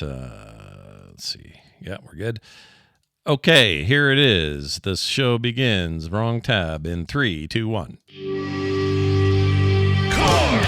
Let's see. Yeah, we're good. Okay, here it is. This show begins. Wrong tab in 3, 2, 1. Core!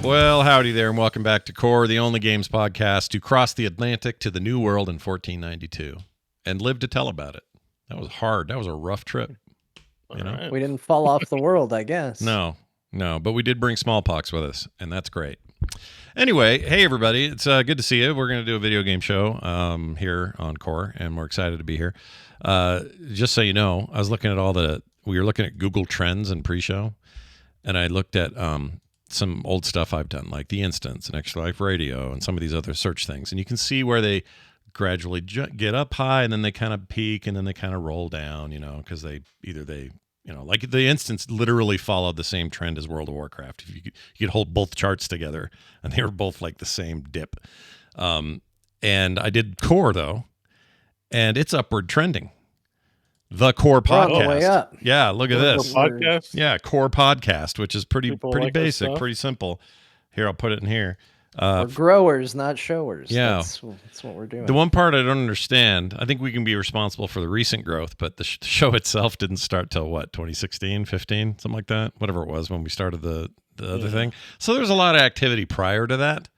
Well, howdy there, and welcome back to Core, the only games podcast to cross the Atlantic to the New World in 1492 and live to tell about it. That was hard. That was a rough trip. You know? Right. We didn't fall off the world, I guess. No, but we did bring smallpox with us, and that's great. Anyway, hey, everybody. It's good to see you. We're going to do a video game show here on Core, and we're excited to be here. Just so you know, I was looking at we were looking at Google Trends and pre-show, and I looked at some old stuff I've done, like The Instance and Extra Life Radio and some of these other search things. And you can see where they gradually get up high and then they kind of peak and then they kind of roll down, because like The Instance literally followed the same trend as World of Warcraft. If you could hold both charts together and they were both like the same dip. And I did Core though, and it's upward trending. The Core podcast. Way up. Yeah, look at this. Podcast? Yeah, Core podcast, which is pretty like basic, pretty simple. Here, I'll put it in here. We're growers, not showers. Yeah. That's what we're doing. The one part I don't understand, I think we can be responsible for the recent growth, but the show itself didn't start till 2016, 15, something like that, whatever it was when we started the other thing. So there's a lot of activity prior to that.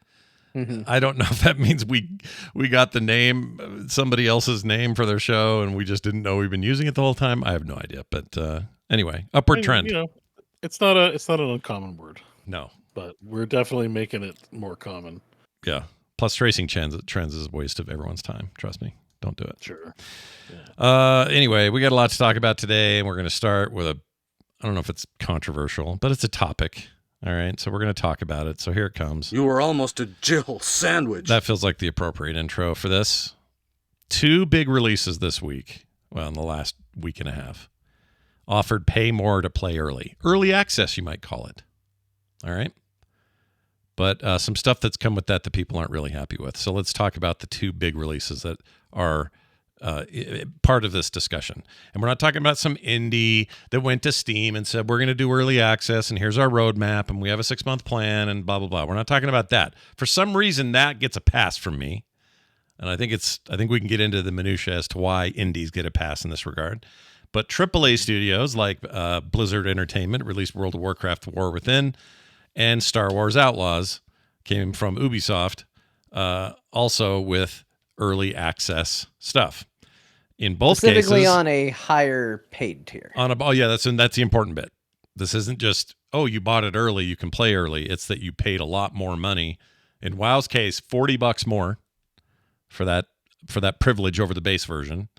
Mm-hmm. I don't know if that means we got the name, somebody else's name for their show, and we just didn't know we've been using it the whole time. I have no idea, but anyway, upward trend. It's not an uncommon word. No, but we're definitely making it more common. Yeah. Plus, tracing trends is a waste of everyone's time. Trust me, don't do it. Sure. Yeah. Anyway, we got a lot to talk about today, and we're going to start with I don't know if it's controversial, but it's a topic. All right, so we're going to talk about it. So here it comes. You were almost a Jill sandwich. That feels like the appropriate intro for this. 2 big releases this week, well, in the last week and a half, offered pay more to play early. Early access, you might call it. All right? But some stuff that's come with that people aren't really happy with. So let's talk about the 2 big releases that are part of this discussion. And we're not talking about some indie that went to Steam and said, we're going to do early access and here's our roadmap and we have a 6-month plan and blah, blah, blah. We're not talking about that. For some reason, that gets a pass from me. And I think we can get into the minutia as to why indies get a pass in this regard. But AAA studios like Blizzard Entertainment released World of Warcraft War Within, and Star Wars Outlaws came from Ubisoft, also with early access stuff. In both specifically cases, on a higher paid tier. That's the important bit. This isn't just, you bought it early, you can play early. It's that you paid a lot more money. In WoW's case, $40 more for that privilege over the base version.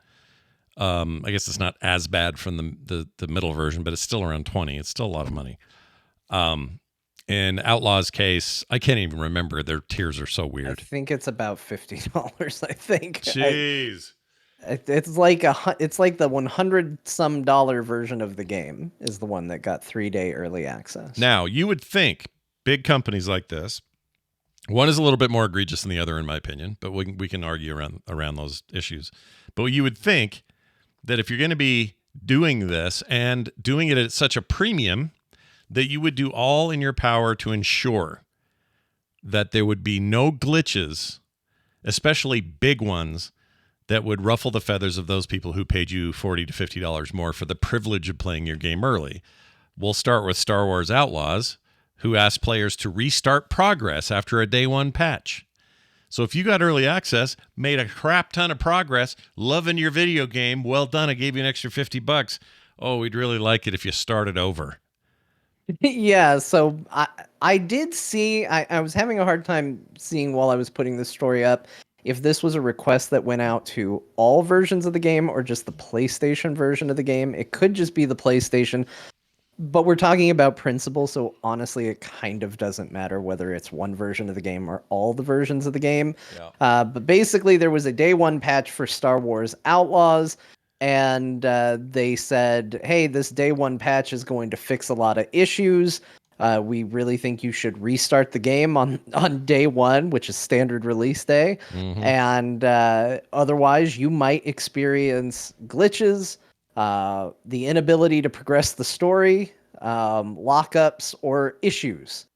I guess it's not as bad from the middle version, but it's still around 20. It's still a lot of money. In Outlaw's case, I can't even remember. Their tiers are so weird. I think it's about $50. I think. Jeez. It's like the $100-some version of the game is the one that got 3-day early access. Now, you would think big companies like this, one is a little bit more egregious than the other, in my opinion, but we can argue around those issues. But you would think that if you're going to be doing this and doing it at such a premium, that you would do all in your power to ensure that there would be no glitches, especially big ones, that would ruffle the feathers of those people who paid you $40 to $50 more for the privilege of playing your game early. We'll start with Star Wars Outlaws, who asked players to restart progress after a day 1 patch. So if you got early access, made a crap ton of progress, loving your video game, well done, I gave you an extra $50. Oh, we'd really like it if you started over. Yeah, so I did see, I was having a hard time seeing while I was putting this story up if this was a request that went out to all versions of the game or just the PlayStation version of the game. It could just be the PlayStation, but we're talking about principle, so honestly, it kind of doesn't matter whether it's one version of the game or all the versions of the game. Yeah. But basically, there was a day 1 patch for Star Wars Outlaws and they said, hey, this day one patch is going to fix a lot of issues. We really think you should restart the game on day one, which is standard release day. Mhm. And otherwise, you might experience glitches, the inability to progress the story, lockups, or issues.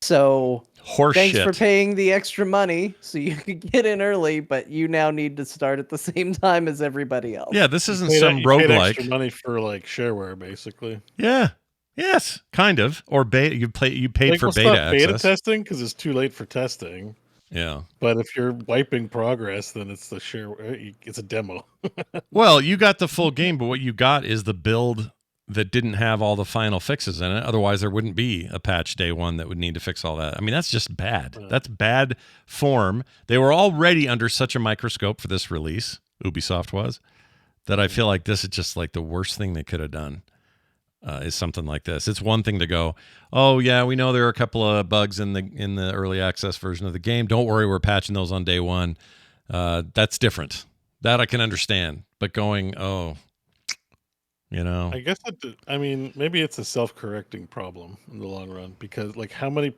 So thanks for Horseshit. paying the extra money so you could get in early, but you now need to start at the same time as everybody else. Yeah, this isn't You some paid extra roguelike. money for like shareware, basically. Yeah. Yes, kind of. Or beta. You paid Like, for well, it's beta not beta access. testing because it's too late for testing. Yeah. But if you're wiping progress, then it's the shareware. It's a demo. Well, you got the full game, but what you got is the build that didn't have all the final fixes in it. Otherwise, there wouldn't be a patch day one that would need to fix all that. I mean, that's just bad. That's bad form. They were already under such a microscope for this release, Ubisoft was, that I feel like this is just like the worst thing they could have done. Is something like this. It's one thing to go, oh yeah, we know there are a couple of bugs in the early access version of the game. Don't worry, we're patching those on day one. That's different. That I can understand. But going, oh, I guess I mean, maybe it's a self-correcting problem in the long run because, like, how many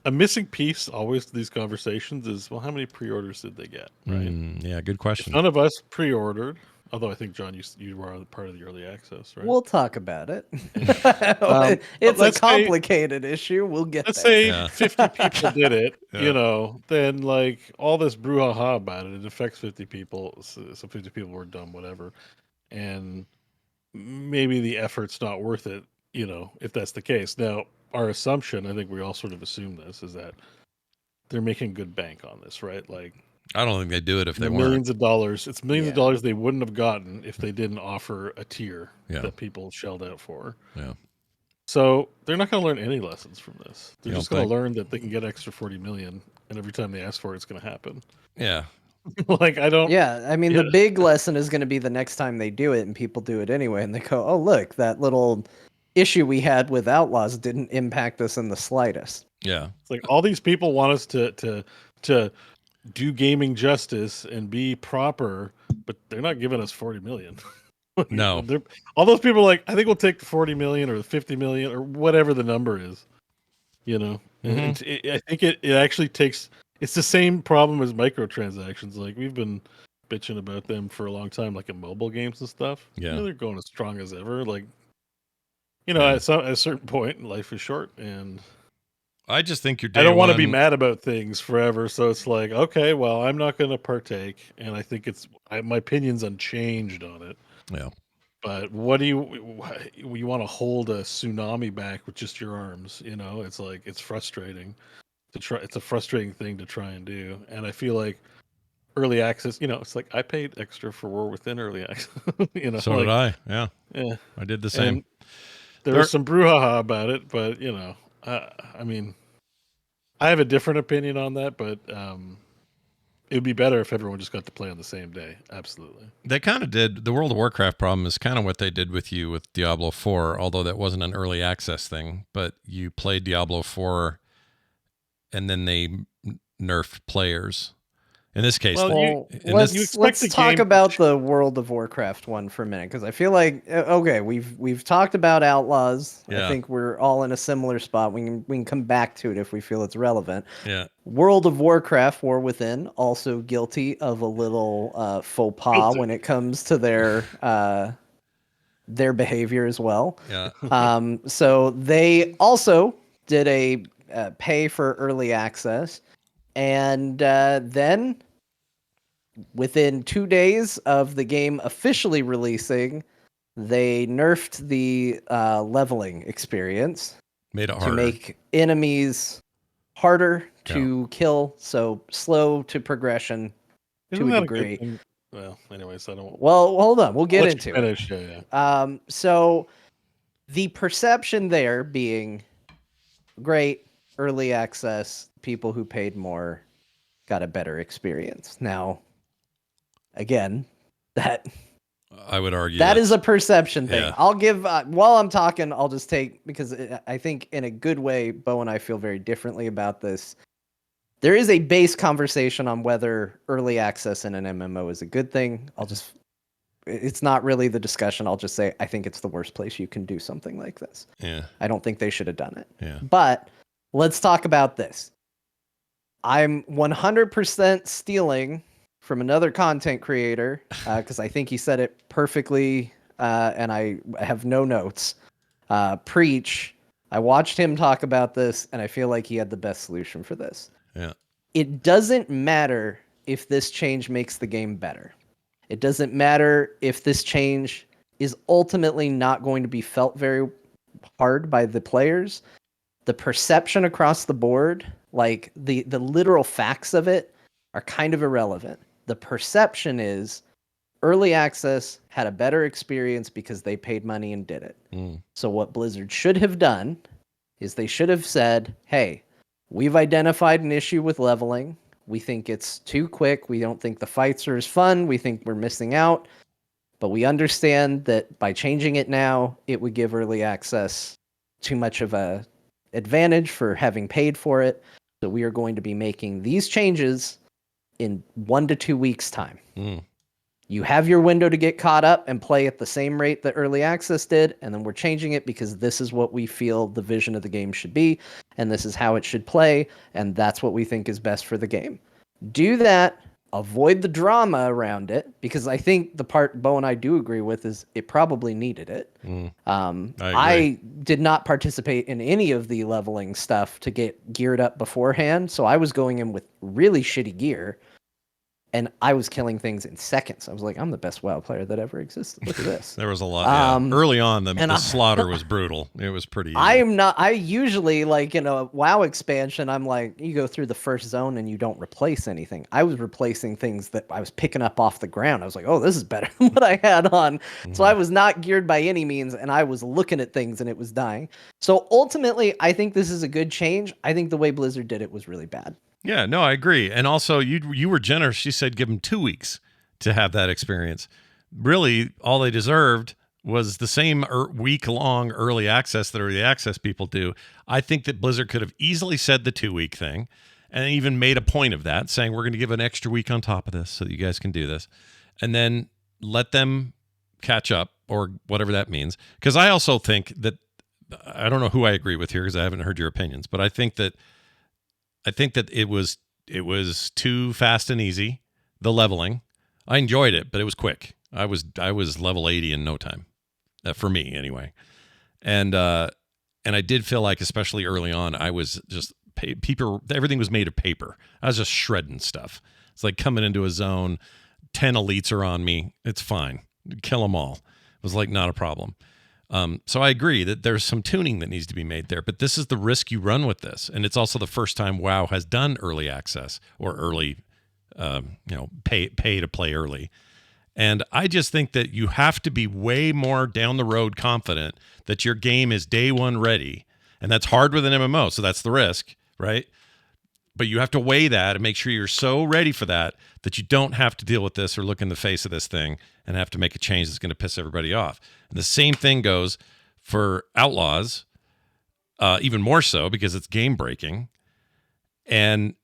a missing piece always to these conversations is, well, how many pre-orders did they get? Right? yeah, good If question. none of us pre-ordered, although I think John, you were part of the early access, right? We'll talk about it. But It's a let's say- complicated issue. We'll get Let's there. say Yeah. 50 people did it, Yeah. then like all this brouhaha about it affects 50 people. So 50 people were dumb, whatever. And maybe the effort's not worth it, if that's the case. Now, our assumption, I think we all sort of assume this, is that they're making good bank on this, right? Like, I don't think they do it if they weren't. millions of dollars. It's millions of Yeah. dollars they wouldn't have gotten if they didn't offer a tier Yeah. that people shelled out for. Yeah. So they're not going to learn any lessons from this. They're You just don't going to think? learn that they can get extra 40 million, and every time they ask for it, it's going to happen. Yeah. Like, I don't. Yeah, I mean, Yeah. the big lesson is going to be the next time they do it and people do it anyway, and they go, oh, look, that little issue we had with Outlaws didn't impact us in the slightest. Yeah. It's like all these people want us to do gaming justice and be proper, but they're not giving us 40 million. No. All those people are like, I think we'll take the 40 million or the 50 million or whatever the number is. And I think it actually takes. It's the same problem as microtransactions. Like, we've been bitching about them for a long time, like in mobile games and stuff. Yeah. They're going as strong as ever. Like, Yeah. at a certain point, life is short, and I just think your I don't want to be one- mad about things forever. So it's like, okay, well, I'm not going to partake, and I think my opinion's unchanged on it. Yeah. But what do you want to hold a tsunami back with just your arms? It's like, it's frustrating to try. It's a frustrating thing to try and do, and I feel like early access. It's like I paid extra for War Within early access. So did I. Yeah. Yeah, I did the same. and there was some brouhaha about it, but I mean, I have a different opinion on that, but it would be better if everyone just got to play on the same day. Absolutely. They kind of did. The World of Warcraft problem is kind of what they did with you with Diablo 4, although that wasn't an early access thing. But you played Diablo 4, and then they nerfed players. In this case, Well, Well, in let's, this- you expect the talk game- about the World of Warcraft one for a minute, because I feel like okay, we've talked about Outlaws. Yeah. I think we're all in a similar spot. We can come back to it if we feel it's relevant. yeah, World of Warcraft, War Within, also guilty of a little faux pas Guilty. when it comes to their behavior as well. yeah, So they also did a pay for early access, and then within 2 days of the game officially releasing, they nerfed the leveling experience made it to harder. make enemies harder to kill, so slow to progression Isn't to a that degree. good thing? Well, anyways, I don't. Well, hold on, we'll get Let you into it. finish. Yeah. So the perception there being great early access, people who paid more got a better experience. Now, again, that I would argue that is a perception thing. Yeah. I'll give while I'm talking, I'll just take, because I think in a good way, Beau and I feel very differently about this. There is a base conversation on whether early access in an MMO is a good thing. I'll just it's not really the discussion. I'll just say I think it's the worst place you can do something like this. Yeah. I don't think they should have done it. Yeah. But let's talk about this. I'm 100% stealing from another content creator because I think he said it perfectly, and I have no notes. Preach. I watched him talk about this, and I feel like he had the best solution for this. Yeah. It doesn't matter if this change makes the game better. It doesn't matter if this change is ultimately not going to be felt very hard by the players. The perception across the board, like the literal facts of it, are kind of irrelevant. The perception is early access had a better experience because they paid money and did it. So what Blizzard should have done is they should have said, hey, we've identified an issue with leveling. We think it's too quick. We don't think the fights are as fun. We think we're missing out. But we understand that by changing it now, it would give early access too much of a advantage for having paid for it. So we are going to be making these changes in 1 to 2 weeks' time. You have your window to get caught up and play at the same rate that early access did, and then we're changing it because this is what we feel the vision of the game should be, and this is how it should play, and that's what we think is best for the game. Do that, avoid the drama around it, because I think the part Beau and I do agree with is it probably needed it. I did not participate in any of the leveling stuff to get geared up beforehand, so I was going in with really shitty gear. And I was killing things in seconds. I was like, I'm the best WoW player that ever existed. Look at this. There was a lot. Early on, the slaughter was brutal. It was pretty easy. I usually, like, in a WoW expansion, I'm like, you go through the first zone and you don't replace anything. I was replacing things that I was picking up off the ground. I was like, oh, this is better than what I had on. So I was not geared by any means, and I was looking at things and it was dying. So ultimately, I think this is a good change. I think the way Blizzard did it was really bad. Yeah, no, I agree. And also, you were generous. You said give them 2 weeks to have that experience. Really, all they deserved was the same week-long early access that early access people do. I think that Blizzard could have easily said the 2-week thing and even made a point of that, saying we're going to give an extra week on top of this so that you guys can do this. And then let them catch up or whatever that means. Because I also think that, I don't know who I agree with here because I haven't heard your opinions, but I think that it was too fast and easy. The leveling, I enjoyed it, but it was quick. I was level 80 in no time, for me anyway. And I did feel like, especially early on, I was just everything was made of paper. I was just shredding stuff. It's like coming into a zone, 10 elites are on me. It's fine, kill them all. It was like not a problem. So I agree that there's some tuning that needs to be made there, but this is the risk you run with this. And it's also the first time WoW has done early access or early, pay to play early. And I just think that you have to be way more down the road confident that your game is day one ready. And that's hard with an MMO. So that's the risk, right? But you have to weigh that and make sure you're so ready for that you don't have to deal with this or look in the face of this thing and have to make a change that's going to piss everybody off. And the same thing goes for Outlaws, even more so because it's game breaking. And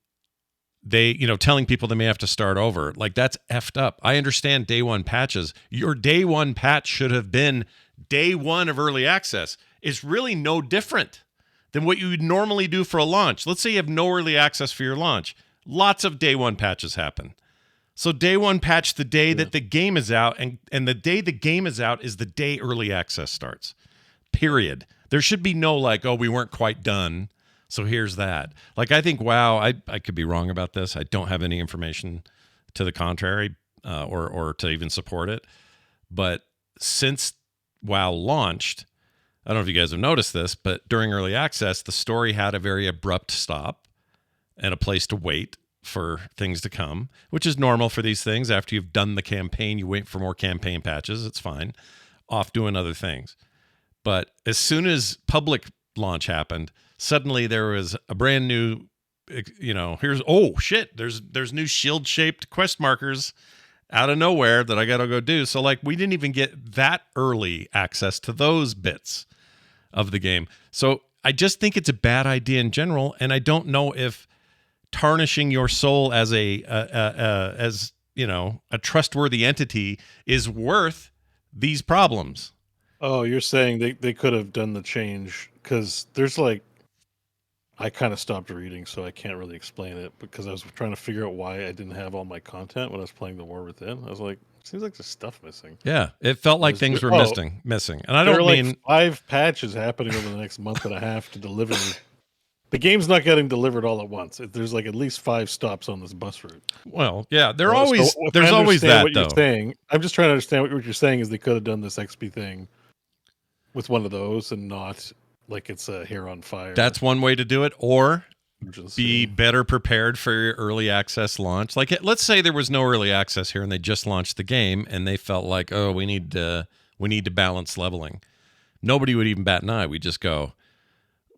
they, telling people they may have to start over, like that's effed up. I understand day one patches. Your day one patch should have been day one of early access. It's really no different than what you would normally do for a launch. Let's say you have no early access for your launch. Lots of day one patches happen. So day one patch the day that the game is out, and the day the game is out is the day early access starts. Period. There should be no like, oh, we weren't quite done, so here's that. Like, I think, wow, I could be wrong about this. I don't have any information to the contrary or to even support it. But since WoW launched, I don't know if you guys have noticed this, but during early access, the story had a very abrupt stop and a place to wait for things to come, which is normal for these things. After you've done the campaign, you wait for more campaign patches. It's fine. Off doing other things. But as soon as public launch happened, suddenly there was a brand new, there's new shield-shaped quest markers out of nowhere that I got to go do. So like we didn't even get that early access to those bits of the game. So I just think it's a bad idea in general, and I don't know if tarnishing your soul as a trustworthy entity is worth these problems. Oh, you're saying they could have done the change because there's like, I kind of stopped reading, so I can't really explain it because I was trying to figure out why I didn't have all my content when I was playing The War Within. I was like, seems like there's stuff missing. Yeah, it felt like things were missing. And I there don't are mean like 5 patches happening over the next month and a half to deliver. The game's not getting delivered all at once. There's like at least 5 stops on this bus route. well, yeah, there's So always understand that what though. You're saying. I'm just trying to understand what you're saying is they could have done this XP thing with one of those and not like it's a hair on fire. That's one way to do it, or be Urgency. better prepared for your early access launch. Like, let's say there was no early access here and they just launched the game and they felt like, oh, we need to balance leveling. Nobody would even bat an eye. We just go.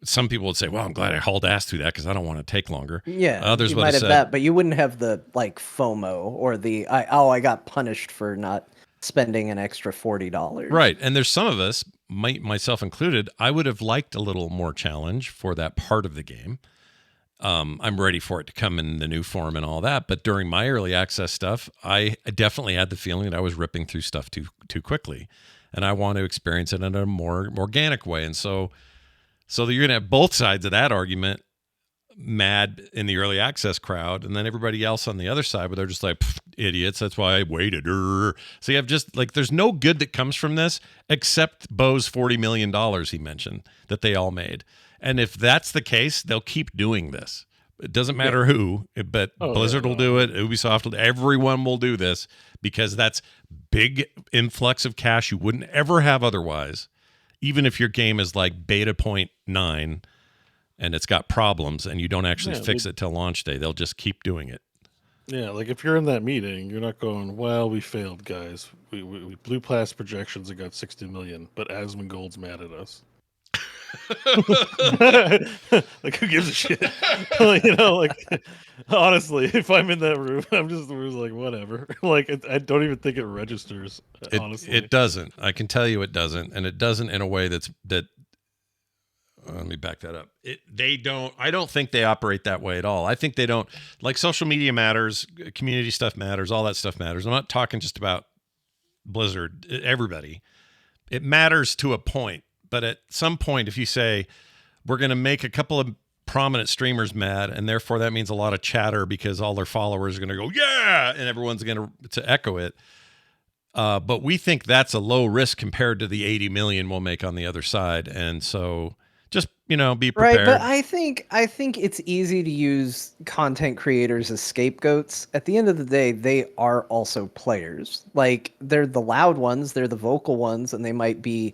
Some people would say, well, I'm glad I hauled ass through that because I don't want to take longer. Yeah, Others you would might have have said, that, but you wouldn't have the like FOMO or the I got punished for not spending an extra $40. right. And there's some of us, myself included, I would have liked a little more challenge for that part of the game. I'm ready for it to come in the new form and all that. But during my early access stuff, I definitely had the feeling that I was ripping through stuff too quickly. And I want to experience it in a more organic way. And so you're going to have both sides of that argument mad in the early access crowd. And then everybody else on the other side, where they're just like, idiots. That's why I waited. So you have just like, there's no good that comes from this except Beau's $40 million he mentioned that they all made. And if that's the case, they'll keep doing this. It doesn't matter who, but Blizzard will do it. Ubisoft will. Everyone will do this because that's big influx of cash you wouldn't ever have otherwise. Even if your game is like beta 0.9 and it's got problems and you don't actually fix it till launch day, they'll just keep doing it. Yeah, like if you're in that meeting, you're not going, well, we failed, guys. We blew past projections and got 60 million, but Asmongold's mad at us. Like, who gives a shit? Like, honestly, if I'm in that room, I'm just like, whatever. Like, I don't even think it registers, honestly. It doesn't. I can tell you it doesn't. And it doesn't in a way that let me back that up. I don't think they operate that way at all. I think they don't. Like, social media matters, community stuff matters, all that stuff matters. I'm not talking just about Blizzard, everybody. It matters to a point. But at some point, if you say, we're going to make a couple of prominent streamers mad, and therefore that means a lot of chatter because all their followers are going to go, yeah, and everyone's going to echo it. But we think that's a low risk compared to the 80 million we'll make on the other side. And so just, be prepared. Right, but I think it's easy to use content creators as scapegoats. At the end of the day, they are also players. Like, they're the loud ones, they're the vocal ones, and they might be,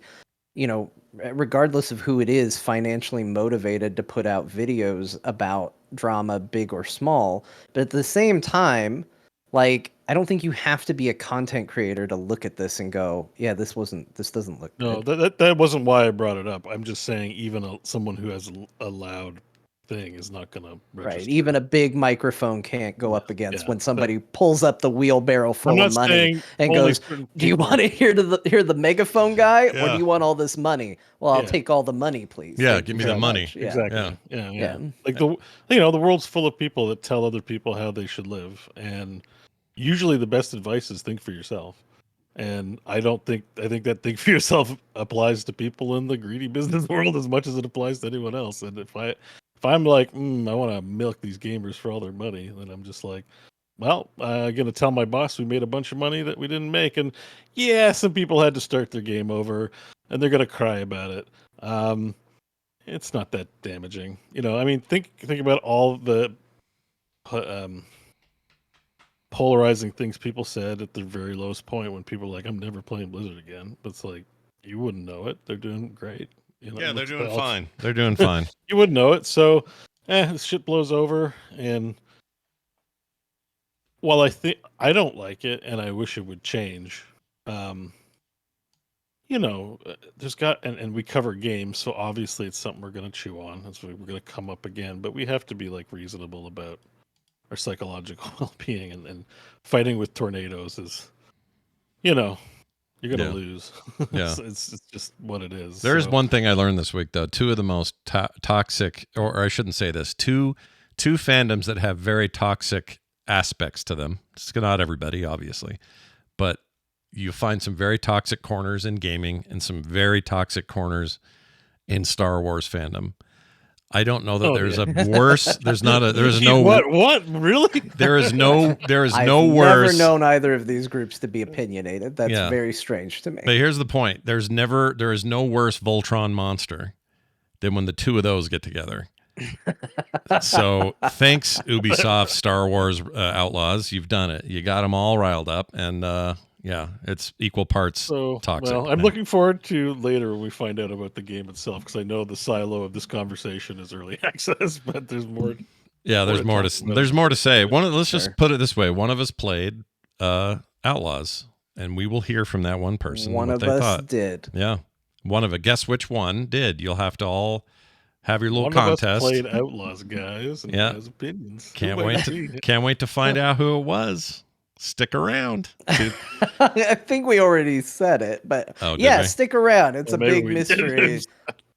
regardless of who it is, financially motivated to put out videos about drama, big or small. But at the same time, like, I don't think you have to be a content creator to look at this and go, yeah, this doesn't look No, good. that wasn't why I brought it up. I'm just saying even someone who has a loud thing is not going to register. Right, even a big microphone can't go up against when somebody pulls up the wheelbarrow full of money and goes, do you want to hear the megaphone guy, or do you want all this money? Well, I'll take all the money, please. Yeah, give me the money. Yeah. Exactly. Yeah. Like, the world's full of people that tell other people how they should live, and usually the best advice is think for yourself. And I think that think for yourself applies to people in the greedy business world as much as it applies to anyone else. And if I'm like, I want to milk these gamers for all their money, then I'm just like, well, I'm going to tell my boss we made a bunch of money that we didn't make. And yeah, some people had to start their game over and they're going to cry about it. It's not that damaging. I mean, think about all the polarizing things people said at their very lowest point when people were like, I'm never playing Blizzard again. But it's like, you wouldn't know it. They're doing great. Yeah, they're doing fine. They're doing fine. You wouldn't know it. So, this shit blows over. And while I don't like it and I wish it would change, there's got, and we cover games. So obviously it's something we're going to chew on. That's we're going to come up again, but we have to be like reasonable about our psychological well-being, and fighting with tornadoes is, you're going to lose. Yeah. It's just what it is. There is one thing I learned this week, though. Two of the most toxic, or I shouldn't say this, two fandoms that have very toxic aspects to them. It's not everybody, obviously, but you find some very toxic corners in gaming and some very toxic corners in Star Wars fandom. I don't know that there's a worse. There's not a. There is no. What? Really? There is no. There is I've no worse. never known either of these groups to be opinionated. That's very strange to me. But here's the point: there is no worse Voltron monster than when the two of those get together. So thanks, Ubisoft, Star Wars Outlaws. You've done it. You got them all riled up, and yeah, it's equal parts toxic. Well, I'm looking forward to later when we find out about the game itself, because I know the silo of this conversation is early access, but there's more. Yeah, there's more to say. Let's just put it this way: one of us played Outlaws, and we will hear from that one person. One of us did. Yeah, one of it. Guess which one did? You'll have to all have your little one contest. Of us played Outlaws, guys, and has opinions. Can't wait to find out who it was. Stick around. I think we already said it, but stick around. It's a big mystery.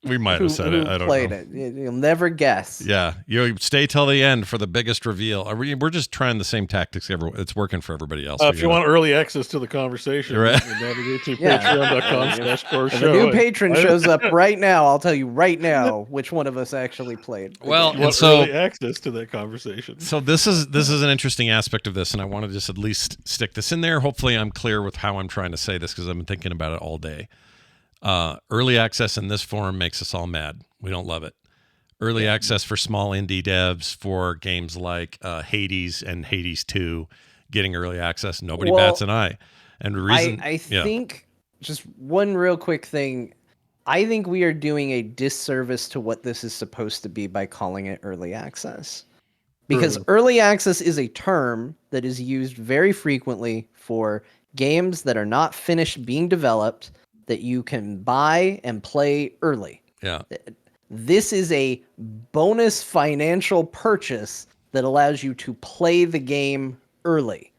We might have said it. I don't know. It. You'll never guess. Yeah, you stay till the end for the biggest reveal. We're just trying the same tactics. It's working for everybody else. If you want early access to the conversation, right. You navigate to patreon.com/CORE-show. If a new patron shows up right now, I'll tell you right now which one of us actually played. Well, and so early access to that conversation. So this is an interesting aspect of this, and I want to just at least stick this in there. Hopefully, I'm clear with how I'm trying to say this because I've been thinking about it all day. Early access in this form makes us all mad. We don't love it. Early access for small indie devs for games like Hades and Hades 2 getting early access. Nobody bats an eye. And the reason I think just one real quick thing. I think we are doing a disservice to what this is supposed to be by calling it early access. Because early access is a term that is used very frequently for games that are not finished being developed that you can buy and play early. Yeah. This is a bonus financial purchase that allows you to play the game early.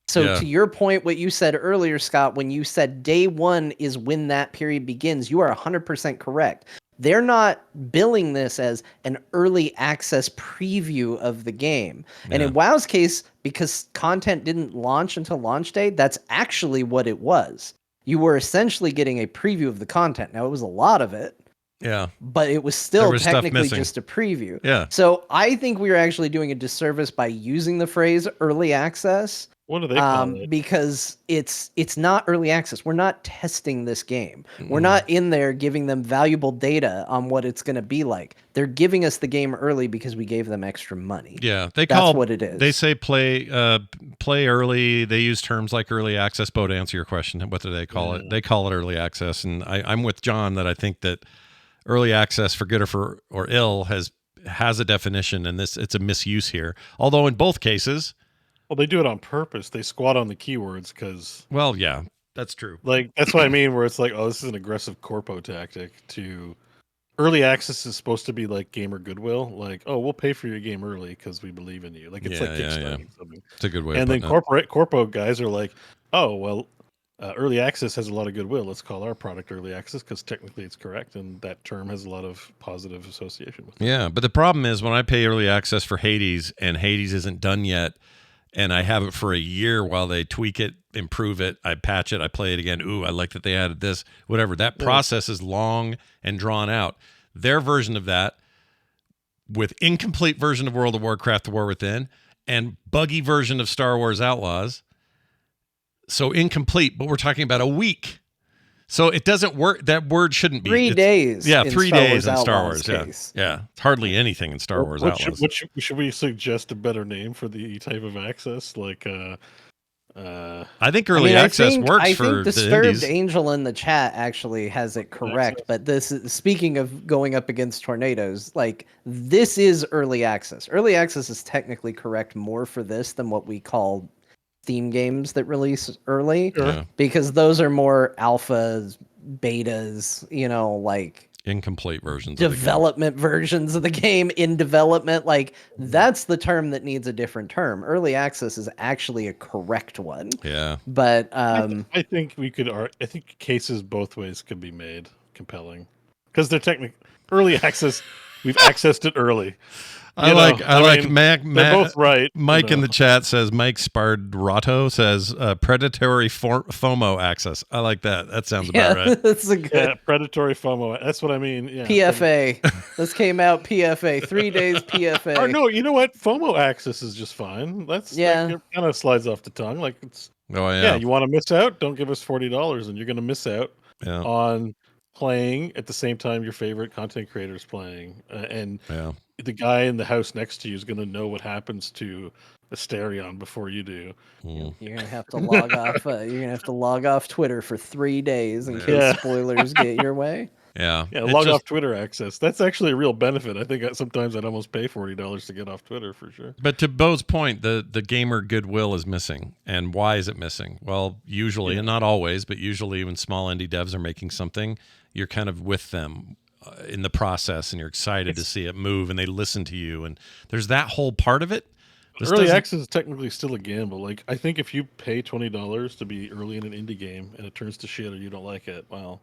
So to your point, what you said earlier, Scott, when you said day one is when that period begins, you are 100% correct. They're not billing this as an early access preview of the game. And in WoW's case, because content didn't launch until launch day, that's actually what it was. You were essentially getting a preview of the content. Now, it was a lot of it. Yeah. But it was still technically just a preview. Yeah. So I think we are actually doing a disservice by using the phrase early access. What do they call it? Because it's not early access. We're not testing this game. We're not in there giving them valuable data on what it's going to be like. They're giving us the game early because we gave them extra money. Yeah, that's what it is. They say play early. They use terms like early access. Beau, to answer your question, what do they call it? They call it early access, and I'm with John that I think that early access, for good or ill, has a definition, and it's a misuse here. Although in both cases. Well, they do it on purpose. They squat on the keywords because... Well, yeah, that's true. Like, that's what I mean, where it's like, this is an aggressive corpo tactic to... Early access is supposed to be like gamer goodwill. Like, we'll pay for your game early because we believe in you. Like, it's like Kickstarter. Something. It's a good way and of then corpo guys are like, early access has a lot of goodwill. Let's call our product early access because technically it's correct, and that term has a lot of positive association with it. Yeah, but the problem is when I pay early access for Hades and Hades isn't done yet, and I have it for a year while they tweak it, improve it, I patch it, I play it again. Ooh, I like that they added this, whatever. That process is long and drawn out. Their version of that, with incomplete version of World of Warcraft, The War Within, and buggy version of Star Wars Outlaws. So incomplete, but we're talking about a week. So it doesn't work. That word shouldn't be 3 days. Yeah, 3 days in Star Wars. Wars. Yeah. It's hardly anything in Star Wars Outlaws. Should we suggest a better name for the type of access? Like, I think early access works for the indies. Disturbed Angel in the chat actually has it correct, but this is, speaking of going up against tornadoes, like this is early access. Early access is technically correct more for this than what we call theme games that release early, because those are more alphas, betas, like incomplete versions, development versions of the game in development. Like that's the term that needs a different term. Early access is actually a correct one. Yeah, but I think we could. I think cases both ways could be made compelling because they're technically early access. We've accessed it early. I like mean, Mac. they're both right. Mike in the chat says Mike Spardrato says predatory FOMO access. I like that. That sounds about right. That's a good predatory FOMO. That's what I mean. Yeah, PFA. This came out PFA. 3 days PFA. Or no, you know what? FOMO access is just fine. Like, it kind of slides off the tongue. Like it's you want to miss out? Don't give us $40, and you're going to miss out on playing at the same time your favorite content creator is playing, and the guy in the house next to you is going to know what happens to Asterion before you do. You're gonna have to log off. You're gonna have to log off Twitter for 3 days in case spoilers get your way. Yeah, log off Twitter access. That's actually a real benefit. I think sometimes I'd almost pay $40 to get off Twitter for sure. But to Beau's point, the gamer goodwill is missing. And why is it missing? Well, usually, and not always, but usually when small indie devs are making something, you're kind of with them in the process, and you're excited to see it move, and they listen to you. And there's that whole part of it. Early access is technically still a gamble. Like, I think if you pay $20 to be early in an indie game and it turns to shit or you don't like it, well...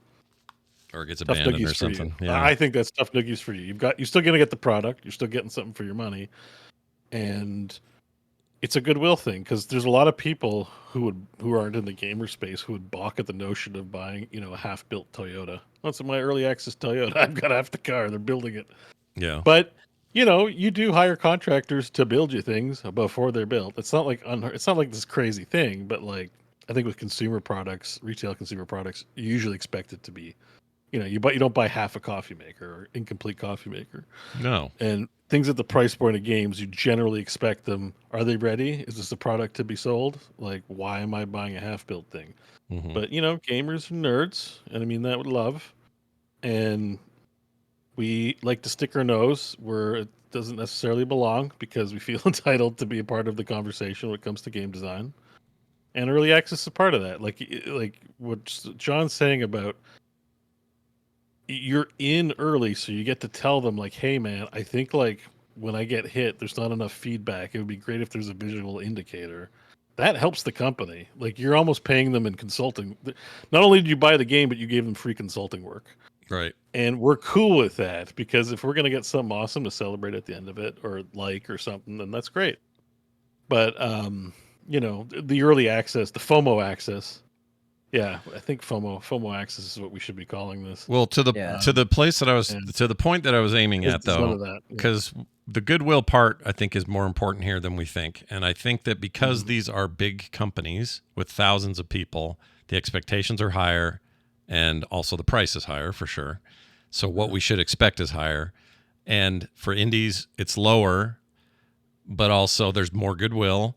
Or it gets abandoned or something. Yeah. I think that's tough noogies for you. You're still going to get the product. You're still getting something for your money. And it's a goodwill thing, because there's a lot of people who aren't in the gamer space who would balk at the notion of buying, a half-built Toyota. That's my early access Toyota. I've got half the car. They're building it. Yeah. But, you do hire contractors to build you things before they're built. It's not like this crazy thing, but like I think with consumer products, retail consumer products, you usually expect it to be, you don't buy half a coffee maker or incomplete coffee maker. No. And things at the price point of games, you generally expect them. Are they ready? Is this a product to be sold? Like, why am I buying a half-built thing? Mm-hmm. But, gamers are nerds, and I mean that with love. And we like to stick our nose where it doesn't necessarily belong because we feel entitled to be a part of the conversation when it comes to game design. And early access is a part of that. Like what John's saying about you're in early, so you get to tell them, like, hey, man, I think, like, when I get hit, there's not enough feedback. It would be great if there's a visual indicator. That helps the company. Like, you're almost paying them in consulting. Not only did you buy the game, but you gave them free consulting work. Right. And we're cool with that, because if we're going to get something awesome to celebrate at the end of it, or something, then that's great. But, the early access, the FOMO access, yeah, I think FOMO access is what we should be calling this. Well, to the place that I was to the point that I was aiming at, though, because the goodwill part I think is more important here than we think, and I think that because these are big companies with thousands of people, the expectations are higher, and also the price is higher for sure. So what we should expect is higher, and for indies it's lower, but also there's more goodwill.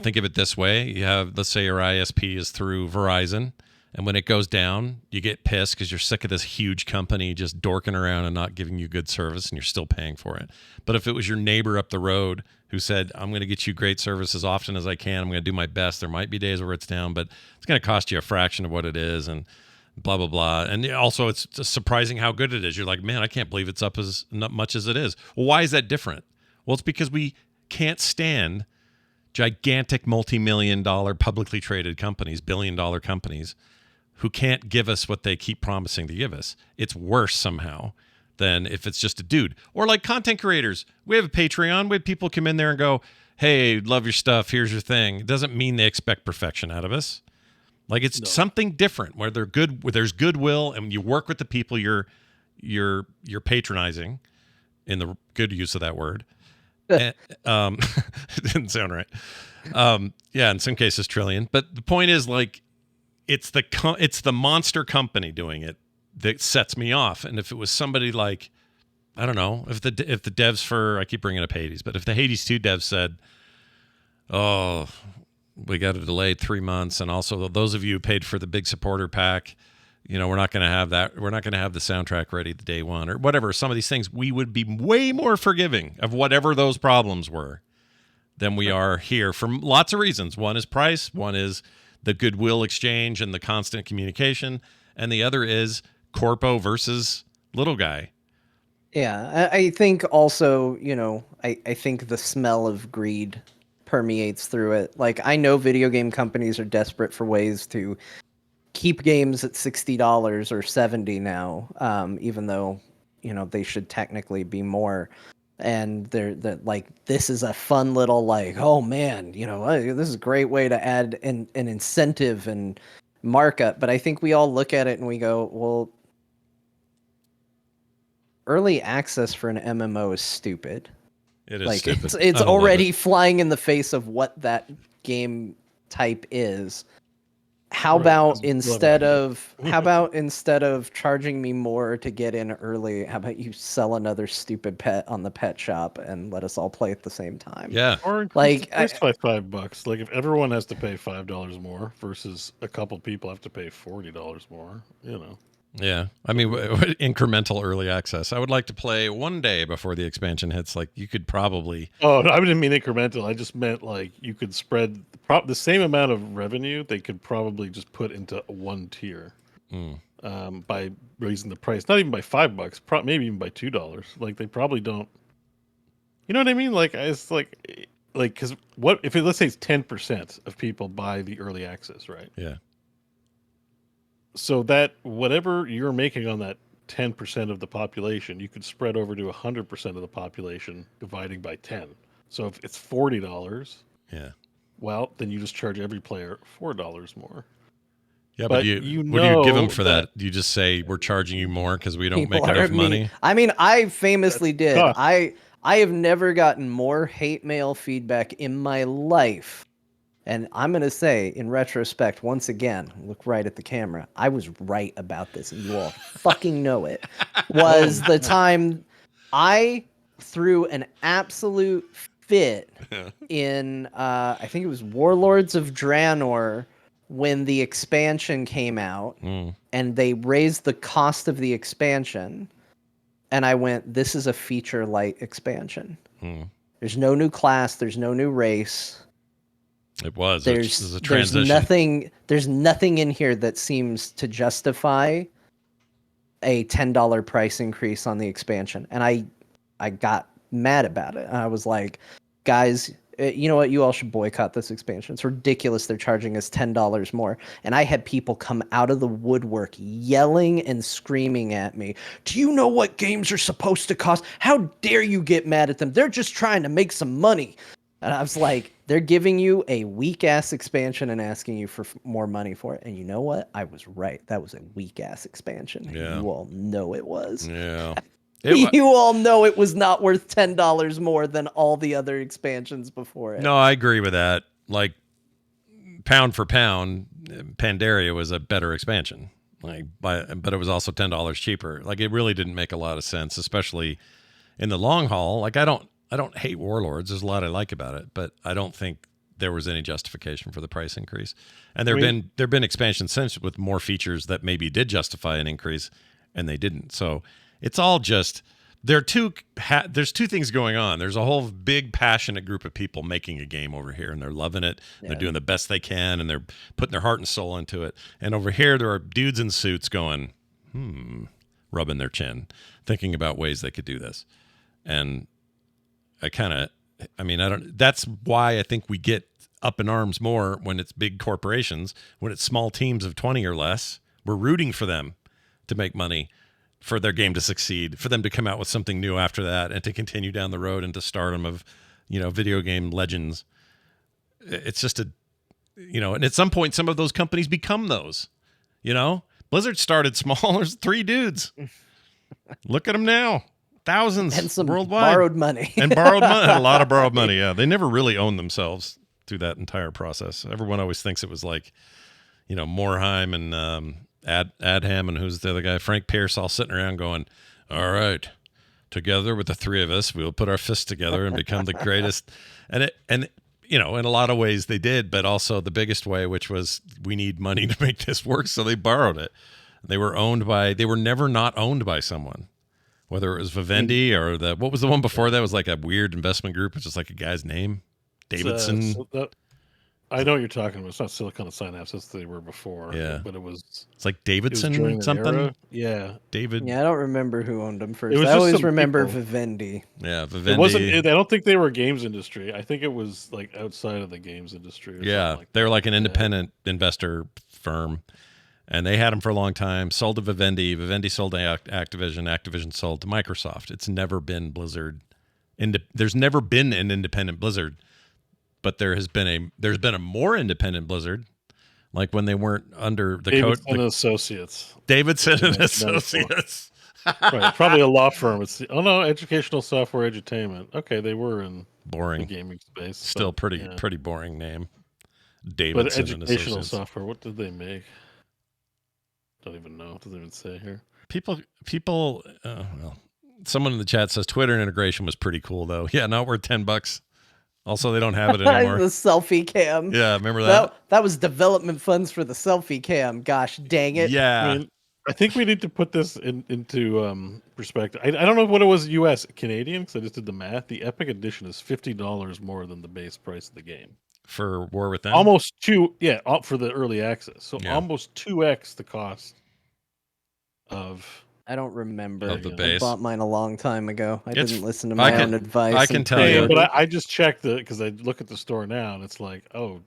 Think of it this way. You have, let's say your ISP is through Verizon, and when it goes down, you get pissed because you're sick of this huge company just dorking around and not giving you good service, and you're still paying for it. But if it was your neighbor up the road who said, I'm going to get you great service as often as I can, I'm going to do my best. There might be days where it's down, but it's going to cost you a fraction of what it is, and blah, blah, blah. And also, it's just surprising how good it is. You're like, man, I can't believe it's up as much as it is. Well, why is that different? Well, it's because we can't stand gigantic multi-million-dollar publicly traded companies, billion-dollar companies, who can't give us what they keep promising to give us. It's worse somehow than if it's just a dude. Or like content creators. We have a Patreon. We have people come in there and go, hey, love your stuff. Here's your thing. It doesn't mean they expect perfection out of us. Like, it's something different where they're good, where there's goodwill, and you work with the people you're patronizing, in the good use of that word. And, it didn't sound right. Yeah, in some cases, trillion. But the point is, like, it's the monster company doing it that sets me off. And if it was somebody like, I don't know, if the devs for, I keep bringing up Hades, but if the Hades 2 devs said, oh, we got it delayed 3 months, and also those of you who paid for the big supporter pack, we're not going to have that. We're not going to have the soundtrack ready the day one, or whatever. Some of these things, we would be way more forgiving of whatever those problems were than we are here, for lots of reasons. One is price. One is the goodwill exchange and the constant communication. And the other is corpo versus little guy. Yeah, I think also, I think the smell of greed permeates through it. Like, I know video game companies are desperate for ways to keep games at $60 or $70 now, even though, they should technically be more. And they're that like this is a fun little like, oh man, you know, this is a great way to add an incentive and markup. But I think we all look at it and we go, well, early access for an MMO is stupid. It is Like stupid. it's I don't love already it. flying in the face of what that game type is. How Right, about it's instead level. of charging me more to get in early, how about you sell another stupid pet on the pet shop and let us all play at the same time? Yeah. Or increase Like, the price by $5. Like if everyone has to pay $5 more versus a couple people have to pay $40 more, you know. Yeah. I mean, incremental early access. I would like to play one day before the expansion hits. Like, you could probably. Oh, no, I didn't mean incremental. I just meant like you could spread the same amount of revenue. They could probably just put into one tier by raising the price. Not even by $5, maybe even by $2. Like they probably don't. You know what I mean? Like it's like because what if let's say it's 10% of people buy the early access, right? Yeah. So that whatever you're making on that 10% of the population, you could spread over to 100% of the population, dividing by 10. So if it's $40, Yeah. well, then you just charge every player $4 more. Yeah, But but you what do you give them know for that? You just say we're charging you more because we don't people make are enough mean. money. I mean, I famously did. tough. I have never gotten more hate mail feedback in my life. And I'm going to say, in retrospect, once again, look right at the camera. I was right about this, and you all fucking know it. Was the time I threw an absolute fit in, I think it was Warlords of Draenor, when the expansion came out, and they raised the cost of the expansion. And I went, this is a feature light expansion. There's no new class, there's no new race. It was. There's a transition. there's nothing in here that seems to justify a $10 price increase on the expansion. And I got mad about it. I was like, guys, you know what? You all should boycott this expansion. It's ridiculous. They're charging us $10 more. And I had people come out of the woodwork yelling and screaming at me. Do you know what games are supposed to cost? How dare you get mad at them? They're just trying to make some money. And I was like, they're giving you a weak-ass expansion and asking you for more money for it. And you know what? I was right. That was a weak-ass expansion. Yeah. You all know it was. Yeah. You all know it was not worth $10 more than all the other expansions before it. No, I agree with that. Like, pound for pound, Pandaria was a better expansion. But it was also $10 cheaper. Like, it really didn't make a lot of sense, especially in the long haul. Like, I don't hate Warlords. There's a lot I like about it, but I don't think there was any justification for the price increase. And there've been expansions since with more features that maybe did justify an increase, and they didn't. So it's all just there's two things going on. There's a whole big passionate group of people making a game over here, and they're loving it. Yeah. They're doing the best they can, and they're putting their heart and soul into it. And over here, there are dudes in suits going, rubbing their chin, thinking about ways they could do this. And that's why I think we get up in arms more when it's big corporations. When it's small teams of 20 or less, we're rooting for them to make money, for their game to succeed, for them to come out with something new after that, and to continue down the road into stardom of, video game legends. It's just and at some point, some of those companies become those. Blizzard started small. There's 3 dudes. Look at them now. Thousands and some worldwide. Borrowed money. And borrowed money. A lot of borrowed money, yeah. They never really owned themselves through that entire process. Everyone always thinks it was like, Morheim and Adham and who's the other guy? Frank Pierce all sitting around going, all right, together with the 3 of us, we'll put our fists together and become the greatest. And in a lot of ways they did, but also the biggest way, which was we need money to make this work, so they borrowed it. They were never not owned by someone. Whether it was Vivendi or what was the one before that? It was like a weird investment group. It's just like a guy's name, Davidson. I know what you're talking about. It's not Silicon Synapse. That's what they were before. Yeah, but it was. It's like Davidson something. Era. Yeah, David. Yeah, I don't remember who owned them first. I always remember Vivendi. Yeah, Vivendi. It wasn't. I don't think they were games industry. I think it was like outside of the games industry. Yeah, they were like an independent investor firm. And they had them for a long time, sold to Vivendi. Vivendi sold to Activision. Activision sold to Microsoft. It's never been Blizzard there's never been an independent Blizzard, but there's been a more independent Blizzard, like when they weren't under the Davidson Associates. Davidson and Associates. Right, probably a law firm. It's educational software edutainment. Okay, they were in boring the gaming space. Still pretty boring name. Davidson but and educational Associates. software. What did they make? Don't even know. It doesn't even say here. People. Well, someone in the chat says Twitter integration was pretty cool though. Yeah, not worth $10. Also, they don't have it anymore. The selfie cam. Yeah, remember that? That was development funds for the selfie cam. Gosh dang it. Yeah. I think we need to put this into perspective. I don't know what it was US, Canadian, because I just did the math. The Epic Edition is $50 more than the base price of the game. For War Within? Almost for the early access. So almost 2x the cost of... I don't remember. Of the base. I bought mine a long time ago. I didn't listen to my own advice. I can tell you. But I just checked because I look at the store now and it's like, oh,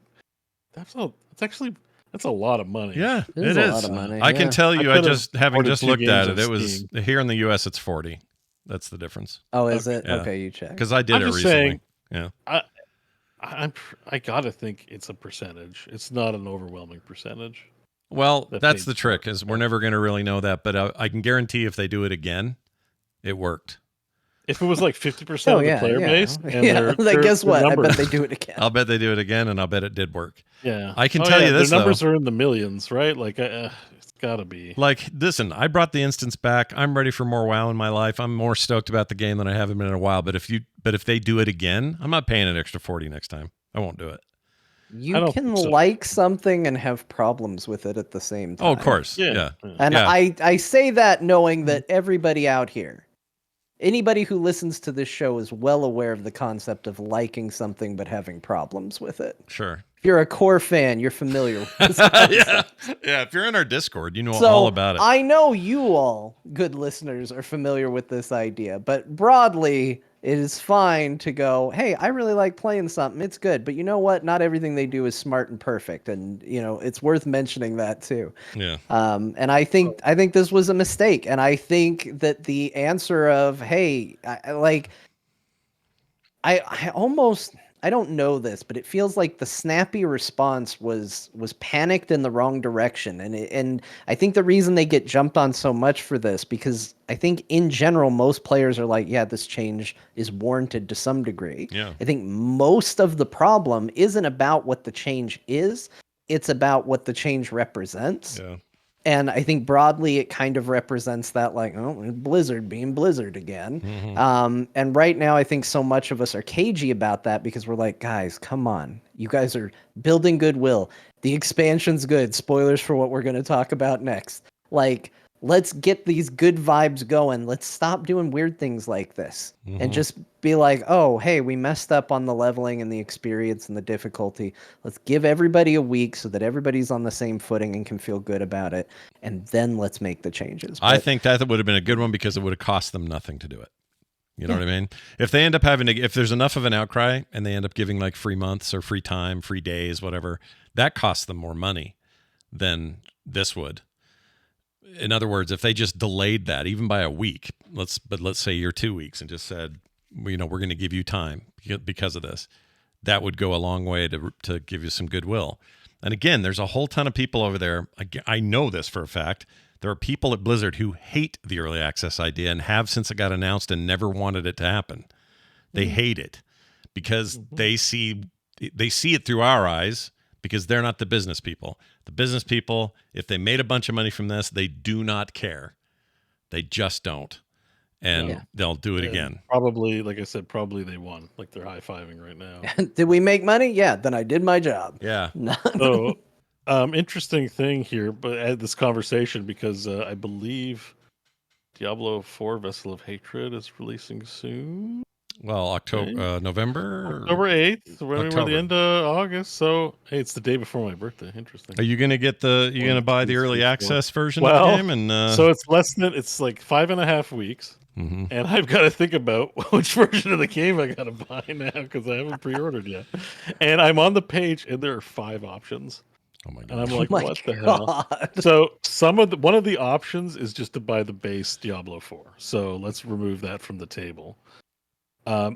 that's a lot of money. Yeah, it is. A lot of money. I can tell you, having just looked at it, it was here in the US it's 40. That's the difference. Oh, is it? Yeah. Okay, you check. Because I did it recently. Saying, yeah. I gotta think it's a percentage. It's not an overwhelming percentage. Well, that's the trick, is we're never going to really know that, but I can guarantee if they do it again, it worked. If it was like 50% of the player base, and guess what? numbers, I bet they do it again. I'll bet they do it again, and I'll bet it did work. Yeah, I can tell you this, the numbers are in the millions, right? Like, it's got to be. Like, listen, I brought the instance back. I'm ready for more WoW in my life. I'm more stoked about the game than I haven't been in a while. But if they do it again, I'm not paying an extra 40 next time. I won't do it. You can like something and have problems with it at the same time. Oh, of course. Yeah. And I say that knowing that everybody out here, anybody who listens to this show is well aware of the concept of liking something but having problems with it. Sure. If you're a core fan, you're familiar with this concept. Yeah. If you're in our Discord, you know all about it. I know you all, good listeners, are familiar with this idea, but broadly, it is fine to go, hey, I really like playing something. It's good. But you know what? Not everything they do is smart and perfect. And, it's worth mentioning that too. Yeah. And I think this was a mistake. And I think that the answer of, hey, I don't know this, but it feels like the snappy response was panicked in the wrong direction. And I think the reason they get jumped on so much for this, because I think in general, most players are like, yeah, this change is warranted to some degree. Yeah. I think most of the problem isn't about what the change is. It's about what the change represents. Yeah. And I think broadly it kind of represents that, like, oh, Blizzard being Blizzard again. Mm-hmm. And right now I think so much of us are cagey about that because we're like, guys, come on. You guys are building goodwill. The expansion's good. Spoilers for what we're going to talk about next. Like, let's get these good vibes going. Let's stop doing weird things like this and just be like, oh, hey, we messed up on the leveling and the experience and the difficulty. Let's give everybody a week so that everybody's on the same footing and can feel good about it. And then let's make the changes. I think that would have been a good one because it would have cost them nothing to do it. You know what I mean? If they end up if there's enough of an outcry and they end up giving like free months or free time, free days, whatever, that costs them more money than this would. In other words, if they just delayed that even by a week, let's say you're 2 weeks and just said, we're going to give you time because of this, that would go a long way to give you some goodwill. And again, there's a whole ton of people over there. I know this for a fact. There are people at Blizzard who hate the early access idea and have since it got announced and never wanted it to happen. They hate it because they see it through our eyes because they're not the business people. The business people, if they made a bunch of money from this, they do not care. They just don't. And they'll do it again. Probably, like I said, they won. Like they're high-fiving right now. Did we make money? Yeah, then I did my job. Yeah. So, interesting thing here, but at this conversation, because I believe Diablo 4 Vessel of Hatred is releasing soon. Well, November 8th. We're the end of August, so hey, it's the day before my birthday. Interesting. Are you gonna get gonna buy the early access version of the game? And so it's it's like 5.5 weeks, and I've got to think about which version of the game I gotta buy now because I haven't pre-ordered yet. And I'm on the page, and there are 5 options. Oh my god! And I'm like, what the hell? So one of the options is just to buy the base Diablo 4. So let's remove that from the table.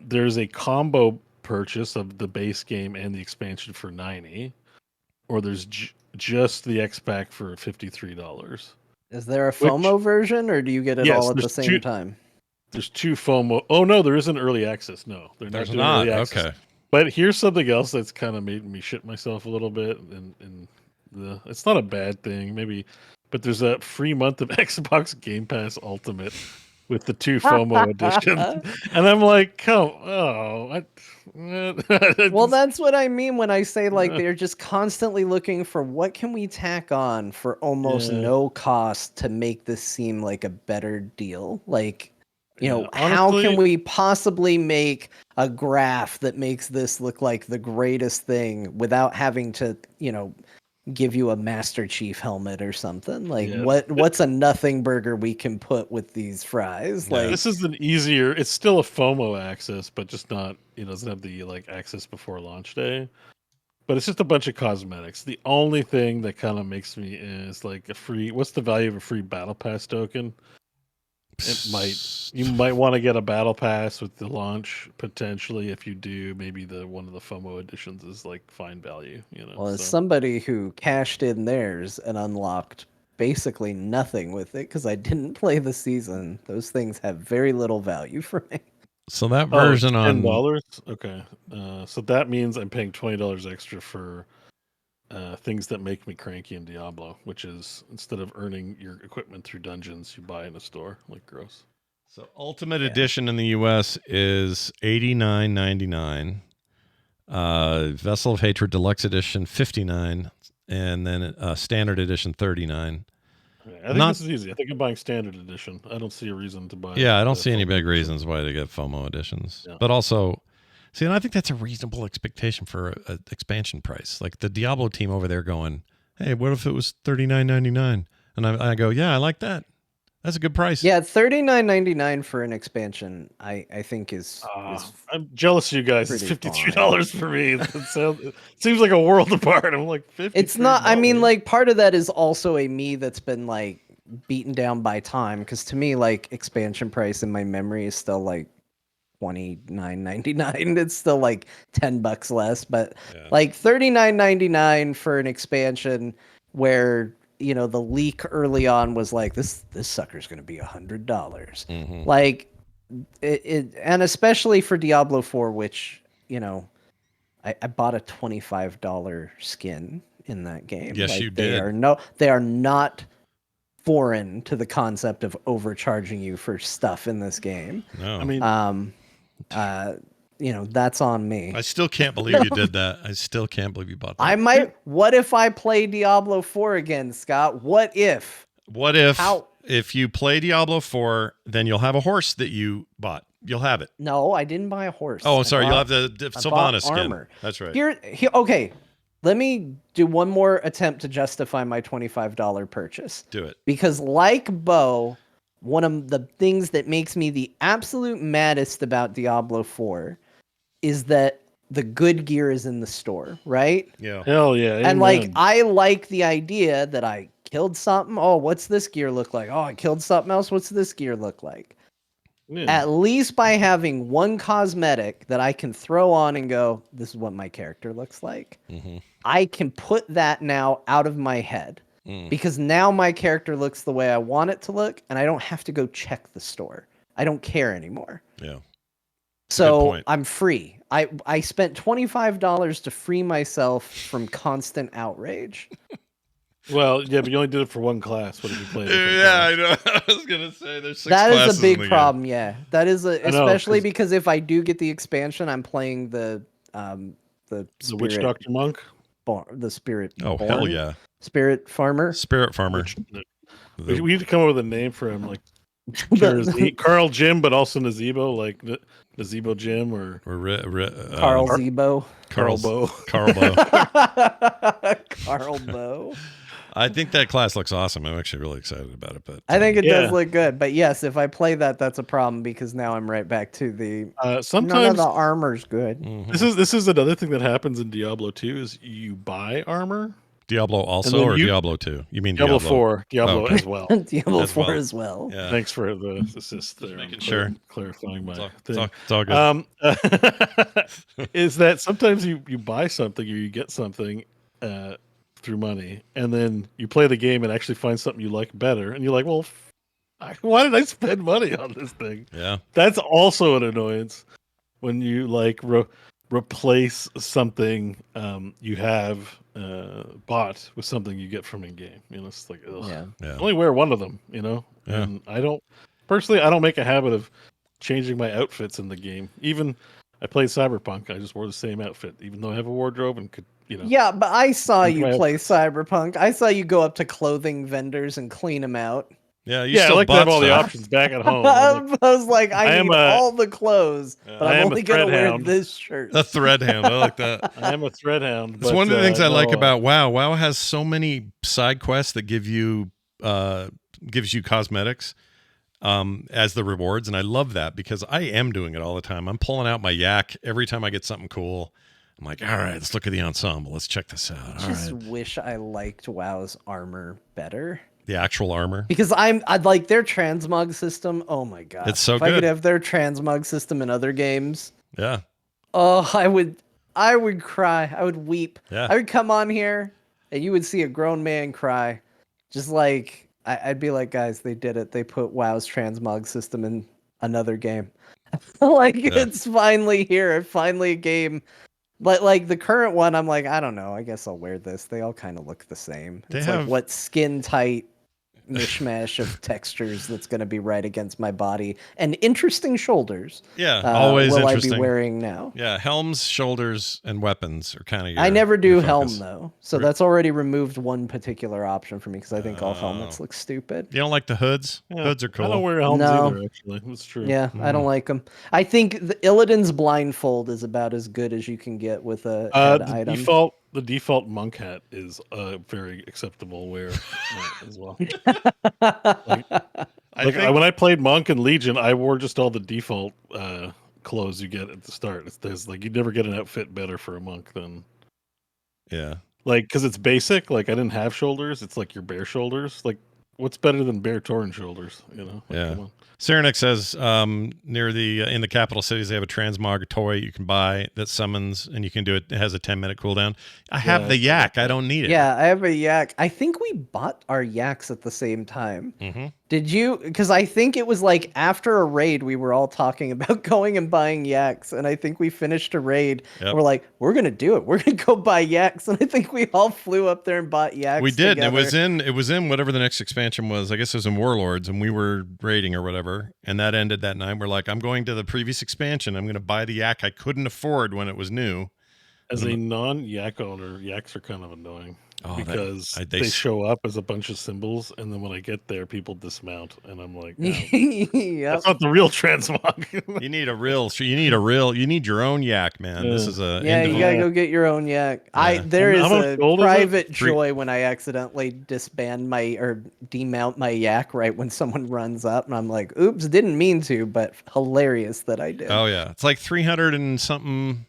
There's a combo purchase of the base game and the expansion for $90, or there's just the X pack for $53. Is there a FOMO version, or do you get it Yes, all at the there's same time? There's 2 FOMO. Oh no, there isn't early access. No, they're not There's doing not. early access. Okay. But here's something else that's kind of made me shit myself a little bit, and it's not a bad thing, maybe, but there's a free month of Xbox Game Pass Ultimate with the 2 FOMO editions, and I'm like, come, Well, that's what I mean when I say like they're just constantly looking for what can we tack on for almost no cost to make this seem like a better deal. Like, how can we possibly make a graph that makes this look like the greatest thing without having to, give you a Master Chief helmet or something? Like, what's a nothing burger we can put with these fries? Yeah. Like, this is an easier. It's still a FOMO access, but just not. It doesn't have the access before launch day. But it's just a bunch of cosmetics. The only thing that kind of makes me is like a free. What's the value of a free battle pass token? You might want to get a battle pass with the launch potentially. If you do, maybe one of the FOMO editions is like fine value. Well, as somebody who cashed in theirs and unlocked basically nothing with it because I didn't play the season, those things have very little value for me. So that version on $10. Okay, so that means I'm paying $20 extra for things that make me cranky in Diablo, which is instead of earning your equipment through dungeons, you buy in a store. Like, gross. So Ultimate Edition in the US is $89.99. Vessel of Hatred Deluxe Edition $59, and then Standard Edition $39. I think this is easy. I think I'm buying Standard Edition. I don't see a reason to buy. Yeah, I don't see any big reasons why to get FOMO editions. Yeah. But also, and I think that's a reasonable expectation for an expansion price. Like the Diablo team over there going, hey, what if it was $39.99? And I go, yeah, I like that. That's a good price. Yeah, $39.99 for an expansion, I think is I'm jealous of you guys. It's $53 for me. It seems like a world apart. I'm like, $50. It's not. I mean, like, part of that is also a me that's been like beaten down by time. Because to me, like, expansion price in my memory is still like $29.99. It's still like $10 less, but like $39.99 for an expansion where the leak early on was like this sucker's going to be $100. Mm-hmm. Like it, and especially for Diablo 4, which I bought a $25 skin in that game. Yes, like, you did. They are not foreign to the concept of overcharging you for stuff in this game. No, I mean, that's on me. I still can't believe you did that. I still can't believe you bought that. What if I play Diablo 4 again, Scott? What if? If you play Diablo 4, then you'll have a horse that you bought. You'll have it. No, I didn't buy a horse. Oh, sorry. You'll have the Sylvanas skin. Armor. That's right. Okay. Let me do one more attempt to justify my $25 purchase. Do it. Because like Beau, one of the things that makes me the absolute maddest about Diablo 4 is that the good gear is in the store, right? Yeah. Hell yeah. And like, I like the idea that I killed something. Oh, what's this gear look like? Oh, I killed something else. What's this gear look like? Yeah. At least by having one cosmetic that I can throw on and go, this is what my character looks like. Mm-hmm. I can put that now out of my head. Because now my character looks the way I want it to look, and I don't have to go check the store. I don't care anymore. Yeah. So I'm free. I spent $25 to free myself from constant outrage. Well, yeah, but you only did it for one class. What did you play? I know. I was gonna say there's 6 that classes. That is a big problem. Yeah, that is especially because if I do get the expansion, I'm playing the Witch Doctor Monk, the Spirit. Oh, hell yeah! Spirit Farmer. We need to come up with a name for him, like Carl Jim, but also Nazebo, like Nazebo Jim or Carl Zebo. Carl Beau. Carl Beau. I think that class looks awesome. I'm actually really excited about it. But I think it does look good. But yes, if I play that, that's a problem because now I'm right back to the sometimes none of the armor's good. Mm-hmm. This is another thing that happens in Diablo 2 is you buy armor Diablo also, then or Diablo 2? You mean Diablo 4, Diablo okay. as well. Diablo As 4 well. as well. Yeah. Thanks for the assist there. making sure. Clarifying my It's thing. all good. Is that sometimes you buy something or you get something through money, and then you play the game and actually find something you like better, and you're like, well, why did I spend money on this thing? Yeah. That's also an annoyance when you like replace something you have bought with something you get from in game. It's like, ugh. Yeah. Yeah. I only wear one of them, Yeah. and I don't make a habit of changing my outfits in the game. Even I played Cyberpunk, I just wore the same outfit, even though I have a wardrobe and could, Yeah, but I saw change you my play outfits. Cyberpunk. I saw you go up to clothing vendors and clean them out. Yeah. You Yeah, I still like to bought have all the stuff. options back at home. I was like, I am need a- all the clothes, but I I'm am a only gonna thread wear hound. this shirt. A thread hand. I like that. I am a thread hound. It's one of the things I like about WoW. WoW has so many side quests that gives you cosmetics as the rewards, and I love that because I am doing it all the time. I'm pulling out my yak every time I get something cool. I'm like, all right, let's look at the ensemble. Let's check this out. I All just right, wish I liked WoW's armor better. the actual armor. Because I'd like their transmog system. Oh my god. It's so if I good. could have their transmog system in other games. Yeah, Oh, I would cry. I would weep. Yeah. I would come on here and you would see a grown man cry. Just like I'd be like, guys, they did it. They put WoW's transmog system in another game. It's finally here. Finally a game. But like the current one, I'm like, I don't know. I guess I'll wear this. They all kind of look the same. They It's have- like what skin tight mishmash of textures that's going to be right against my body and interesting shoulders. yeah, always will interesting. I be wearing now? Yeah, helms, shoulders, and weapons are kind of. I never do helm though, so that's already removed one particular option for me because I think all helmets look stupid. You don't like the hoods? Yeah, Hoods are cool. I don't wear helms No. either. Actually, that's true. Yeah, I don't like them. I think the Illidan's blindfold is about as good as you can get with a head item. The default monk hat is very acceptable wear as well. When I played monk and legion, I wore just all the default clothes you get at the start. There's like you never get an outfit better for a monk than Yeah. because it's basic. Like I didn't have shoulders. It's like your bare shoulders. Like what's better than bare torn shoulders? Yeah. Come on. Cyrenix says near the in the capital cities they have a transmog toy you can buy that summons and you can do it. It has a 10-minute cooldown. I have the yak. I don't need it. Yeah, I have a yak. I think we bought our yaks at the same time. Mm-hmm. Did you? Because I think it was like after a raid, we were all talking about going and buying yaks, and I think we finished a raid. Yep. And we're like, we're gonna do it. We're gonna go buy yaks, and I think we all flew up there and bought yaks. We did. Together. And it was in whatever the next expansion was. I guess it was in Warlords, and we were raiding or whatever. And that ended that night. We're like, I'm going to the previous expansion. I'm going to buy the yak I couldn't afford when it was new. As a non-yak owner, yaks are kind of annoying because they they show up as a bunch of symbols, and then when I get there, people dismount, and I'm like, no, Yep. that's not the real transmog. You need your own yak, man. This is a Yeah, you gotta Yeah. go get your own yak. Yeah. There is How much a gold is it? private joy when I accidentally demount my yak right when someone runs up, and I'm like, "Oops, didn't mean to," but hilarious that I did. Oh yeah, it's like 300 and something,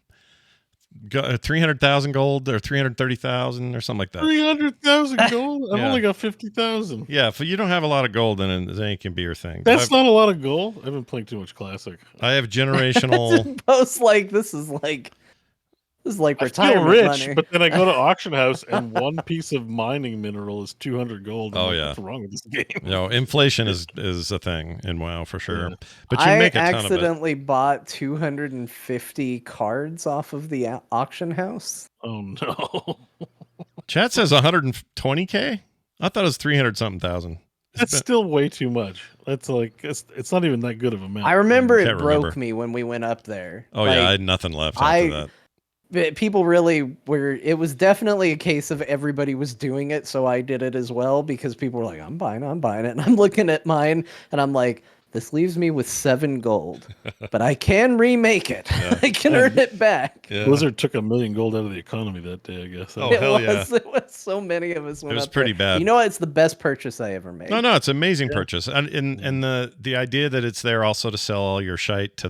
300,000 gold or 330,000 or something like that. 300,000 gold. I've Yeah. only got 50,000. Yeah, if you don't have a lot of gold, then it ain't can be your thing. That's not a lot of gold. I've been playing too much classic. I have generational. Post like this is like I feel retirement rich, money. but then I go to auction house and one piece of mining mineral is 200 gold. I'm Oh, like, yeah. what's wrong with this game? Inflation is a thing in WoW for sure. Yeah. But you I make a ton of it. accidentally bought 250 cards off of the auction house. Oh no, Chat says 120K. I thought it was 300 something thousand. that's still way too much. That's like it's not even that good of a amount. I remember it Can't broke remember. me when we went up there. Oh Like, yeah, I had nothing left after that. but people really were. It was definitely a case of everybody was doing it, so I did it as well because people were like, "I'm buying it," and I'm looking at mine, and I'm like, "This leaves me with 7 gold, but I can remake it. I can earn it back." Yeah. Blizzard took 1 million gold out of the economy that day. I guess. Oh, It hell was, it was so many of us went was up pretty there. bad. You know what? It's the best purchase I ever made. No, it's an amazing purchase, and the idea that it's there also to sell all your shite to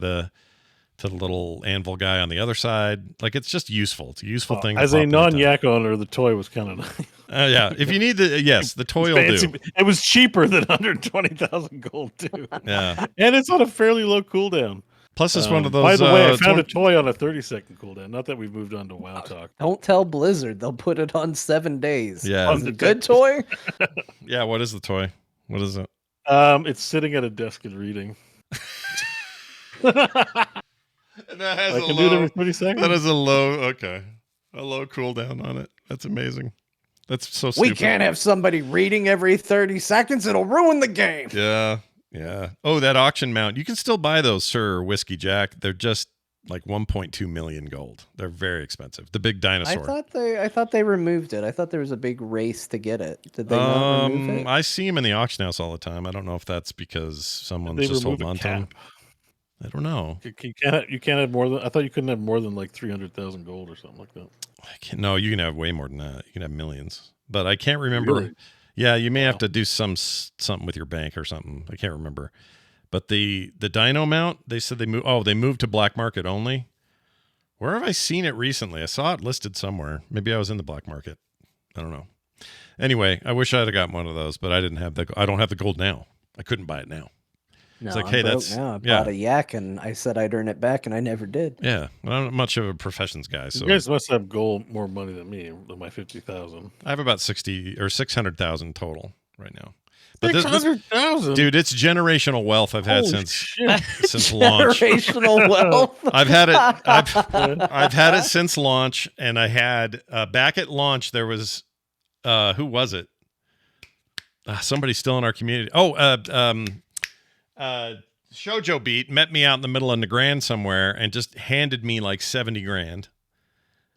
to the little anvil guy on the other side. Like, it's just useful. It's a useful thing. As a non-yak owner, the toy was kind of nice. Yeah, if you need the toy will do. It was cheaper than 120,000 gold too. Yeah, and it's on a fairly low cooldown. Plus, it's one of those. By the way, I found a toy on a 30-second cooldown. Not that we've moved on to WoW talk. Don't tell Blizzard; they'll put it on 7 days. Yeah, it's a good toy. Yeah, what is the toy? What is it? It's sitting at a desk and reading. And that has I can do it every 30 seconds. That is a low cooldown on it. That's amazing. That's so stupid. We can't have somebody reading every 30 seconds. It'll ruin the game. Yeah. Yeah. Oh, that auction mount. You can still buy those, Sir Whiskey Jack. They're just like 1.2 million gold. They're very expensive. The big dinosaur. I thought they removed it. I thought there was a big race to get it. Did they not remove it? I see them in the auction house all the time. I don't know if that's because someone's just holding on to them. I don't know. You can't have more than. I thought you couldn't have more than like 300,000 gold or something like that. No, you can have way more than that. You can have millions, but I can't remember. Really? Yeah, you may have to do something with your bank or something. I can't remember. But the dino mount, they said they moved to black market only. Where have I seen it recently? I saw it listed somewhere. Maybe I was in the black market. I don't know. Anyway, I wish I'd have gotten one of those, but I don't have the gold now. I couldn't buy it now. No, it's like, I'm hey, broke that's now. I bought a yak, and I said I'd earn it back, and I never did. Yeah, well, I'm not much of a professions guy. So you guys must have gold more money than me, than my 50,000. I have about 60 or 600,000 total right now. 600,000, dude, it's generational wealth I've had since launch. Generational wealth. I've had it. I've had it since launch, and I had back at launch. There was who was it? Somebody still in our community. Shoujo Beat met me out in the middle of the Grand somewhere and just handed me like 70 grand.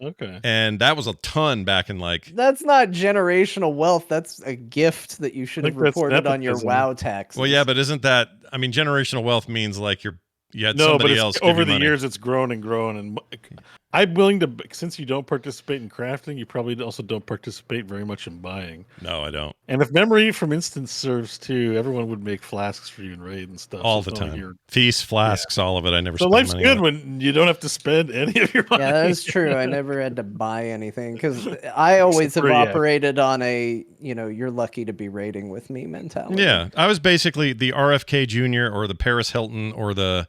Okay. And that was a ton back in like... That's not generational wealth. That's a gift that you should have reported on your WoW taxes. Well, yeah, but isn't that... I mean, generational wealth means like you had somebody else give over you the money. years it's grown and grown, and I'm willing to, since you don't participate in crafting, you probably also don't participate very much in buying. No, I don't. And if memory from instance serves too, everyone would make flasks for you in raid and stuff all the time. Feasts, flasks, all of it. I never. So life's good when you don't have to spend any of your money. Yeah, that's true. I never had to buy anything because I always have operated on a you're lucky to be raiding with me mentality. Yeah, I was basically the RFK Jr. or the Paris Hilton or the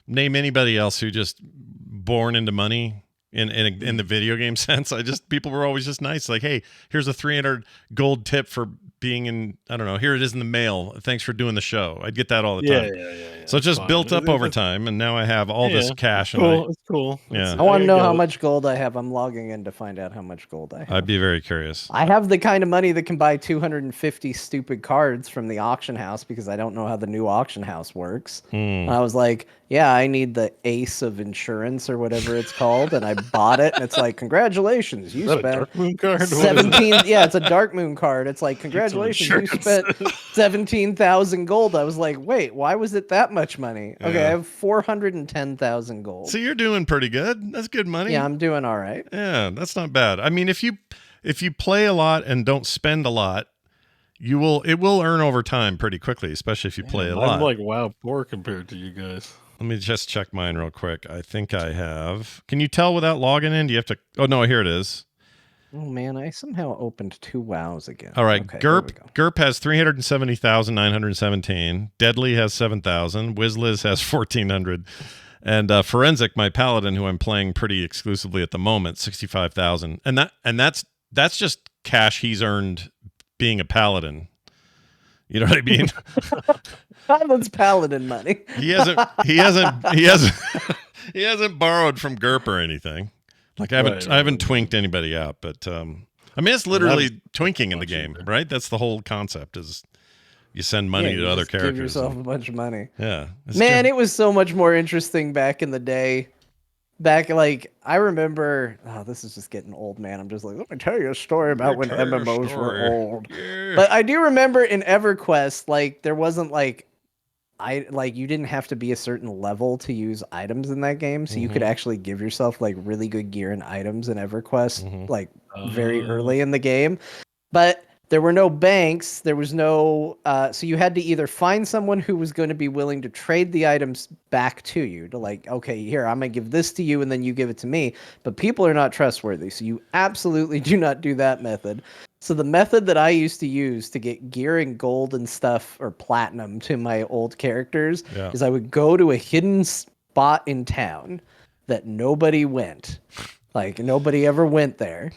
name anybody else who just born into money in the video game sense. People were always just nice. Like, hey, here's a 300 gold tip for being in, I don't know, here it is in the mail. Thanks for doing the show. I'd get that all the time. Yeah. So it just built up over time, and now I have all this cash. Cool. It's cool. Yeah. I want to know how much gold I have. I'm logging in to find out how much gold I have. I'd be very curious. I have the kind of money that can buy 250 stupid cards from the auction house because I don't know how the new auction house works. And I was like, yeah, I need the Ace of Insurance or whatever it's called, and I bought it, and it's like, congratulations, you spent a Dark Moon card? 17. Yeah, it's a Dark Moon card. It's like, congratulations, you spent 17,000 gold. I was like, wait, why was it that much money? Okay, I have 410,000 gold. So you're doing pretty good. That's good money. Yeah, I'm doing all right. Yeah, that's not bad. I mean, if you play a lot and don't spend a lot, it will earn over time pretty quickly, especially if you play a lot. I'm like WoW poor compared to you guys. Let me just check mine real quick. I think I have. Can you tell without logging in? Do you have to? Oh no, here it is. Oh man, I somehow opened 2 WoWs again. All right, okay, GURP has 370,917. Deadly has 7,000. WizLiz has 1,400. And Forensic, my paladin, who I'm playing pretty exclusively at the moment, 65,000. And that's just cash he's earned being a paladin. You know what I mean? That's paladin money. He hasn't borrowed from GURP or anything. Like I haven't twinked anybody out, but I mean it's literally twinking in the game, right? That's the whole concept is you send money to other characters. Give yourself a bunch of money. Yeah. Man, it was so much more interesting back in the day. I remember, this is just getting old, man. I'm just like, let me tell you a story about when MMOs were old. Yeah. But I do remember in EverQuest, there wasn't you didn't have to be a certain level to use items in that game. So you could actually give yourself really good gear and items in EverQuest, very early in the game. But there were no banks. There was no, so you had to either find someone who was going to be willing to trade the items back to you to like, okay, here, I'm going to give this to you and then you give it to me. But people are not trustworthy. So you absolutely do not do that method. So the method that I used to use to get gear and gold and stuff or platinum to my old characters is I would go to a hidden spot in town that nobody went. Like nobody ever went there.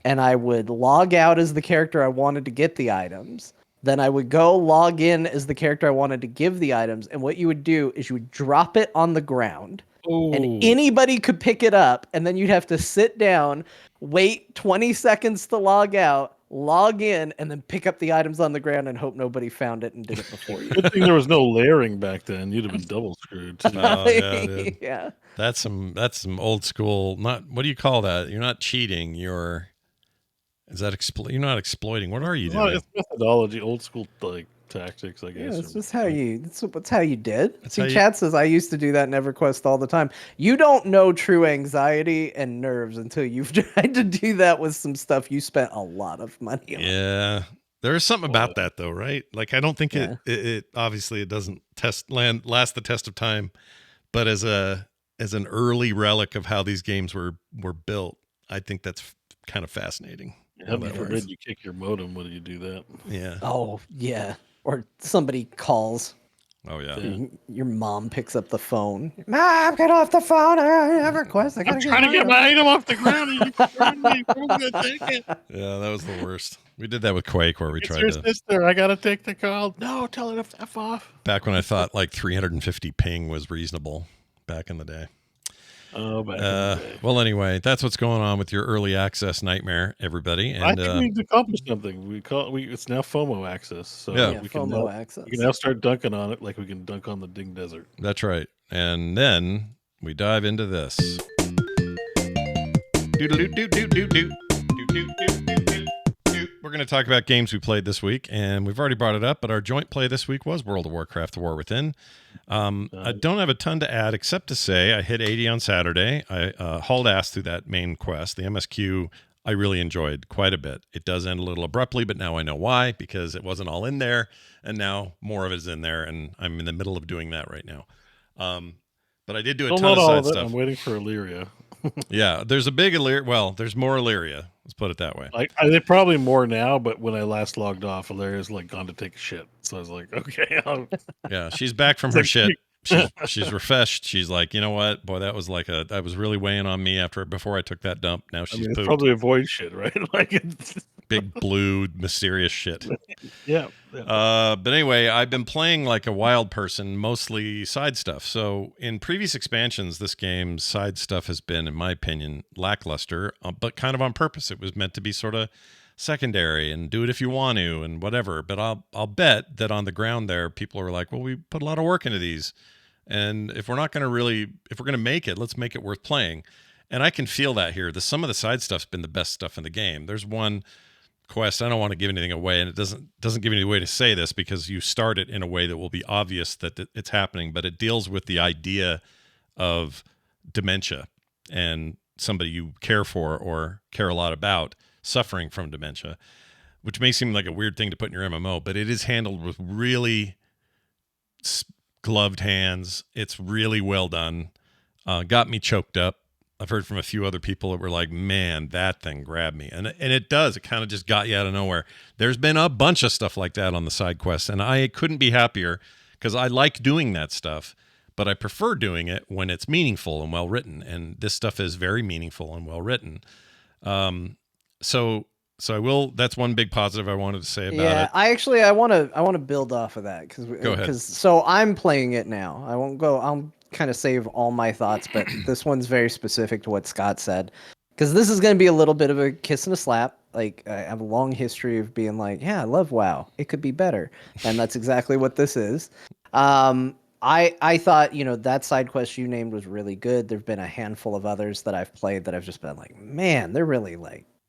And I would log out as the character I wanted to get the items. Then I would go log in as the character I wanted to give the items. And what you would do is you would drop it on the ground. And anybody could pick it up. And then you'd have to sit down, wait 20 seconds to log out, log in, and then pick up the items on the ground and hope nobody found it and did it before you. Good thing there was no layering back then. You'd have been double screwed. Too. Oh, yeah, dude. Yeah. That's some old school. Not what do you call that? You're not cheating. You're you're not exploiting. What are you Well, doing? it's methodology, old school like tactics, I guess. Yeah, that's just how you. That's how you did. That's See, how you- Chad says I used to do that in EverQuest all the time. You don't know true anxiety and nerves until you've tried to do that with some stuff you spent a lot of money on. Yeah. There is something about that though, right? Like I don't think it obviously it doesn't last the test of time, but as an early relic of how these games were built, I think that's kind of fascinating. Heaven forbid you kick your modem when you do that. Yeah. Oh yeah, or somebody calls. Oh yeah. Your mom picks up the phone. Mom, get off the phone! EverQuest. I'm trying to get my item off the ground. And you turned me. I'm gonna take it. Yeah, that was the worst. We did that with Quake where we It's tried your to. sister. I gotta take the call. No, tell her to F off. Back when I thought like 350 ping was reasonable back in the day. Oh, back in the day. Well, anyway, that's what's going on with your early access nightmare, everybody. And I think we've accomplished something. It's now FOMO access. So Yeah. we can FOMO now, access. we can now start dunking on it like we can dunk on the Ding Desert. that's right. And then we dive into this. We're going to talk about games we played this week, and we've already brought it up, but our joint play this week was World of Warcraft: The War Within. I don't have a ton to add except to say I hit 80 on Saturday. I hauled ass through that main quest. The MSQ I really enjoyed quite a bit. It does end a little abruptly, but now I know why, because it wasn't all in there, and now more of it is in there, and I'm in the middle of doing that right now. But I did do a ton of side stuff. I'm waiting for Illyria. Yeah, there's a big Illyria. Well, there's more Illyria. Let's put it that way. They're probably more now, but when I last logged off, Illyria's like gone to take a shit. So I was like, okay. Yeah, she's back from her shit. She's refreshed. She's like, you know what, boy, that was was really weighing on me before I took that dump. Now she's it's pooped. probably a void shit, right? Like it's Big blue mysterious shit. Yeah. But anyway, I've been playing like a wild person, mostly side stuff. So in previous expansions, this game's side stuff has been, in my opinion, lackluster, but kind of on purpose. It was meant to be sort of secondary and do it if you want to and whatever. But I'll bet that on the ground there, people are like, well, we put a lot of work into these. And if we're going to make it, let's make it worth playing. And I can feel that here. Some of the side stuff's been the best stuff in the game. There's one quest, I don't want to give anything away, and it doesn't give any way to say this because you start it in a way that will be obvious that it's happening, but it deals with the idea of dementia and somebody you care for or care a lot about suffering from dementia, which may seem like a weird thing to put in your MMO, but it is handled with really gloved hands. It's really well done. Got me choked up. I've heard from a few other people that were like, man, that thing grabbed me. And it does. It kind of just got you out of nowhere. There's been a bunch of stuff like that on the side quests, and I couldn't be happier because I like doing that stuff, but I prefer doing it when it's meaningful and well written. And this stuff is very meaningful and well written. So I will. That's one big positive I wanted to say about it. I want to build off of that because so I'm playing it now. I won't go. I'll kind of save all my thoughts, but this one's very specific to what Scott said because this is going to be a little bit of a kiss and a slap. Like I have a long history of being like, yeah, I love WoW. It could be better, and that's exactly what this is. I thought, that side quest you named was really good. There've been a handful of others that I've played that I've just been like, man, they're really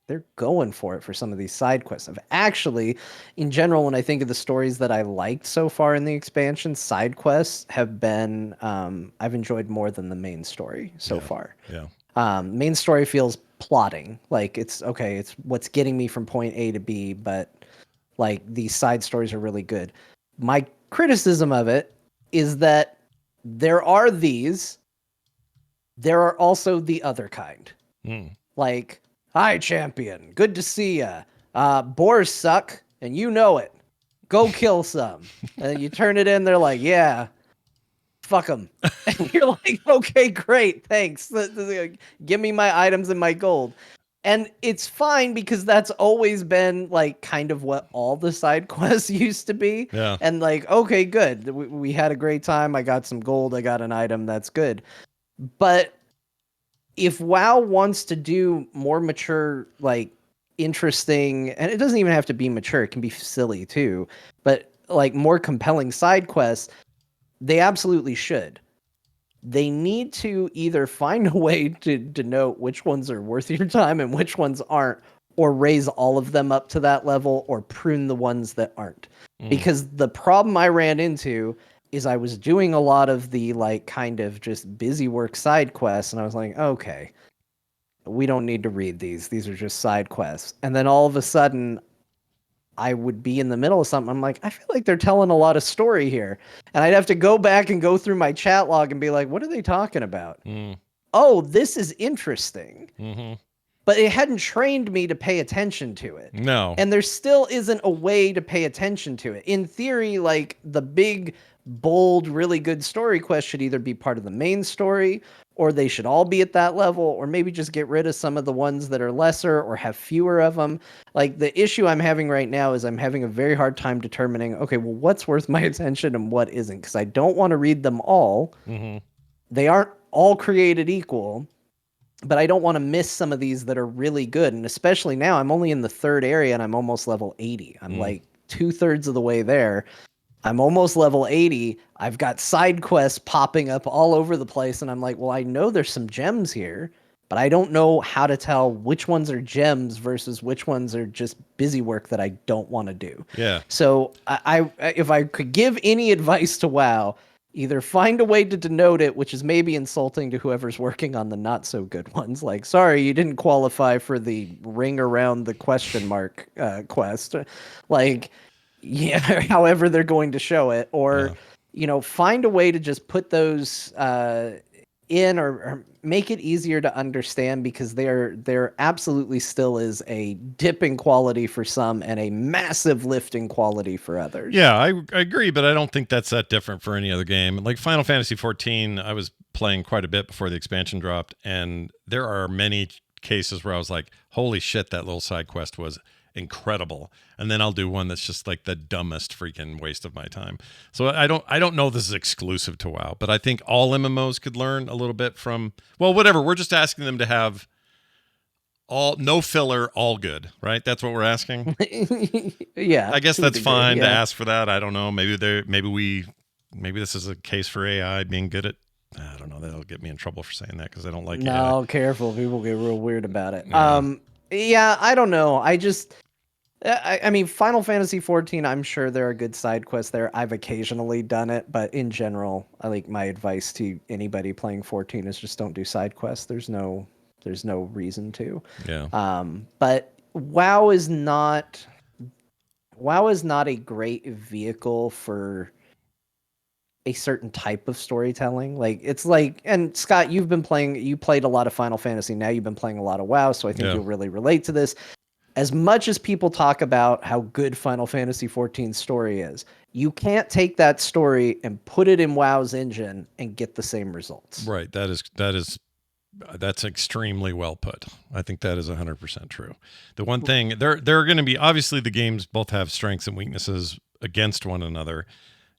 they're going for it for some of these side quests. I've actually, in general, when I think of the stories that I liked so far in the expansion, side quests have been, I've enjoyed more than the main story so far. Yeah. Main story feels plotting. Like it's okay. It's what's getting me from point A to B, but Like, these side stories are really good. My criticism of it is that there are these, there are also the other kind. Like, hi, champion. Good to see ya. Boars suck, and you know it. Go kill some. And you turn it in, they're like, yeah, fuck them. And you're like, okay, great, thanks. Give me my items and my gold. And it's fine because that's always been like kind of what all the side quests used to be. Yeah. And like, okay, good. We had a great time. I got some gold. I got an item. That's good. But if WoW wants to do more mature, like interesting, and it doesn't even have to be mature, it can be silly too, but like more compelling side quests, they absolutely should. They need to either find a way to denote which ones are worth your time and which ones aren't, or raise all of them up to that level, or prune the ones that aren't. Because the problem I ran into is I was doing a lot of the like kind of just busy work side quests, and I was like, okay, we don't need to read these. These are just side quests. And then all of a sudden, I would be in the middle of something. I'm like, I feel like they're telling a lot of story here. And I'd have to go back and go through my chat log and be like, what are they talking about? Oh, this is interesting. But it hadn't trained me to pay attention to it. No. And there still isn't a way to pay attention to it. In theory, like the big, bold, really good story quest should either be part of the main story, or they should all be at that level, or maybe just get rid of some of the ones that are lesser or have fewer of them. Like, the issue I'm having right now is I'm having a very hard time determining, okay, well, what's worth my attention and what isn't? Because I don't want to read them all. They aren't all created equal, but I don't want to miss some of these that are really good. And especially now, I'm only in the third area and I'm almost level 80. I'm like 2/3 of the way there. I'm almost level 80. I've got side quests popping up all over the place. And I'm like, well, I know there's some gems here, but I don't know how to tell which ones are gems versus which ones are just busy work that I don't want to do. Yeah. So I if I could give any advice to WoW, either find a way to denote it, which is maybe insulting to whoever's working on the not so good ones. Like, sorry, you didn't qualify for the ring around the question mark quest. Like, yeah, however they're going to show it, or find a way to just put those in, or make it easier to understand, because there absolutely still is a dip in quality for some and a massive lift in quality for others. Yeah, I agree, but I don't think that's that different for any other game. Like Final Fantasy XIV, I was playing quite a bit before the expansion dropped, and there are many cases where I was like, holy shit, that little side quest was incredible. And then I'll do one that's just like the dumbest freaking waste of my time. So I don't know if this is exclusive to WoW, but I think all MMOs could learn a little bit from, well, whatever. We're just asking them to have no filler, all good, right? That's what we're asking. Yeah. I guess that's fine to ask for that. I don't know. Maybe this is a case for AI being good at, I don't know. That'll get me in trouble for saying that because I don't like AI. No, careful. People get real weird about it. Yeah. Yeah, I don't know. I mean, Final Fantasy XIV, I'm sure there are good side quests there. I've occasionally done it, but in general, I think my advice to anybody playing 14 is just don't do side quests. There's no reason to. Yeah. But WoW is not a great vehicle for a certain type of storytelling. Like, it's like, and Scott, you played a lot of Final Fantasy. Now you've been playing a lot of WoW, so I think you'll really relate to this. As much as people talk about how good Final Fantasy XIV's story is, you can't take that story and put it in WoW's engine and get the same results. Right. That's extremely well put. I think that is 100% true. The one thing, there are going to be, obviously the games both have strengths and weaknesses against one another.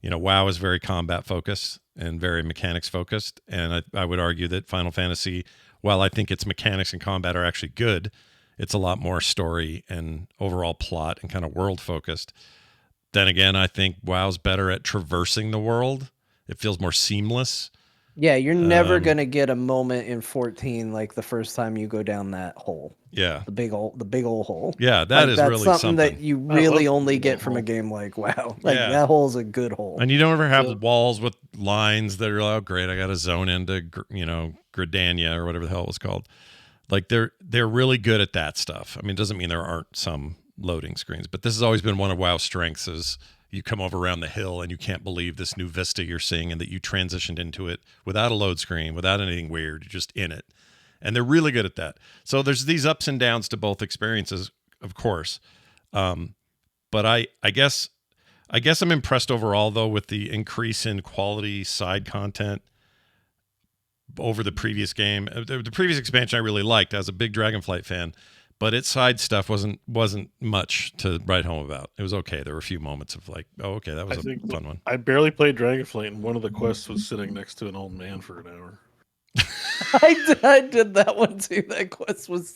WoW is very combat focused and very mechanics focused. And I would argue that Final Fantasy, while I think its mechanics and combat are actually good, it's a lot more story and overall plot and kind of world focused. Then again, I think WoW's better at traversing the world. It feels more seamless. Yeah, you're never going to get a moment in 14 like the first time you go down that hole. Yeah. The big old hole. Yeah, that's really something that you really only get from a game like WoW. Like, that hole's a good hole. And you don't ever have walls with lines that are, oh, great, I got to zone into, Gridania or whatever the hell it was called. Like, they're really good at that stuff. I mean, it doesn't mean there aren't some loading screens. But this has always been one of WoW's strengths is you come over around the hill and you can't believe this new vista you're seeing and that you transitioned into it without a load screen, without anything weird, you're just in it. And they're really good at that. So there's these ups and downs to both experiences, of course. But I guess I'm impressed overall, though, with the increase in quality side content over the previous game. The previous expansion I really liked as a big Dragonflight fan, but its side stuff wasn't much to write home about. It was okay. There were a few moments of like, oh, okay, that was a fun one. I barely played Dragonflight, and one of the quests was sitting next to an old man for an hour. I did that one too. That quest was.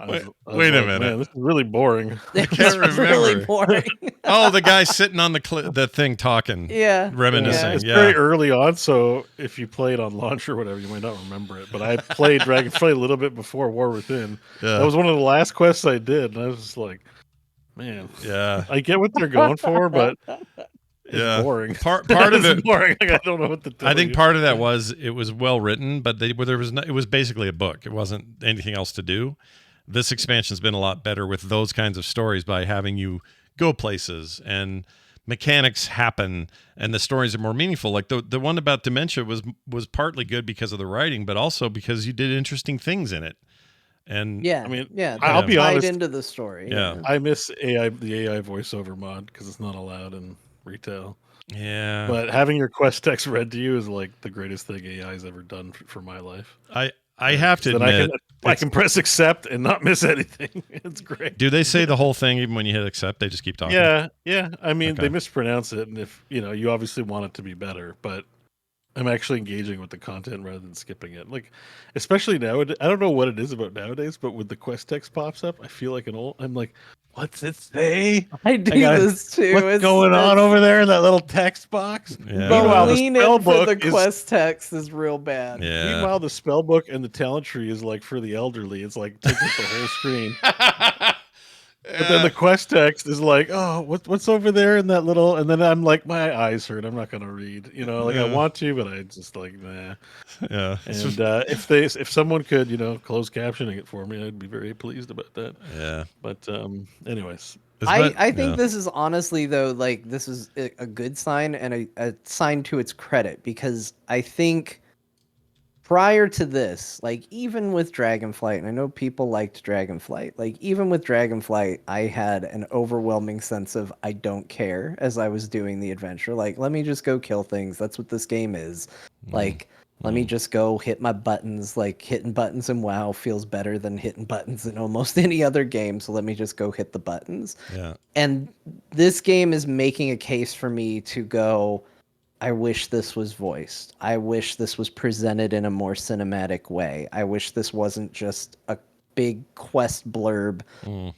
Wait a minute. Man, this is really boring. I can't remember. Really boring. Oh, the guy sitting on the thing talking. Yeah. Reminiscing. It's very early on, so if you played on launch or whatever, you might not remember it. But I played Dragonflight a little bit before War Within. Yeah. That was one of the last quests I did, and I was just like, man, I get what they're going for, but it's boring. Part of it boring. Like, I don't know what to tell I think you. part of that was it was well written, but it was basically a book. It wasn't anything else to do. This expansion's been a lot better with those kinds of stories by having you go places and mechanics happen and the stories are more meaningful. Like the one about dementia was partly good because of the writing, but also because you did interesting things in it. And I mean, I'll be honest, into the story. Yeah. I miss the AI voiceover mod because it's not allowed in retail. Yeah. But having your quest text read to you is like the greatest thing AI's ever done for my life. I have to admit, I can press accept and not miss anything. It's great. Do they say the whole thing even when you hit accept? They just keep talking. Yeah. I mean, they mispronounce it, and if you obviously want it to be better, but I'm actually engaging with the content rather than skipping it. Like, especially now, I don't know what it is about nowadays, but when the quest text pops up, I feel like I'm like, what's it say? I do this too. What's going on over there in that little text box? Yeah. Meanwhile, the lean spell in for book the quest text is real bad. Yeah. Meanwhile, the spell book and the talent tree is like for the elderly. It's like takes up the whole screen. But then the quest text is like, oh, what's over there in that little? And then I'm like, my eyes hurt. I'm not gonna read. I want to, but I just like, nah. Yeah. And if someone could, close captioning it for me, I'd be very pleased about that. Yeah. But anyways, I think this is honestly though, like this is a good sign and a sign to its credit, because I think prior to this, like even with Dragonflight, and I know people liked Dragonflight, like even with Dragonflight, I had an overwhelming sense of I don't care as I was doing the adventure. Like, let me just go kill things. That's what this game is. Like, let me just go hit my buttons. Like, hitting buttons in WoW feels better than hitting buttons in almost any other game. So let me just go hit the buttons. Yeah. And this game is making a case for me to go, I wish this was voiced. I wish this was presented in a more cinematic way. I wish this wasn't just a big quest blurb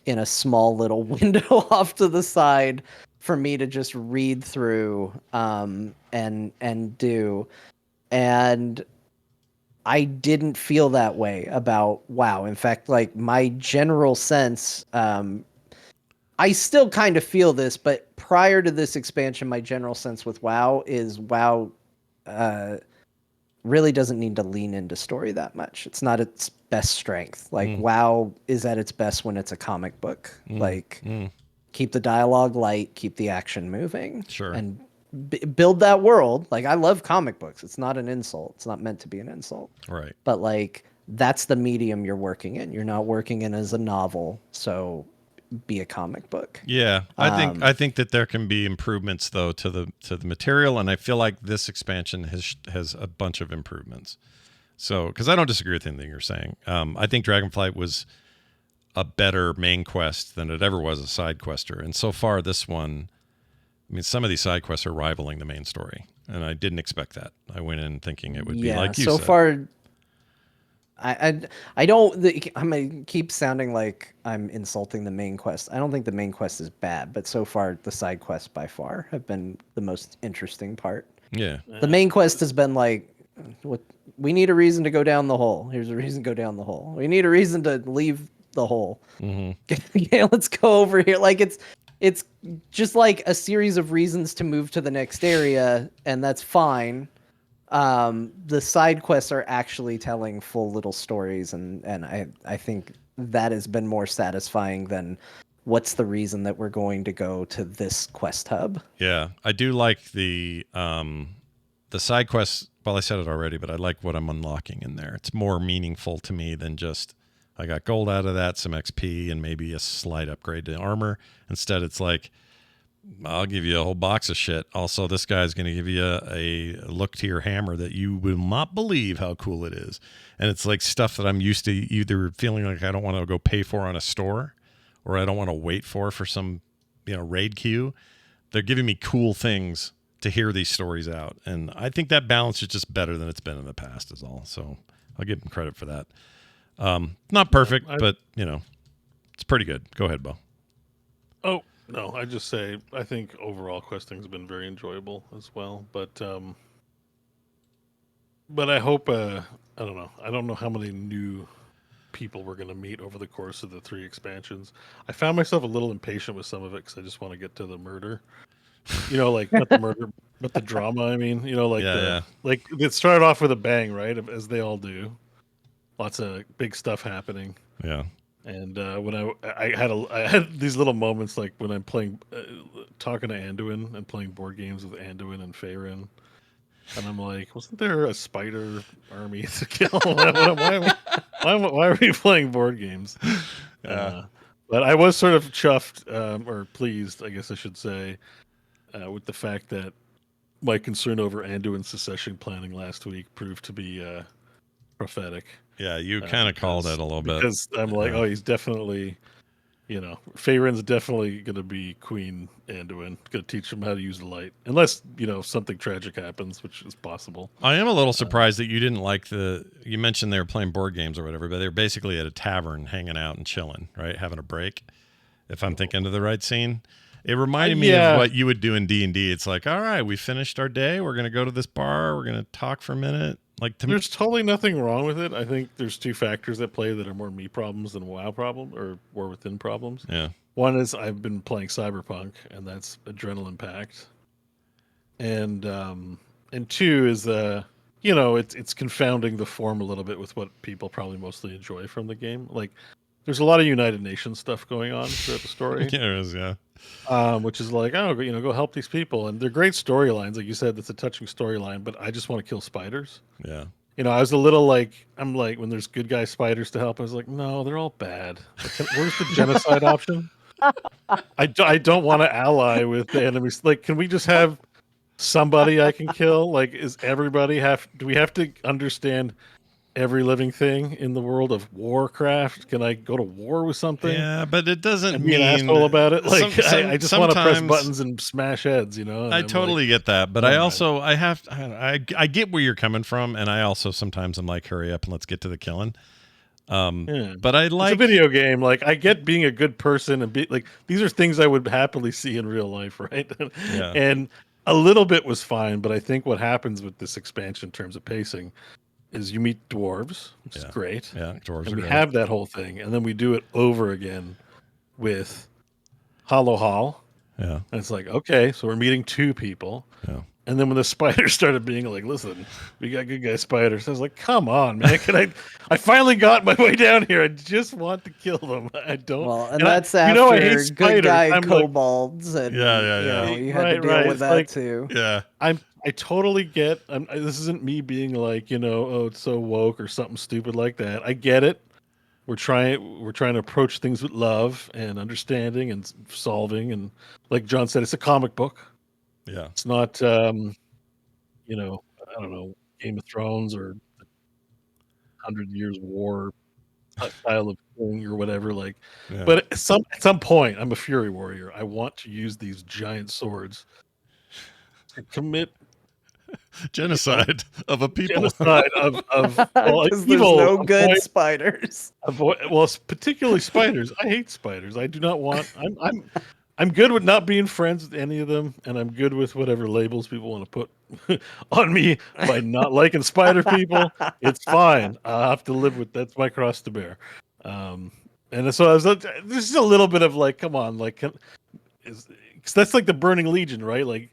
in a small little window off to the side for me to just read through and do. And I didn't feel that way about WoW. In fact, like my general sense, I still kind of feel this, but prior to this expansion, my general sense with WoW is WoW really doesn't need to lean into story that much. It's not its best strength. Like WoW is at its best when it's a comic book. Keep the dialogue light, keep the action moving. Sure. And build that world. Like, I love comic books. It's not an insult. It's not meant to be an insult. Right. But like, that's the medium you're working in. You're not working in as a novel. So be a comic book. Yeah, I think that there can be improvements though to the material, and I feel like this expansion has a bunch of improvements. So, because I don't disagree with anything you're saying, I think Dragonflight was a better main quest than it ever was a side quester, and so far this one, I mean, some of these side quests are rivaling the main story, and I didn't expect that. I went in thinking it would be like you so said. far. I don't. I'm gonna keep sounding like I'm insulting the main quest. I don't think the main quest is bad, but so far the side quests by far have been the most interesting part. Yeah. The main quest has been like, what we need a reason to go down the hole. Here's a reason to go down the hole. We need a reason to leave the hole. Yeah, let's go over here. Like it's just like a series of reasons to move to the next area, and that's fine. The side quests are actually telling full little stories, and I think that has been more satisfying than what's the reason that we're going to go to this quest hub? Yeah, I do like the side quests. Well, I said it already, but I like what I'm unlocking in there. It's more meaningful to me than just I got gold out of that, some XP, and maybe a slight upgrade to armor. Instead, it's like, I'll give you a whole box of shit. Also, this guy's going to give you a look to your hammer that you will not believe how cool it is. And it's like stuff that I'm used to either feeling like I don't want to go pay for on a store, or I don't want to wait for some, raid queue. They're giving me cool things to hear these stories out. And I think that balance is just better than it's been in the past is all. So I'll give them credit for that. Not perfect, but it's pretty good. Go ahead, Beau. Oh, no, I just say I think overall questing's been very enjoyable as well. But I hope I don't know. I don't know how many new people we're going to meet over the course of the 3 expansions. I found myself a little impatient with some of it because I just want to get to the murder. Like not the murder, but the drama. I mean, like it started off with a bang, right? As they all do. Lots of big stuff happening. Yeah. And when I had these little moments like when I'm playing, talking to Anduin and playing board games with Anduin and Faerun, and I'm like, wasn't there a spider army to kill? Why are we playing board games? But I was sort of chuffed or pleased, I guess I should say, with the fact that my concern over Anduin's secession planning last week proved to be prophetic. Yeah, you kind of called it a little bit. Because I'm like, oh, he's definitely, Faerun's definitely going to be Queen Anduin. Going to teach him how to use the light. Unless, something tragic happens, which is possible. I am a little surprised that you didn't like you mentioned they were playing board games or whatever, but they were basically at a tavern hanging out and chilling, right? Having a break, if I'm thinking of the right scene. It reminded me of what you would do in D&D. It's like, all right, we finished our day. We're going to go to this bar. We're going to talk for a minute. There's totally nothing wrong with it. I think there's 2 factors at play that are more me problems than WoW problem or War Within problems. Yeah. One is I've been playing Cyberpunk, and that's adrenaline packed. And 2 is it's confounding the form a little bit with what people probably mostly enjoy from the game. Like there's a lot of United Nations stuff going on throughout the story. There is, yeah. Which is like, oh, go help these people, and they're great storylines. Like you said, that's a touching storyline. But I just want to kill spiders. Yeah. I was a little like, I'm like, when there's good guy spiders to help, I was like, no, they're all bad. Where's the genocide option? I don't want to ally with the enemies. Like, can we just have somebody I can kill? Like, do we have to understand every living thing in the world of Warcraft? Can I go to war with something? Yeah, but it doesn't be mean an asshole about it. Like I just want to press sometimes- buttons and smash heads. I totally get that, but I get where you're coming from, and I also sometimes I'm like, hurry up and let's get to the killing. But I like it's a video game. Like I get being a good person and be like, these are things I would happily see in real life, right? Yeah. And a little bit was fine, but I think what happens with this expansion in terms of pacing is you meet dwarves, which is great. Yeah, dwarves and are we great. have that whole thing, and then we do it over again with Hollow Hall. Yeah. And it's like, okay, so we're meeting 2 people. Yeah. And then when the spiders started being like, listen, we got good guy spiders. I was like, come on, man. I finally got my way down here. I just want to kill them. I don't. Well, and that's after I hate spiders. good guy I'm kobolds, and Yeah. you had to deal with that too. Yeah. I totally get. This isn't me being like, oh, it's so woke or something stupid like that. I get it. We're trying to approach things with love and understanding and solving, and like John said, it's a comic book. Yeah. It's not, I don't know, Game of Thrones or 100 Years War style of thing or whatever. Like, but at some point, I'm a Fury Warrior. I want to use these giant swords to commit genocide of a people. Genocide of because there's no good spiders. Particularly spiders. I hate spiders. I do not want. I'm good with not being friends with any of them, and I'm good with whatever labels people want to put on me by not liking spider people. It's fine. I'll have to live with that's my cross to bear. And so I was. This is a little bit of like, come on, like, because that's like the Burning Legion, right? Like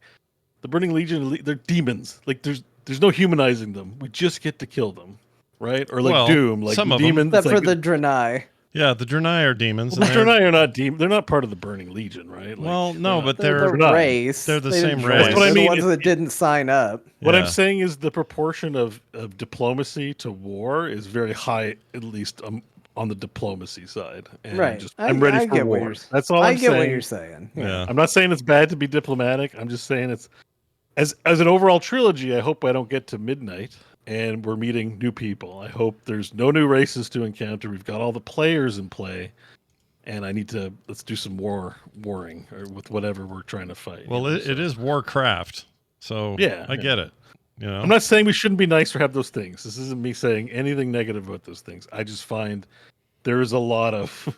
the Burning Legion, they're demons. Like there's no humanizing them. We just get to kill them, right? Or like Doom, like some the of them. demons. Except for like, the Draenei. Yeah, the Draenei are demons. Well, the Draenei are not demons. They're not part of the Burning Legion, right? Well, no, not- but They're the not. race. They're the They same didn't race. join. That's what I They're mean. the ones that didn't sign up. What I'm Yeah. saying is the proportion of diplomacy to war is very high, at least on the diplomacy side. And Right. I'm ready I for get what war. you're- That's all I I'm get saying. what you're saying. Yeah. I'm not saying it's bad to be diplomatic. I'm just saying it's as an overall trilogy. I hope I don't get to midnight and we're meeting new people. I hope there's no new races to encounter. We've got all the players in play, and let's do some warring or with whatever we're trying to fight. Well, it is Warcraft, so Yeah, I get it. You know, I'm not saying we shouldn't be nice or have those things. This isn't me saying anything negative about those things. I just find there is a lot of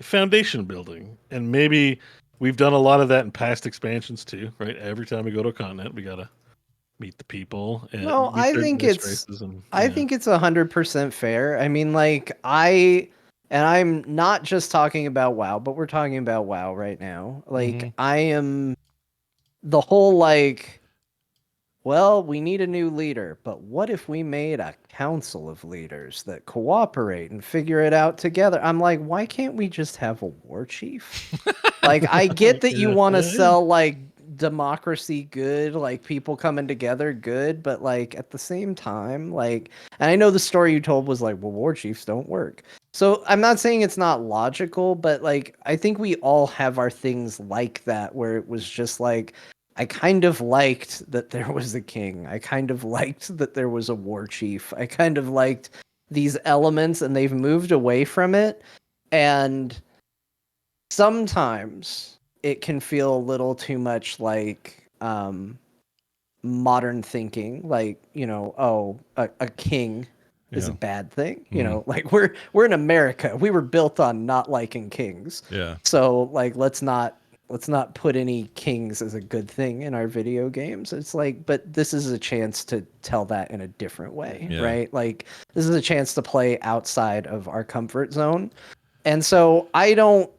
foundation building, and maybe we've done a lot of that in past expansions too, right? Every time we go to a continent, we gotta meet the people. And No, meet I their think race it's races and, I yeah. think it's 100% fair. I mean, like and I'm not just talking about WoW, but we're talking about WoW right now. Like Mhm. I am the whole like, well, we need a new leader, but what if we made a council of leaders that cooperate and figure it out together? I'm like, why can't we just have a war chief? Like, I get that you want to sell like democracy good, like people coming together good, but like at the same time, like, and I know the story you told was like, well, war chiefs don't work. So I'm not saying it's not logical, but like I think we all have our things like that where it was just like, I kind of liked that there was a king. I kind of liked that there was a war chief. I kind of liked these elements, and they've moved away from it. And sometimes it can feel a little too much like modern thinking, like, you know, oh, a king is a Yeah. bad thing. You know, like we're in America. We were built on not liking kings. Yeah. So like let's not put any kings as a good thing in our video games. It's like, but this is a chance to tell that in a different way, Yeah. right? Like this is a chance to play outside of our comfort zone. And so I don't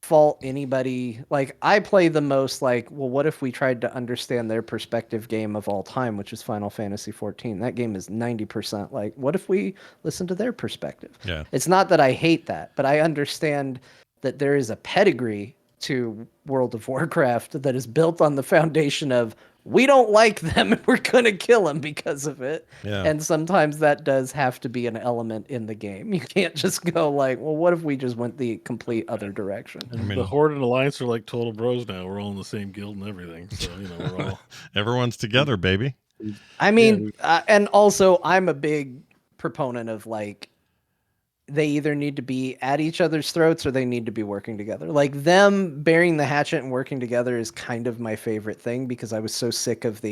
fault anybody. Like I play the most like, well, what if we tried to understand their perspective game of all time, which is Final Fantasy 14. That game is 90% like, what if we listen to their perspective? Yeah. It's not that I hate that, but I understand that there is a pedigree to World of Warcraft that is built on the foundation of we don't like them and we're going to kill them because of it. Yeah. And sometimes that does have to be an element in the game. You can't just go like, well, what if we just went the complete other direction? And the Horde and Alliance are like total bros now. We're all in the same guild and everything. So, you know, we're all Everyone's together, baby. I mean, and also I'm a big proponent of like, they either need to be at each other's throats or they need to be working together. Like them bearing the hatchet and working together is kind of my favorite thing because I was so sick of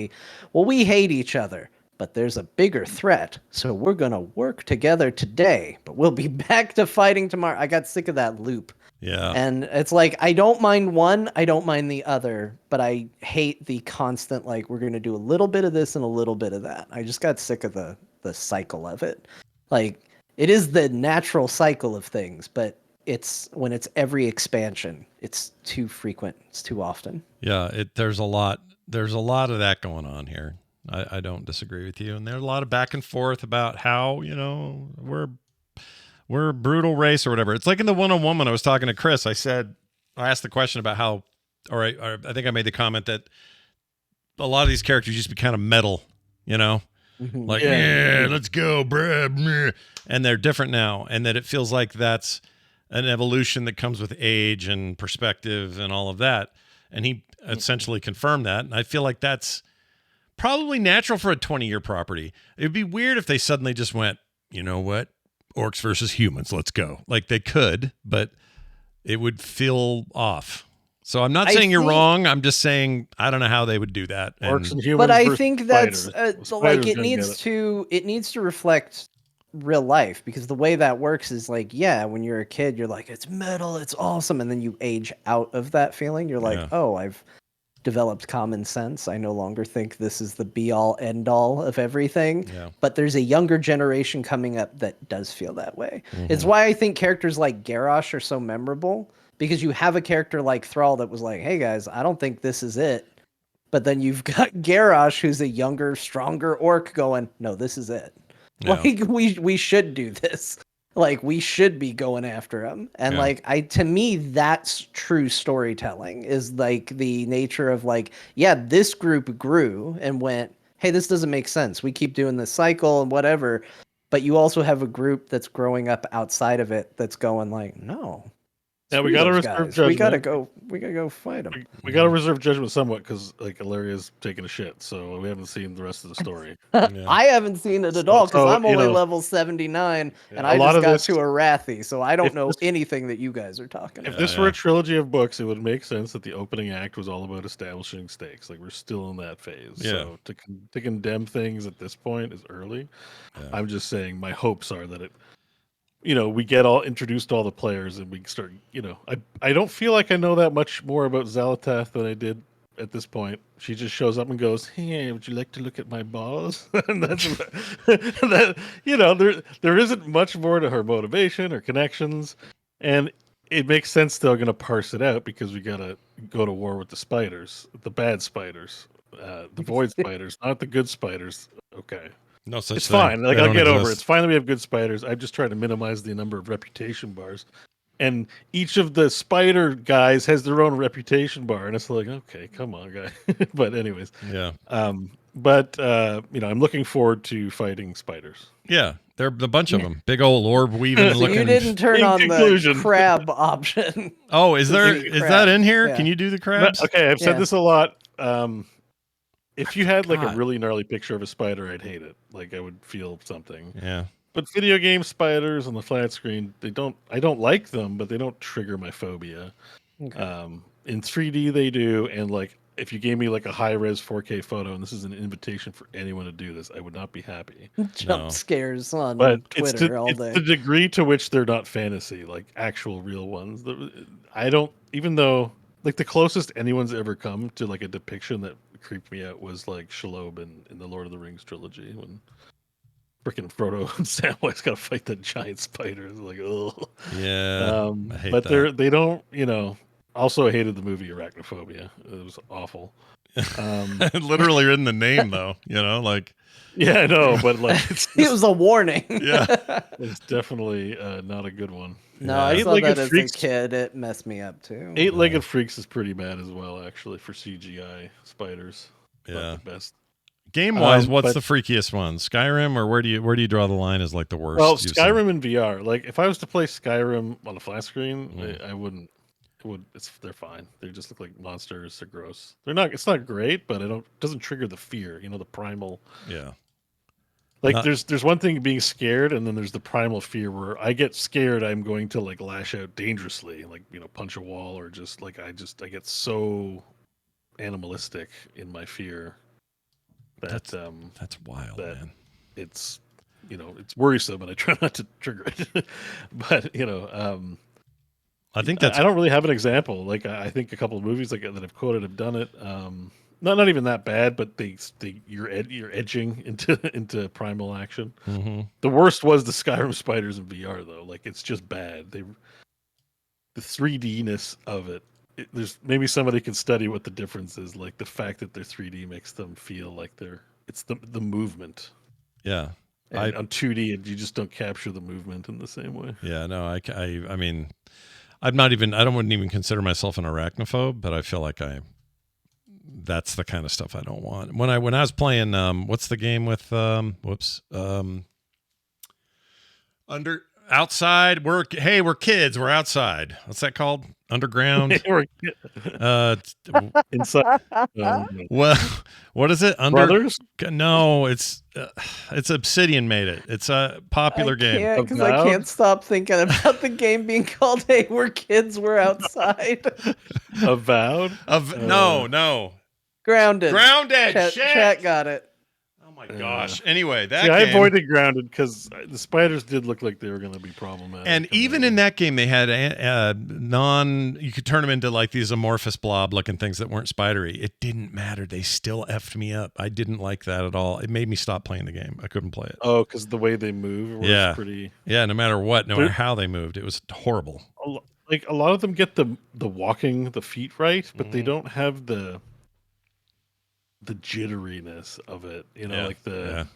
well, we hate each other, but there's a bigger threat. So we're going to work together today, but we'll be back to fighting tomorrow. I got sick of that loop. Yeah. And it's like, I don't mind one, I don't mind the other, but I hate the constant, like, we're going to do a little bit of this and a little bit of that. I just got sick of the cycle of it. Like, it is the natural cycle of things, but it's when it's every expansion, it's too frequent. It's too often. Yeah. There's a lot of that going on here. I don't disagree with you. And there's a lot of back and forth about how, you know, we're a brutal race or whatever. It's like in the one-on-one when I was talking to Chris, I asked the question about how, or I think I made the comment that a lot of these characters used to be kind of metal, you know, like, yeah, let's go, bruh. And they're different now. And that it feels like that's an evolution that comes with age and perspective and all of that. And he essentially confirmed that. And I feel like that's probably natural for a 20-year property. It'd be weird if they suddenly just went, you know what? Orcs versus humans, let's go. Like they could, but it would feel off. So I'm not saying you're wrong. I'm just saying I don't know how they would do that. Orcs and humans. But I versus think that's spiders. like it Spiders needs to reflect real life, because the way that works is like, yeah, when you're a kid, you're like, it's metal, it's awesome, and then you age out of that feeling. You're like, oh, I've developed common sense. I no longer think this is the be all end all of everything. Yeah. But there's a younger generation coming up that does feel that way. It's why I think characters like Garrosh are so memorable, because you have a character like Thrall that was like, hey guys, I don't think this is it. But then you've got Garrosh, who's a younger, stronger orc going, no, this is it. Yeah. Like we should do this. Like, we should be going after him. And Yeah. to me, that's true storytelling, is like the nature of like, yeah, this group grew and went, hey, this doesn't make sense. We keep doing this cycle and whatever. But you also have a group that's growing up outside of it that's going like, no. Yeah, we screw gotta those reserve guys. We gotta judgment. go fight them. We gotta reserve judgment somewhat because like Illyria's taking a shit, so we haven't seen the rest of the story. Yeah. I haven't seen it at So- all because so, I'm you only know, level 79 and a I lot just of got this- to Arathi, so I don't if know this- anything that you guys are talking If about. this were a trilogy of books, it would make sense that the opening act was all about establishing stakes. Like we're still in that phase. Yeah. So to condemn things at this point is early. Yeah. I'm just saying my hopes are that it, we get all introduced to all the players and we start. I don't feel like I know that much more about Xal'atath than I did at this point. She just shows up and goes, "Hey, would you like to look at my balls?" And that's that. There isn't much more to her motivation or connections, and it makes sense still going to parse it out because we got to go to war with the spiders, the bad spiders, the void spiders, not the good spiders. Okay. No such It's thing. fine. Like They I'll don't get over it. exist. It's fine that we have good spiders. I'm just trying to minimize the number of reputation bars. And each of the spider guys has their own reputation bar, and it's like, okay, come on, guy. But anyways, Yeah. I'm looking forward to fighting spiders. Yeah. There are a bunch of them. Big old orb weaving So looking. you didn't turn In on conclusion. the crab option. Oh, is there? Maybe Is crab. that in here? Yeah. Can you do the No, crabs? okay, I've said Yeah. this a lot. If you had like a God. really gnarly picture of a spider, I'd hate it. Like I would feel something. Yeah. But video game spiders on the flat screen, I don't like them, but they don't trigger my phobia. Okay. In 3D they do, and like if you gave me like a high res 4K photo, and this is an invitation for anyone to do this, I would not be happy. Jump No. scares on But Twitter all it's day. the degree to which they're not fantasy, like actual real ones. I don't, even though like the closest anyone's ever come to like a depiction that creeped me out was like Shelob in the Lord of the Rings trilogy when freaking Frodo and Samwise got to fight that giant spider. It's like, ugh. Yeah. I hate But that. they don't, Also, I hated the movie Arachnophobia. It was awful. Literally in the name, though. Like. Yeah, I know, but like It was a warning. Yeah. it's definitely not a good one. No, I Yeah. saw Eight-legged that as freaks. a kid. It messed me up too. Eight-legged freaks is pretty bad as well, actually, for CGI spiders. Yeah. Not the best. Game wise, what's but- the freakiest one? Skyrim, or where do you draw the line as like the worst? Well, you've seen? Skyrim in VR. Like, if I was to play Skyrim on a flat screen, Mm. I wouldn't. They're fine. They just look like monsters. They're gross. They're not. It's not great, but it doesn't trigger the fear. The primal. Yeah. Like Not- there's one thing being scared, and then there's the primal fear where I get scared, I'm going to like lash out dangerously, like punch a wall, or just like I get so animalistic in my fear that That's wild, that- man. it's it's worrisome, and I try not to trigger it. But I think that's I don't really have an example. Like I think a couple of movies like that I've quoted have done it. Not even that bad, but you're edging into primal action. Mhm. The worst was the Skyrim spiders in VR though. Like it's just bad. The 3D-ness of it. There's maybe somebody can study what the difference is. Like the fact that they're 3D makes them feel like it's the movement. Yeah. And on 2D, you just don't capture the movement in the same way. Yeah, no, I mean, I wouldn't even consider myself an arachnophobe, but I feel like that's the kind of stuff I don't want. When I was playing, what's the game with, outside, we're kids, we're outside. What's that called? Underground? Inside. Well, what is it? Brothers? No, it's Obsidian made it. It's a popular game. Because I can't stop thinking about the game being called "Hey, we're kids, we're outside." Avowed? No. Grounded. Grounded. Chat got it. Oh my gosh. Anyway, that See, I game, avoided Grounded because the spiders did look like they were going to be problematic. and even in that game, they had you could turn them into like these amorphous blob looking things that weren't spidery. It didn't matter. They still effed me up. I didn't like that at all. It made me stop playing the game. I couldn't play it. Oh, because the way they move was Yeah. pretty. Yeah, no matter what, no matter how they moved, it was horrible. Like a lot of them get the walking, the feet right, but they Mhm. don't have the jitteriness of it. Yeah, like the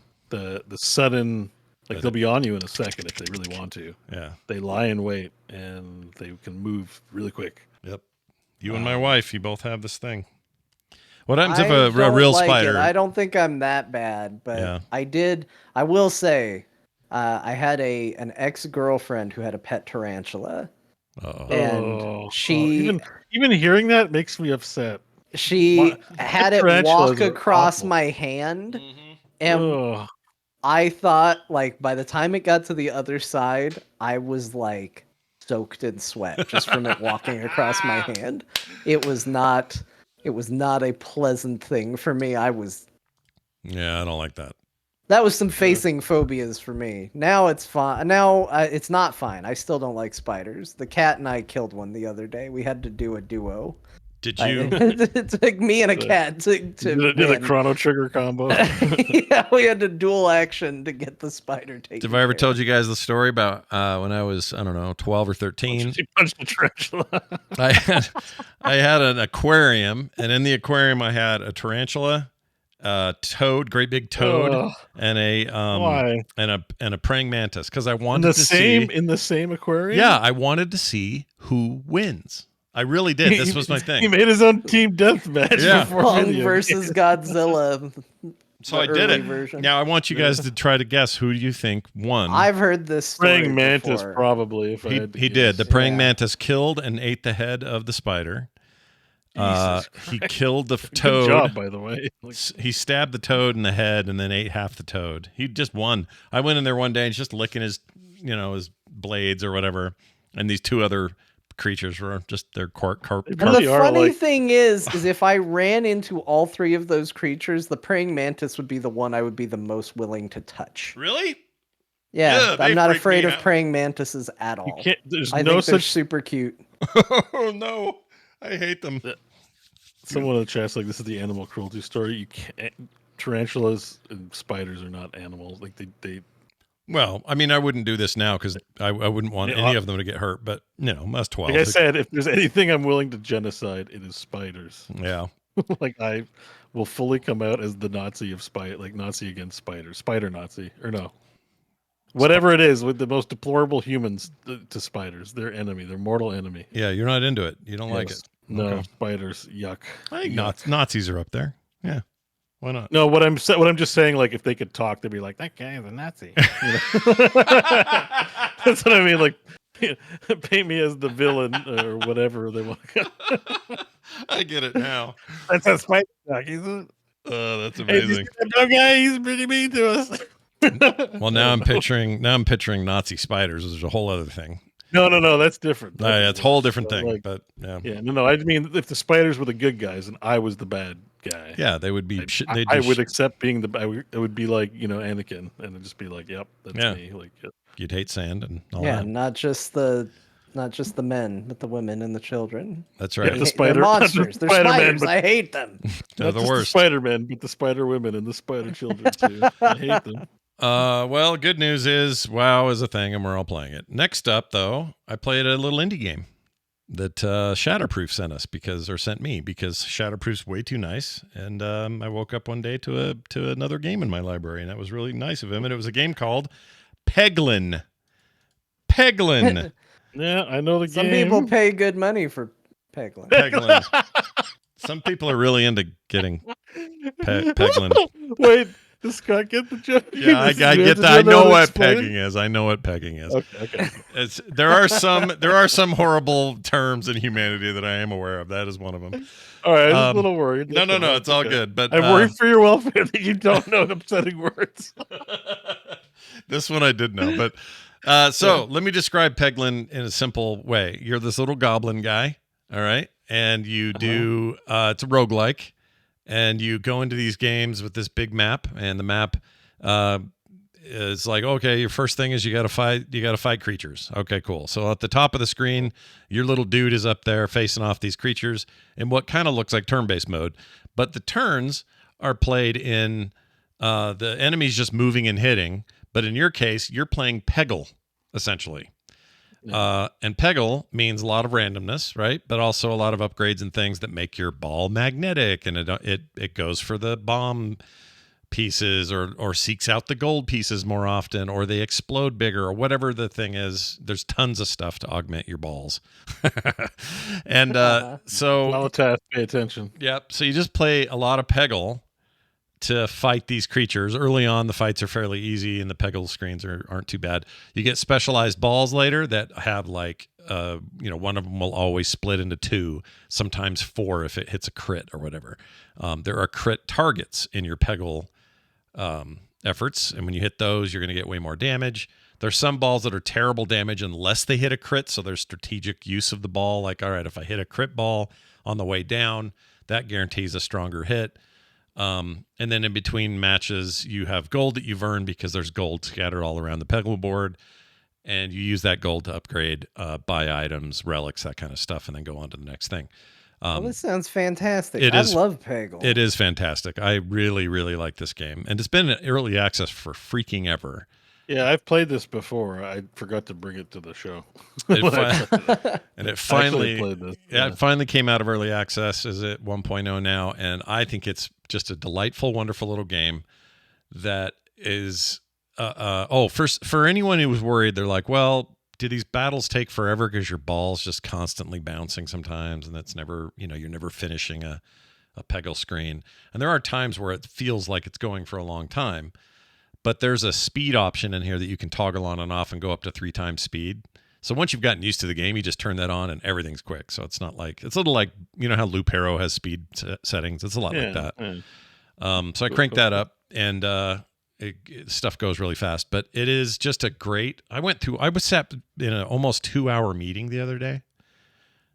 sudden Like they'll be on you in a second if they really want to. Yeah. They lie in wait and they can move really quick. Yep. You and my wife, you both have this thing. What happens if I a don't real like spider? it. I don't think I'm that bad, but Yeah. I will say, I had an ex-girlfriend who had a pet tarantula. Uh-oh. And she even hearing that makes me upset. had it tarantulas walk are across awful. my hand, Mm-hmm. and Ugh. I thought, like, by the time it got to the other side, I was like soaked in sweat just from it walking across my hand. It was not a pleasant thing for me. Yeah, I don't like that. That was some facing phobias for me. Now it's fine. Now it's not fine. I still don't like spiders. The cat and I killed one the other day. We had to do a duo. Did you? It took me and a cat to Did a win. Chrono Trigger combo. Yeah, we had to dual action to get the spider taken. Have I ever care told of. you guys the story about when I was, I don't know, 12 or 13? She punched the tarantula. I had an aquarium, and in the aquarium I had a tarantula, toad, great big toad, Ugh. and Why? a praying mantis because I In wanted the to same see. in the same aquarium? Yeah, I wanted to see who wins. I really did. This was my He thing. made his own team deathmatch Yeah. before Kong video versus Godzilla. So the I did early it. version. Now I want you guys to try to guess who you think won. I've heard this story Praying mantis, before. probably. If I had to He guess. did. The praying Yeah. mantis killed and ate the head of the spider. Jesus He Christ. killed the Good toad. job, by the way. Like, He stabbed the toad in the head and then ate half the toad. He just won. I went in there one day and just licking his, his blades or whatever, and these two other creatures were just their And Really the are funny like- thing is if I ran into all three of those creatures, the praying mantis would be the one I would be the most willing to touch. Really? Yeah, Yeah, they I'm not freak afraid me of out. praying mantises at all. you can't. There's I no think they're such. super cute. Oh no, I hate them. Someone in the chat's like, "This is the animal cruelty story." You can't. Tarantulas and spiders are not animals. Like they Well, I mean, I wouldn't do this now because I wouldn't want Yeah, any of them to get hurt. But that's 12. Like I said, if there's anything I'm willing to genocide, it is spiders. Yeah. Like I will fully come out as the Nazi of like Nazi against spiders, spider Nazi, or no, whatever it is, with the most deplorable humans to spiders, their enemy, their mortal enemy. Yeah, you're not into it. You don't like Yes. it. No, Okay. spiders, yuck. I think Yuck. Nazis are up there. Yeah. Why not? No, what I'm just saying, like if they could talk, they'd be like, that guy is a Nazi. You know? That's what I mean. Like, paint me as the villain or whatever they want. I get it now. That's a spider talk. He's a, Oh, that's hey, did you amazing. see that dog guy? He's pretty mean to us. Well, now I'm picturing Nazi spiders. There's a whole other thing. No, that's different. Yeah, it's a whole different So, thing. like, But yeah, yeah, no. I mean, if the spiders were the good guys and I was the bad guy, yeah, they would be. I would accept being it would be like Anakin, and it'd just be like, yep, that's Yeah. me. Like, You'd hate sand and all Yeah, that. not just the men, but the women and the children. That's Yeah, right. the They're spider- monsters. They're Spider-Man, spiders. but- I hate them. They're not the just worst. the Spider Men, but the Spider Women and the Spider Children too. I hate them. Well, good news is WoW is a thing and we're all playing it. Next up, though, I played a little indie game that Shatterproof sent me because Shatterproof's way too nice. And I woke up one day to another game in my library, and that was really nice of him. And it was a game called Peglin. Peglin. Yeah, I know the Some game. people pay good money for Peglin. Peglin. Some people are really into getting Peglin. Wait, does Scott get the joke? Yeah, I This is- get we that. I have to know do what explain? pegging is. I know what pegging is. Okay. There are some horrible terms in humanity that I am aware of. That is one of them. All right, I'm just a little worried. No, it's all good. But I'm worried for your welfare that you don't know the upsetting words. this one I did know. But so let me describe Peglin in a simple way. You're this little goblin guy, all right, and you do it's a roguelike. And you go into these games with this big map, and the map is like, okay, your first thing is you got to fight creatures. Okay, cool. So at the top of the screen, your little dude is up there facing off these creatures in what kind of looks like turn-based mode, but the turns are played in the enemies just moving and hitting. But in your case, you're playing Peggle, essentially. And Peggle means a lot of randomness, right? But also a lot of upgrades and things that make your ball magnetic, and it goes for the bomb pieces or seeks out the gold pieces more often, or they explode bigger, or whatever the thing is. There's tons of stuff to augment your balls. And so Molotov, pay attention. Yep. So you just play a lot of Peggle to fight these creatures. Early on, the fights are fairly easy, and the Peggle screens aren't too bad. You get specialized balls later that have like, one of them will always split into 2, sometimes 4 if it hits a crit or whatever. There are crit targets in your Peggle efforts, and when you hit those, you're going to get way more damage. There's some balls that are terrible damage unless they hit a crit, so there's strategic use of the ball. Like, all right, if I hit a crit ball on the way down, that guarantees a stronger hit. And then in between matches, you have gold that you've earned because there's gold scattered all around the Peggle board, and you use that gold to upgrade, buy items, relics, that kind of stuff, and then go on to the next thing. Well, this sounds fantastic. I love Peggle. It is fantastic. I really, really like this game, and it's been in early access for freaking ever. Yeah, I've played this before. I forgot to bring it to the show. It finally played this. It finally came out of early access. Is at 1.0 now, and I think it's just a delightful, wonderful little game that is. For anyone who was worried, they're like, well, do these battles take forever because your ball's just constantly bouncing sometimes, and that's never, you're never finishing a Peggle screen. And there are times where it feels like it's going for a long time. But there's a speed option in here that you can toggle on and off and go up to 3 times speed. So once you've gotten used to the game, you just turn that on and everything's quick. So it's not like, it's a little like, how Loop Hero has speed settings. It's a lot like that. Yeah. So I cranked that up, and stuff goes really fast. But it is just a great, I was sat in an almost 2-hour meeting the other day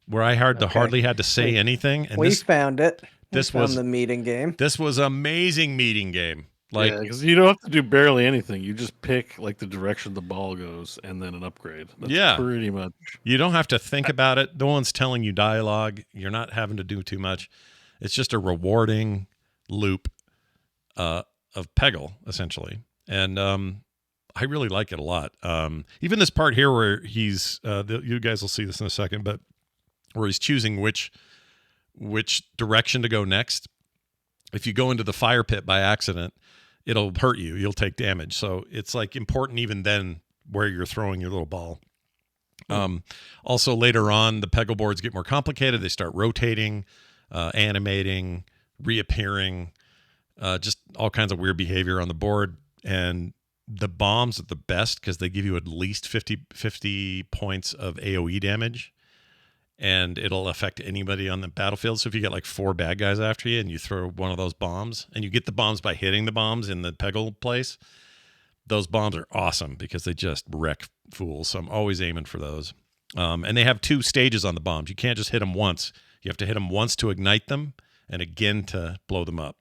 where I hardly had to say anything. And we found it. This was the meeting game. This was amazing meeting game. Like, because you don't have to do barely anything. You just pick like the direction the ball goes and then an upgrade. That's pretty much. You don't have to think about it. No one's telling you dialogue. You're not having to do too much. It's just a rewarding loop of Peggle, essentially. And I really like it a lot. Even this part here where he's, you guys will see this in a second, but where he's choosing which direction to go next. If you go into the fire pit by accident, it'll hurt you. You'll take damage. So it's like important even then where you're throwing your little ball. Also later on, the Peggle boards get more complicated. They start rotating, animating, reappearing, just all kinds of weird behavior on the board. And the bombs are the best because they give you at least 50 points of AoE damage. And it'll affect anybody on the battlefield. So if you get like 4 bad guys after you and you throw one of those bombs, and you get the bombs by hitting the bombs in the Peggle place, those bombs are awesome because they just wreck fools. So I'm always aiming for those. And they have 2 stages on the bombs. You can't just hit them once. You have to hit them once to ignite them and again to blow them up.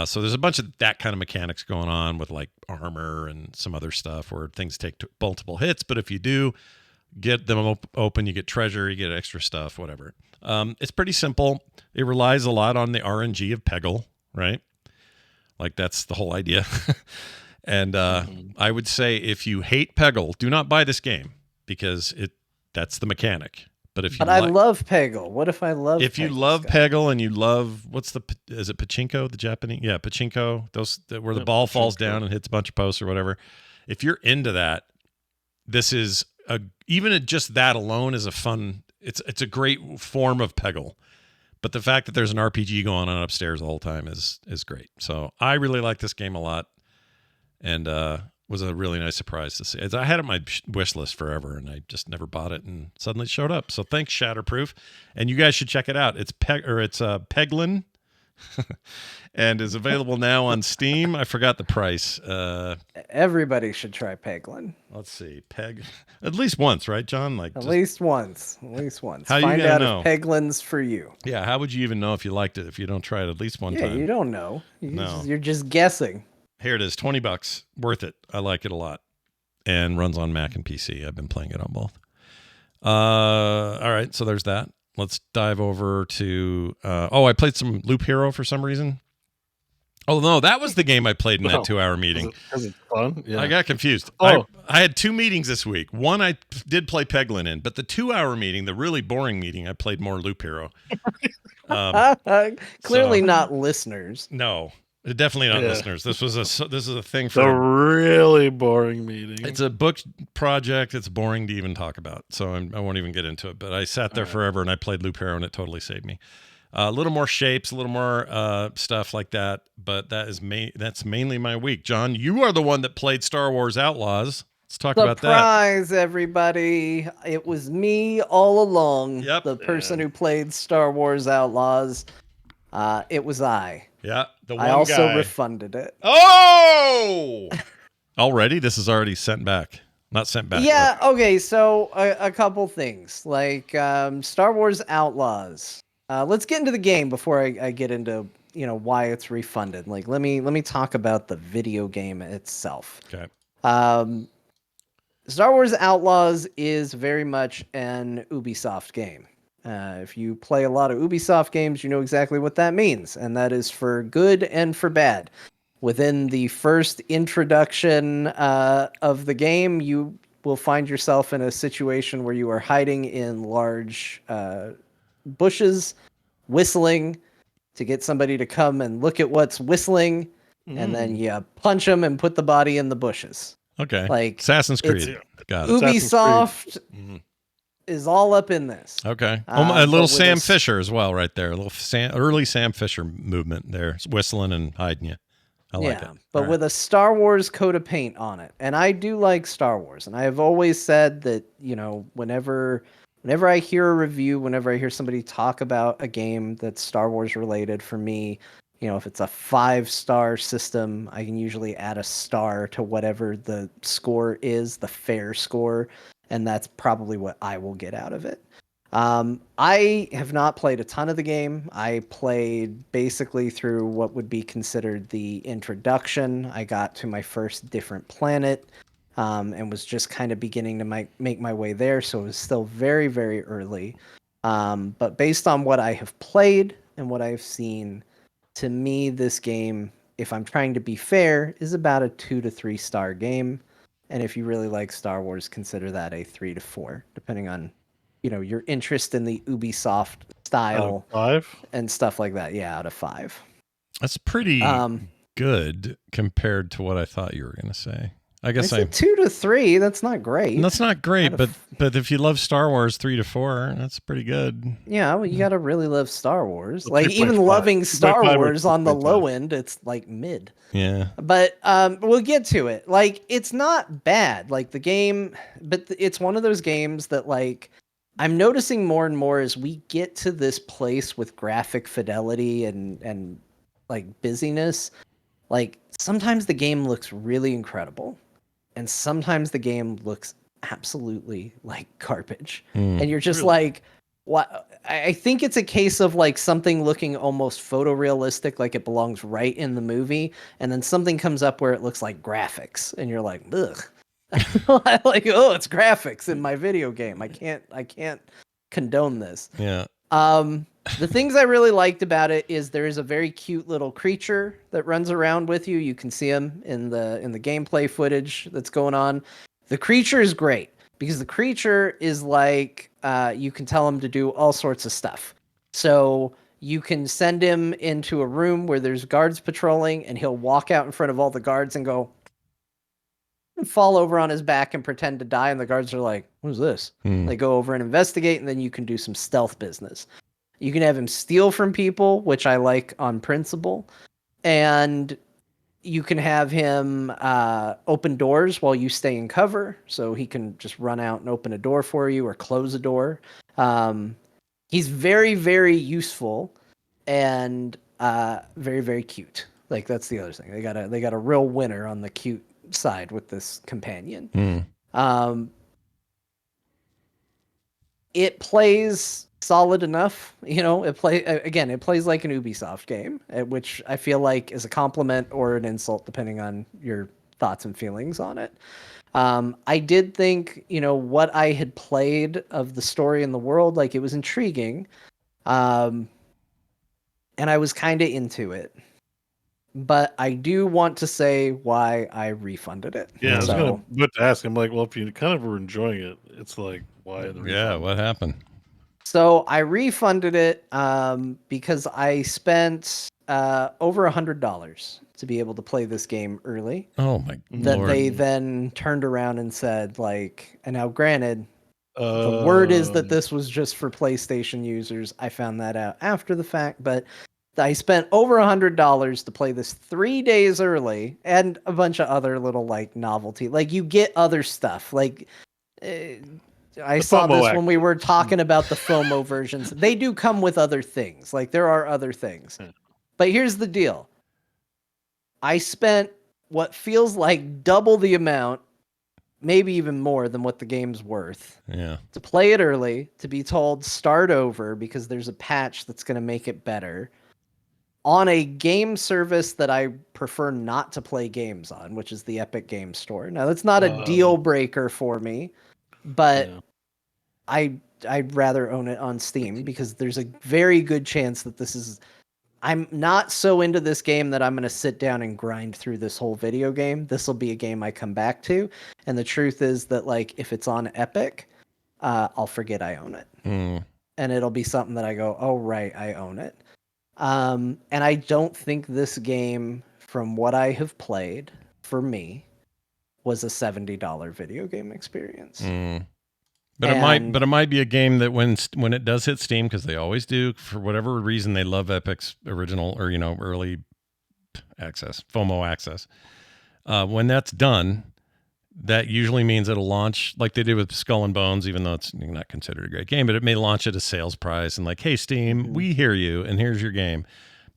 So there's a bunch of that kind of mechanics going on with like armor and some other stuff where things take multiple hits. But if you do get them open, you get treasure, you get extra stuff, whatever. It's pretty simple. It relies a lot on the RNG of Peggle, right? Like that's the whole idea. And I would say if you hate Peggle, do not buy this game because that's the mechanic. But I love Peggle. What if I love? If you love Peggle and you love is it pachinko, the Japanese? Yeah, pachinko. Those where the ball falls down and hits a bunch of posts or whatever. If you're into that, this is even just that alone is a fun. It's a great form of Peggle. But the fact that there's an RPG going on upstairs the whole time is great. So I really like this game a lot, and was a really nice surprise to see. I had it on my wish list forever, and I just never bought it, and suddenly it showed up. So thanks, Shatterproof, and you guys should check it out. It's Peglin, and is available now on Steam. I forgot the price. Everybody should try Peglin. Let's see, at least once, right, John? At least once. How Find you out know? If Peglin's for you. Yeah, how would you even know if you liked it if you don't try it at least one time? Yeah, you don't know. No. You're just guessing. Here it is, $20, worth it. I like it a lot, and runs on Mac and PC. I've been playing it on both. All right, so there's that. Let's dive over to. I played some Loop Hero for some reason. Oh no, that was the game I played in that 2-hour meeting. Was it fun? Yeah. I got confused. I had 2 meetings this week. One I did play Peglin in, but the 2-hour meeting, the really boring meeting, I played more Loop Hero. Clearly not listeners. No. Definitely not Yeah. listeners. This is a thing It's a for. really boring meeting. It's a book project. It's boring to even talk about, so I won't even get into it. But I sat there forever, and I played Loop Hero, and it totally saved me. A little more shapes, a little more stuff like that. But that's mainly my week. John, you are the one that played Star Wars Outlaws. Let's talk about that. Surprise, everybody. It was me all along. Yep. The person who played Star Wars Outlaws. It was I. Yeah, the one I also guy. refunded it. Oh! Already? This is already sent back. Not sent back. Yeah, okay, so a couple things. Like Star Wars Outlaws. Let's get into the game before I get into, why it's refunded. Like let me talk about the video game itself. Okay. Star Wars Outlaws is very much an Ubisoft game. If you play a lot of Ubisoft games, you know exactly what that means, and that is for good and for bad. Within the first introduction of the game, you will find yourself in a situation where you are hiding in large bushes, whistling to get somebody to come and look at what's whistling, and then you punch them and put the body in the bushes. Okay. Like Assassin's Creed. Got it. Ubisoft is all up in this. Okay. A little but with Sam Fisher as well, right there. A little early Sam Fisher movement there, whistling and hiding you. I like it. But with a Star Wars coat of paint on it. And I do like Star Wars. And I have always said that, whenever I hear a review, whenever I hear somebody talk about a game that's Star Wars related, for me, if it's a 5-star system, I can usually add a star to whatever the score is, the fair score. And that's probably what I will get out of it. I have not played a ton of the game. I played basically through what would be considered the introduction. I got to my first different planet and was just kind of beginning to make my way there. So it was still very, very early. But based on what I have played and what I've seen, to me, this game, if I'm trying to be fair, is about a 2 to 3 star game. And if you really like Star Wars, consider that a 3 to 4, depending on, your interest in the Ubisoft style and stuff like that. Yeah, out of 5. That's pretty good compared to what I thought you were going to say. I guess I said 2 to 3. That's not great. That's not great, but if you love Star Wars, 3 to 4, that's pretty good. Yeah, well, you got to really love Star Wars. Well, like even 3.5. loving Star 3.5 or Wars on the 3.5. low end, it's like mid. Yeah. But we'll get to it. Like it's not bad. Like the game, but it's one of those games that like I'm noticing more and more as we get to this place with graphic fidelity and like busyness. Like sometimes the game looks really incredible, and sometimes the game looks absolutely like garbage. And you're just like, what? I think it's a case of like something looking almost photorealistic, like it belongs right in the movie, and then something comes up where it looks like graphics, and you're like, ugh. Like, oh, it's graphics in my video game. I can't condone this. Yeah. The things I really liked about it is there is a very cute little creature that runs around with you. You can see him in the gameplay footage that's going on. The creature is great because the creature is like you can tell him to do all sorts of stuff. So you can send him into a room where there's guards patrolling, and he'll walk out in front of all the guards and go and fall over on his back and pretend to die. And the guards are like, "Who's this?" They go over and investigate, and then you can do some stealth business. You can have him steal from people, which I like on principle. And you can have him open doors while you stay in cover. So he can just run out and open a door for you or close a door. He's very, very useful and very, very cute. Like that's the other thing. They got a real winner on the cute side with this companion. It plays solid enough, it plays like an Ubisoft game, which I feel like is a compliment or an insult depending on your thoughts and feelings on it. I did think, what I had played of the story in the world, like it was intriguing. And I was kind of into it. But I do want to say why I refunded it. Yeah, I was going to ask. I'm like, well, if you kind of were enjoying it, it's like, why the refund? Yeah, what happened? So I refunded it because I spent over $100 to be able to play this game early. Oh my That Lord. they then turned around and said, like, and now granted, the word is that this was just for PlayStation users. I found that out after the fact, but I spent over $100 to play this 3 days early, and a bunch of other little like novelty. Like you get other stuff. Like I saw FOMO this when we were talking about the FOMO versions. They do come with other things. Like there are other things. But here's the deal. I spent what feels like double the amount, maybe even more than what the game's worth. Yeah. To play it early, to be told start over because there's a patch that's going to make it better on a game service that I prefer not to play games on, which is the Epic Game Store. Now, that's not a deal breaker for me, but I'd rather own it on Steam because there's a very good chance that this is... I'm not so into this game that I'm going to sit down and grind through this whole video game. This will be a game I come back to. And the truth is that, like, if it's on Epic, I'll forget I own it. And it'll be something that I go, oh, right, I own it. And I don't think this game, from what I have played, for me, was a $70 video game experience. But it might be a game that when it does hit Steam, because they always do, for whatever reason, they love Epic's original or early access, FOMO access. When that's done, that usually means it'll launch like they did with Skull and Bones, even though it's not considered a great game, but it may launch at a sales price and like, hey Steam, we hear you, and here's your game.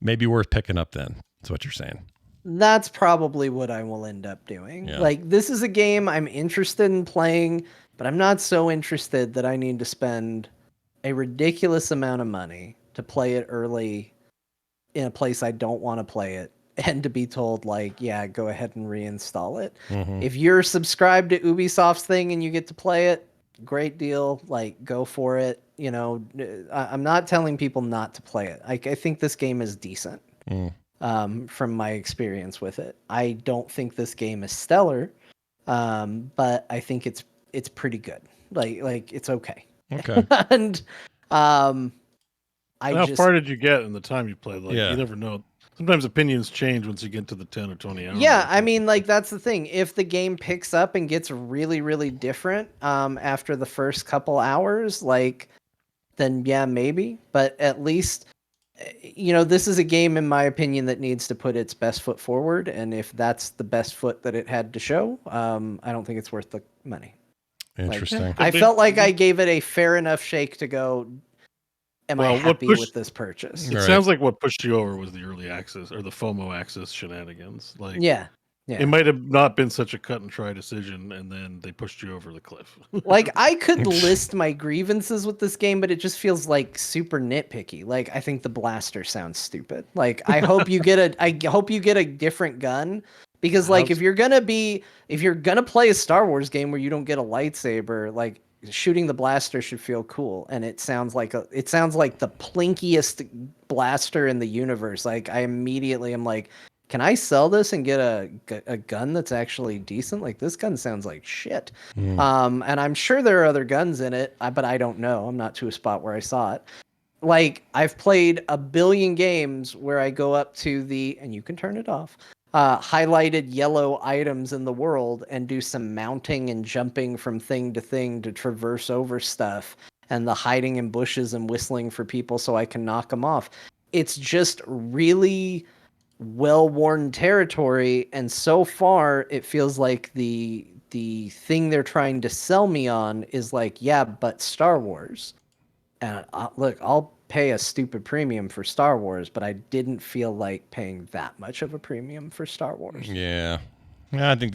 Maybe worth picking up then. That's what you're saying. That's probably what I will end up doing. Yeah. Like, this is a game I'm interested in playing, but I'm not so interested that I need to spend a ridiculous amount of money to play it early in a place I don't want to play it and to be told, like, yeah, go ahead and reinstall it. If you're subscribed to Ubisoft's thing and you get to play it, great deal. Like, go for it. I'm not telling people not to play it. I think this game is decent. From my experience with it. I don't think this game is stellar, but I think it's pretty good. Like it's okay. Okay. And how far did you get in the time you played? Like, Yeah. you never know. Sometimes opinions change once you get to the 10 or 20 hours. Yeah, I mean, like, that's the thing. If the game picks up and gets really, really different after the first couple hours, like, then yeah, maybe. But at least, this is a game, in my opinion, that needs to put its best foot forward. And if that's the best foot that it had to show, I don't think it's worth the money. Interesting. Like, I felt like I gave it a fair enough shake to go, am I happy with this purchase? It sounds like what pushed you over was the early access or the FOMO access shenanigans. Like, yeah. It might have not been such a cut and try decision, and then they pushed you over the cliff. Like, I could list my grievances with this game, but it just feels like super nitpicky. Like, I think the blaster sounds stupid. Like, I hope you get a different gun, because like if you're gonna play a Star Wars game where you don't get a lightsaber, like, shooting the blaster should feel cool. And it sounds like the plinkiest blaster in the universe. Like, I immediately am like, can I sell this and get a gun that's actually decent? Like, this gun sounds like shit. And I'm sure there are other guns in it, but I don't know. I'm not to a spot where I saw it. Like, I've played a billion games where I go up to and you can turn it off, highlighted yellow items in the world and do some mounting and jumping from thing to thing to traverse over stuff, and the hiding in bushes and whistling for people so I can knock them off. It's just really well-worn territory, and so far it feels like the thing they're trying to sell me on is like, yeah, but Star Wars. And look, I'll pay a stupid premium for Star Wars, but I didn't feel like paying that much of a premium for Star Wars. Yeah, I think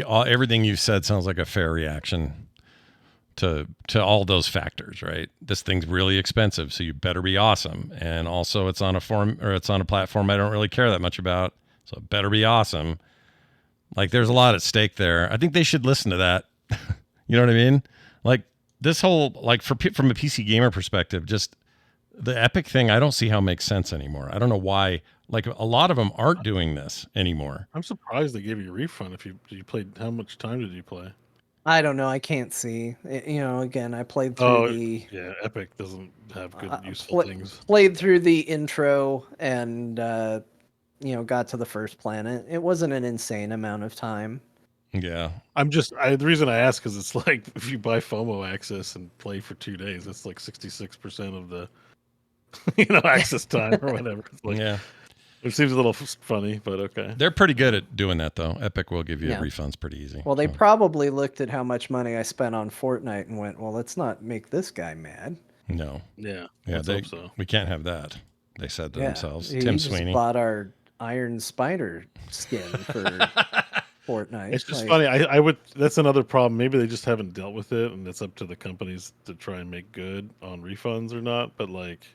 everything you've said sounds like a fair reaction to all those factors, right? This thing's really expensive, so you better be awesome. And also it's on a platform I don't really care that much about, so it better be awesome. Like, there's a lot at stake there. I think they should listen to that. You know what I mean? Like, this whole, like, from a PC gamer perspective, just the Epic thing, I don't see how it makes sense anymore. I don't know why. Like, a lot of them aren't doing this anymore. I'm surprised they gave you a refund. How much time did you play? I don't know. I can't see. Again, I played through Oh, the yeah. Epic doesn't have good, useful pla- things. played through the intro and got to the first planet. It wasn't an insane amount of time. Yeah. The reason I ask is it's like if you buy FOMO access and play for 2 days, it's like 66% of the access time or whatever. It's like Yeah. it seems a little funny, but okay. They're pretty good at doing that, though. Epic will give you Yeah. refunds pretty easy. Well, they so. probably looked at how much money I spent on Fortnite and went, well, let's not make this guy mad. No. Yeah, Yeah, let's hope so. we can't have that, they said to themselves. He Tim just Sweeney. bought our Iron Spider skin for Fortnite. It's just funny. I would. That's another problem. Maybe they just haven't dealt with it, and it's up to the companies to try and make good on refunds or not. But like,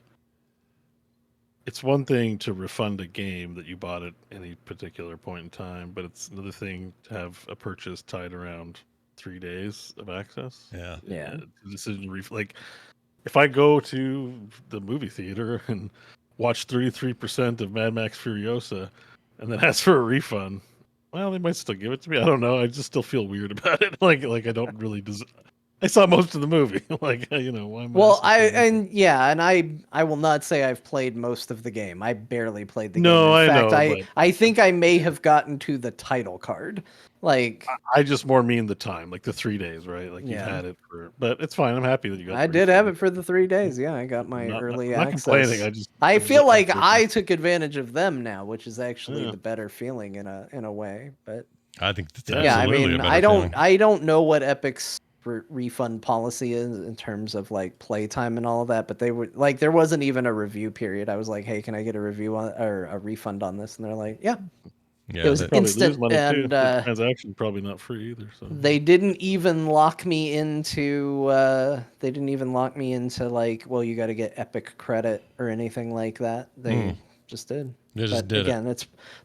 it's one thing to refund a game that you bought at any particular point in time, but it's another thing to have a purchase tied around 3 days of access. Yeah. Yeah. Decision like, if I go to the movie theater and watch 33% of Mad Max Furiosa, and then ask for a refund, well, they might still give it to me. I don't know. I just still feel weird about it. Like I don't really. I saw most of the movie. Why am Well, asking for I will not say I've played most of the game. I barely played the No, game. In I fact, know, but I think I may have gotten to the title card. Like, I just more mean the time, like the 3 days, right? Like you've Yeah. had it for, but it's fine. I'm happy that you got. I the did have it refund. for the 3 days. Yeah, I got my I'm early not access. complaining. I feel I'm like joking. I took advantage of them now, which is actually Yeah. the better feeling in a way. But I think that's Yeah, I absolutely mean, a better feeling. I don't know what Epic's refund policy is in terms of like playtime and all of that, but they were like, there wasn't even a review period. I was like, hey, can I get a review on or a refund on this? And they're like, yeah. Yeah, It was Probably lose instant, money too. and The transaction probably not free either. So they didn't even lock me into like, well, you got to get Epic credit or anything like that. They just did. They just But did it. again,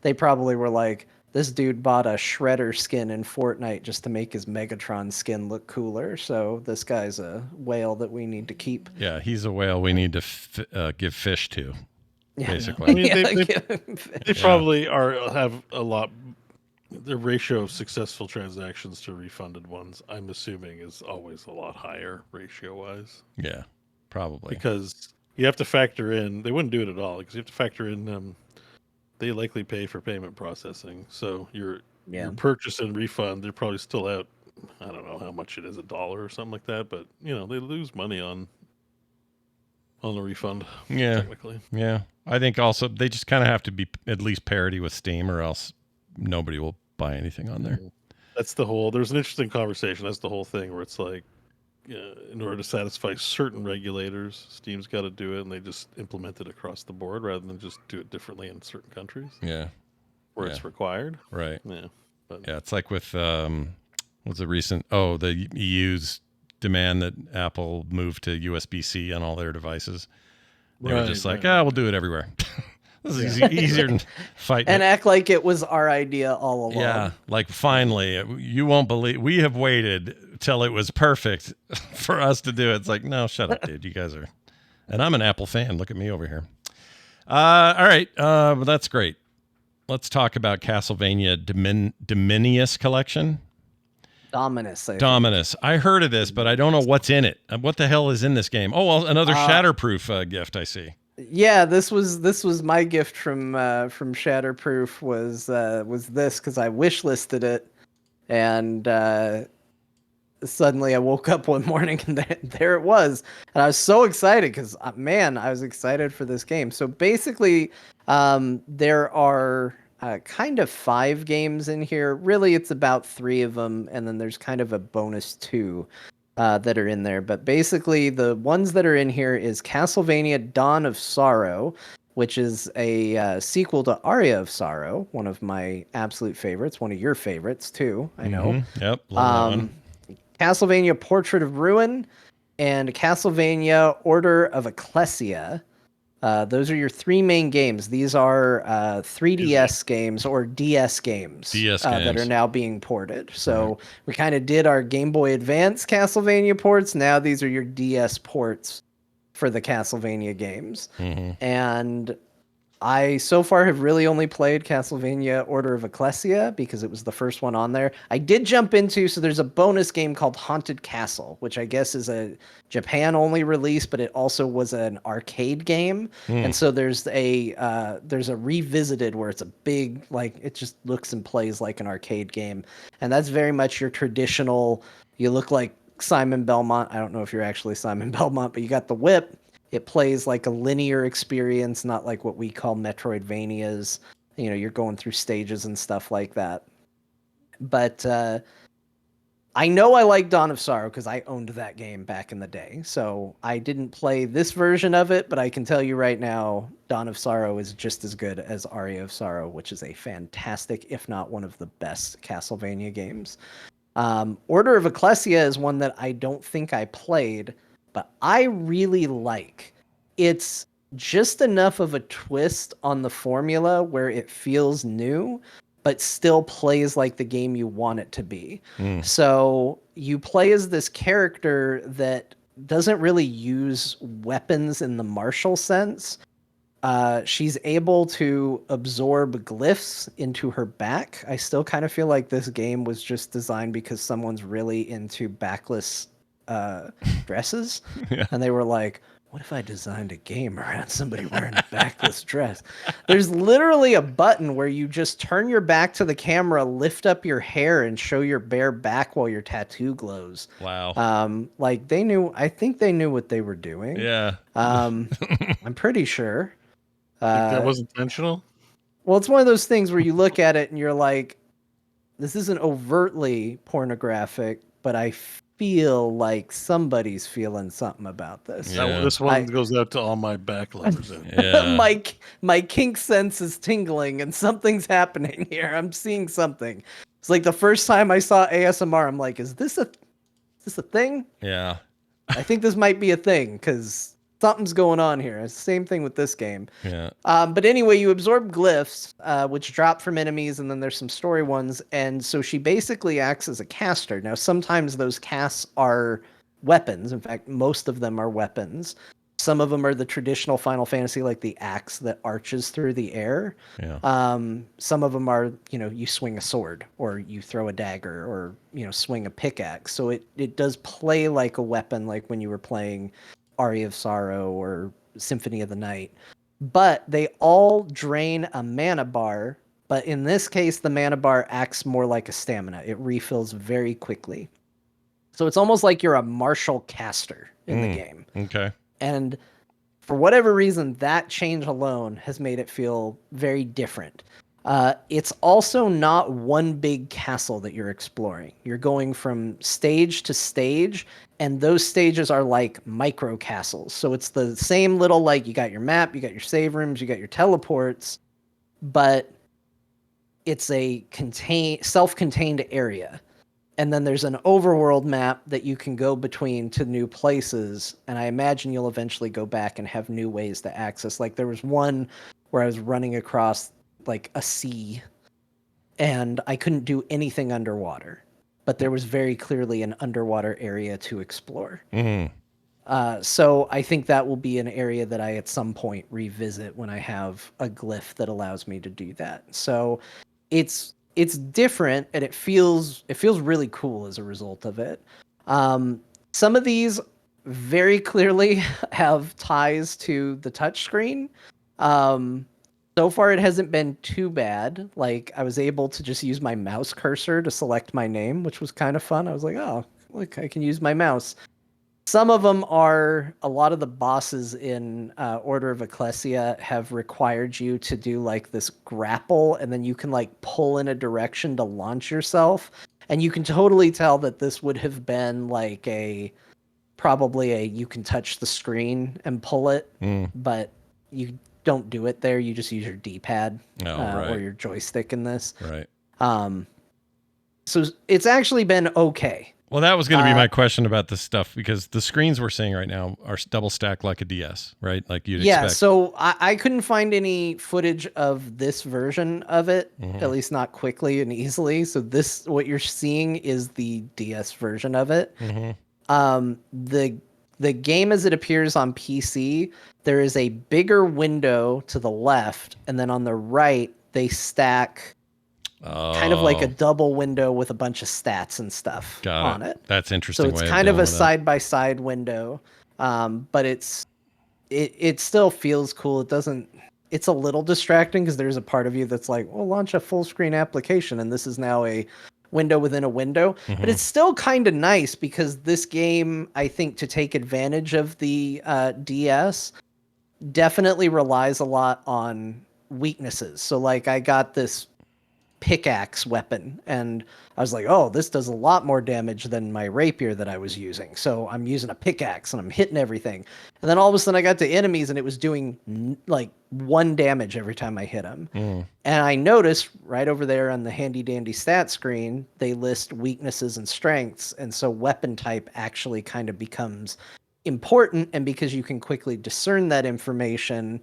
they probably were like, this dude bought a Shredder skin in Fortnite just to make his Megatron skin look cooler. So this guy's a whale that we need to keep. Yeah, he's a whale we need to give fish to, Yeah. basically. I mean, Yeah, they probably have a lot. The ratio of successful transactions to refunded ones, I'm assuming, is always a lot higher ratio wise. Yeah, probably. Because you have to factor in, they wouldn't do it at all because you have to factor in, they likely pay for payment processing. So your purchase and refund, they're probably still out. I don't know how much it is, $1 or something like that, but they lose money on the refund. Yeah. Technically. Yeah. I think also they just kind of have to be at least parity with Steam, or else nobody will buy anything on there. There's an interesting conversation. That's the whole thing where it's like, in order to satisfy certain regulators, Steam's got to do it, and they just implement it across the board rather than just do it differently in certain countries. Yeah. Where it's required. Right. Yeah. But Yeah, it's like with what's the recent the EU's demand that Apple move to USB-C on all their devices. They were just like, we'll do it everywhere. This is easier than fighting. And act like it was our idea all along. Yeah, like finally, you won't believe we have waited till it was perfect for us to do it. It's like, no, shut up, dude. You guys are, and I'm an Apple fan. Look at me over here. All right, well, that's great. Let's talk about Castlevania Dominus collection. Dominus. I heard of this, but I don't know what's in it. What the hell is in this game? Oh, well, another shatterproof gift. I see. Yeah, this was my gift from Shatterproof was this because I wishlisted it, and suddenly I woke up one morning and there it was, and I was so excited because I was excited for this game. So basically, there are kind of 5 games in here. Really, it's about 3 of them, and then there's kind of a bonus 2. That are in there, but basically the ones that are in here is Castlevania Dawn of Sorrow, which is a sequel to Aria of Sorrow, one of my absolute favorites, one of your favorites too, I know. Mm-hmm. Yep, love that one. Castlevania Portrait of Ruin, and Castlevania Order of Ecclesia. Those are your 3 main games. These are 3DS games or DS games, that are now being ported. So we kind of did our Game Boy Advance Castlevania ports. Now these are your DS ports for the Castlevania games. Mm-hmm. And I so far have really only played Castlevania Order of Ecclesia because it was the first one on there. I did jump into, so there's a bonus game called Haunted Castle, which I guess is a Japan only release, but it also was an arcade game. And so there's a revisited where it's a big, like, it just looks and plays like an arcade game. And that's very much your traditional, you look like Simon Belmont. I don't know if you're actually Simon Belmont, but you got the whip. It plays like a linear experience, not like what we call Metroidvanias. You know, you're going through stages and stuff like that. But I know I like Dawn of Sorrow because I owned that game back in the day. So I didn't play this version of it, but I can tell you right now, Dawn of Sorrow is just as good as Aria of Sorrow, which is a fantastic, if not one of the best Castlevania games. Order of Ecclesia is one that I don't think I played, but I really like. It's just enough of a twist on the formula where it feels new, but still plays like the game you want it to be. So you play as this character that doesn't really use weapons in the martial sense. She's able to absorb glyphs into her back. I still kind of feel like this game was just designed because someone's really into backless dresses. Yeah. And they were like, what if I designed a game around somebody wearing a backless dress? There's literally a button where you just turn your back to the camera, lift up your hair, and show your bare back while your tattoo glows. Wow. Like I think they knew what they were doing. Yeah. I'm pretty sure. Think that was intentional? Well, it's one of those things where you look at it and you're like, this isn't overtly pornographic, but I feel like somebody's feeling something about this. Yeah. This one goes out to all my back lovers. Yeah. My kink sense is tingling and something's happening here. I'm seeing something. It's like the first time I saw ASMR, I'm like, is this a thing? Yeah. I think this might be a thing because something's going on here. It's the same thing with this game. Yeah. But anyway, you absorb glyphs, which drop from enemies, and then there's some story ones. And so she basically acts as a caster. Now, sometimes those casts are weapons. In fact, most of them are weapons. Some of them are the traditional Final Fantasy, like the axe that arches through the air. Yeah. Some of them are, you swing a sword, or you throw a dagger, or, swing a pickaxe. So it does play like a weapon, like when you were playing Aria of Sorrow or Symphony of the Night, but they all drain a mana bar. But in this case, the mana bar acts more like a stamina. It refills very quickly. So it's almost like you're a martial caster in the game. Okay. And for whatever reason, that change alone has made it feel very different. It's also not one big castle that you're exploring. You're going from stage to stage, and those stages are like micro castles. So it's the same little, like, you got your map, you got your save rooms, you got your teleports, but it's a self-contained area. And then there's an overworld map that you can go between to new places. And I imagine you'll eventually go back and have new ways to access. Like, there was one where I was running across like a sea and I couldn't do anything underwater, but there was very clearly an underwater area to explore. So I think that will be an area that I at some point revisit when I have a glyph that allows me to do that. So it's different, and it feels really cool as a result of it. Some of these very clearly have ties to the touchscreen. So far, it hasn't been too bad. Like, I was able to just use my mouse cursor to select my name, which was kind of fun. I was like, oh, look, I can use my mouse. Some of them are, a lot of the bosses in Order of Ecclesia have required you to do like this grapple, and then you can like pull in a direction to launch yourself. And you can totally tell that this would have been like probably you can touch the screen and pull it, but you don't do it there. You just use your D-pad or your joystick in this. Right. So it's actually been okay. Well, that was going to be my question about this stuff, because the screens we're seeing right now are double stacked like a DS, right? Like you'd expect. Yeah, so I couldn't find any footage of this version of it, at least not quickly and easily. So what you're seeing is the DS version of it. The the game as it appears on PC, there is a bigger window to the left, and then on the right, they stack kind of like a double window with a bunch of stats and stuff on it. That's interesting. So it's kind of a side-by-side window, but it still feels cool. It doesn't. It's a little distracting because there's a part of you that's like, well, launch a full screen application, and this is now a window within a window. But it's still kind of nice because this game, I think, to take advantage of the DS, definitely relies a lot on weaknesses. So like I got this pickaxe weapon and I was like, oh, this does a lot more damage than my rapier that I was using. So I'm using a pickaxe and I'm hitting everything. And then all of a sudden I got to enemies and it was doing like 1 damage every time I hit them. And I noticed right over there on the handy dandy stat screen, they list weaknesses and strengths. And so weapon type actually kind of becomes important. And because you can quickly discern that information,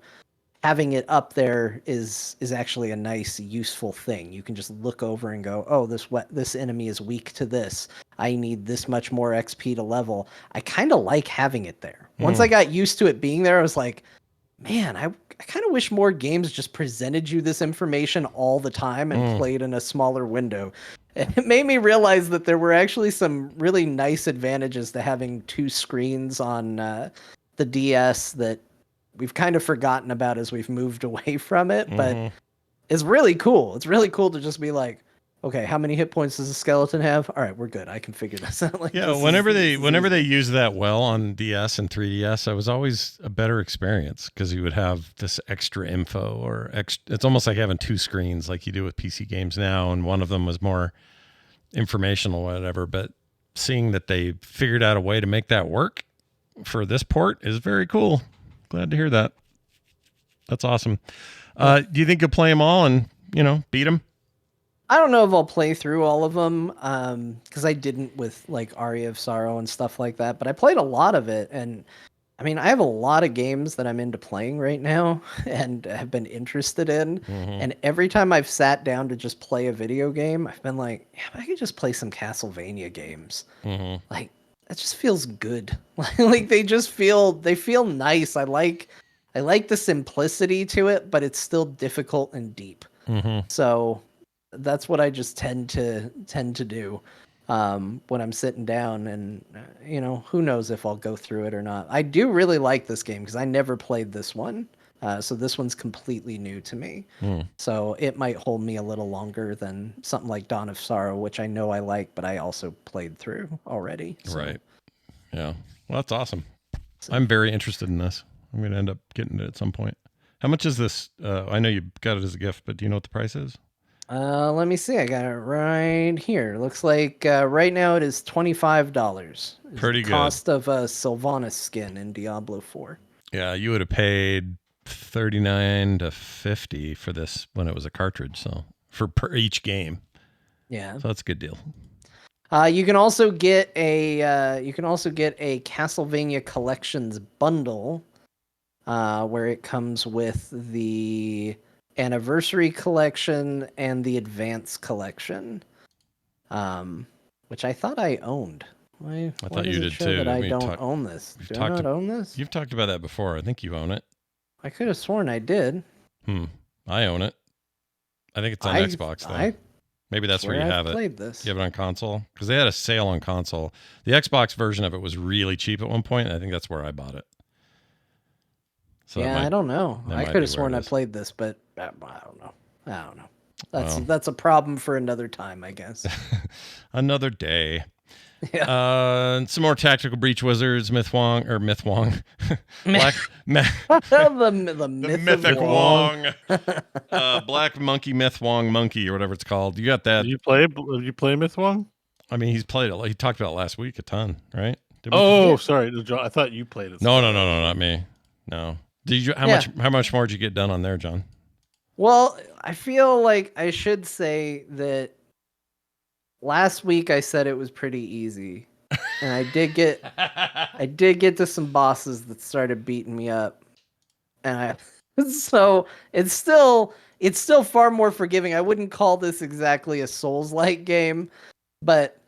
having it up there is actually a nice, useful thing. You can just look over and go, oh, this enemy is weak to this. I need this much more XP to level. I kind of like having it there. Once I got used to it being there, I was like, man, I kind of wish more games just presented you this information all the time and played in a smaller window. It made me realize that there were actually some really nice advantages to having 2 screens on the DS that we've kind of forgotten about as we've moved away from it, but it's really cool. It's really cool to just be like, okay, how many hit points does a skeleton have? All right, we're good. I can figure this out. Like, yeah, whenever they use that well on DS and 3DS, it was always a better experience because you would have this extra info or it's almost like having 2 screens like you do with PC games now, and one of them was more informational, whatever. But seeing that they figured out a way to make that work for this port is very cool. Glad to hear that. That's awesome. Do you think you'll play them all and, beat them? I don't know if I'll play through all of them because I didn't with like Aria of Sorrow and stuff like that, but I played a lot of it. And I mean, I have a lot of games that I'm into playing right now and have been interested in. And every time I've sat down to just play a video game, I've been like, yeah, I could just play some Castlevania games. Like, that just feels good. Like they feel nice. I like the simplicity to it, but it's still difficult and deep. So that's what I just tend to do when I'm sitting down, and who knows if I'll go through it or not. I do really like this game because I never played this one. So this one's completely new to me. So it might hold me a little longer than something like Dawn of Sorrow, which I know I like, but I also played through already. So. Right. Yeah. Well, that's awesome. I'm very interested in this. I'm going to end up getting it at some point. How much is this? I know you got it as a gift, but do you know what the price is? Let me see. I got it right here. Looks like right now it is $25. Pretty good. Cost of a Sylvanas skin in Diablo 4. Yeah, you would have paid $39 to $50 for this when it was a cartridge. So per each game. Yeah. So that's a good deal. You can also get a Castlevania Collections bundle, where it comes with the Anniversary Collection and the Advance Collection, which I thought I owned. I thought you did too. That I don't own this. Do I not own this? You've talked about that before. I think you own it. I could have sworn I did. I own it. I think it's on Xbox though. Maybe that's where you have it. Played this. You have it on console? Because they had a sale on console. The Xbox version of it was really cheap at one point, and I think that's where I bought it. So yeah, I don't know. I could have sworn I played this, but I don't know. That's a problem for another time, I guess. Another day. Yeah. Some more Tactical Breach Wizards, Mythwong. the Mythic Wong. Black Monkey, Mythwong Monkey, or whatever it's called. You got that? Did you play Mythwong? I mean, he's played it. He talked about it last week a ton, right? Sorry, John. I thought you played it. No, not me. No. Did you? How much more did you get done on there, John? Well, I feel like I should say that last week I said it was pretty easy, and I did get to some bosses that started beating me up, and so it's still far more forgiving. I wouldn't call this exactly a Souls-like game, but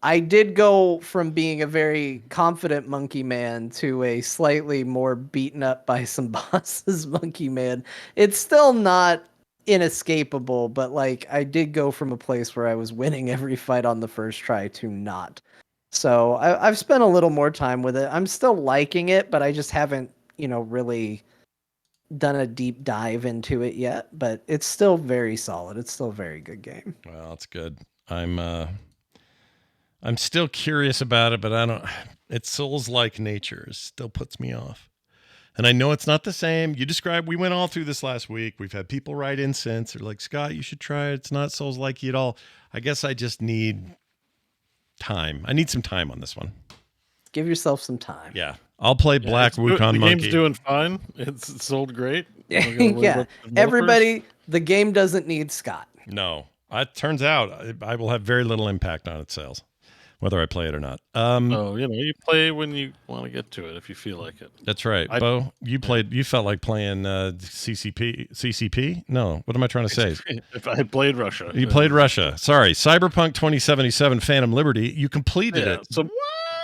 I did go from being a very confident monkey man to a slightly more beaten up by some bosses monkey man. It's still not inescapable, but like I did go from a place where I was winning every fight on the first try to not. So I've spent a little more time with it. I'm still liking it, but I just haven't, really done a deep dive into it yet. But it's still very solid. It's still a very good game. Well, that's good. I'm still curious about it, but I don't. It's Souls-like nature. It still puts me off. And I know it's not the same. We went all through this last week. We've had people write in since. They're like, Scott, you should try it. It's not Souls-like at all. I guess I just need time. I need some time on this one. Give yourself some time. Yeah. I'll play Black Wukong The Monkey. game's doing fine. It's sold great. Yeah. Everybody, the game doesn't need Scott. No. It turns out I will have very little impact on its sales, whether I play it or not. You play when you want to get to it if you feel like it. That's right. Beau, you felt like playing CCP? No, what am I trying to say? If I played Russia. You played Russia. Sorry. Cyberpunk 2077 Phantom Liberty. You completed it. So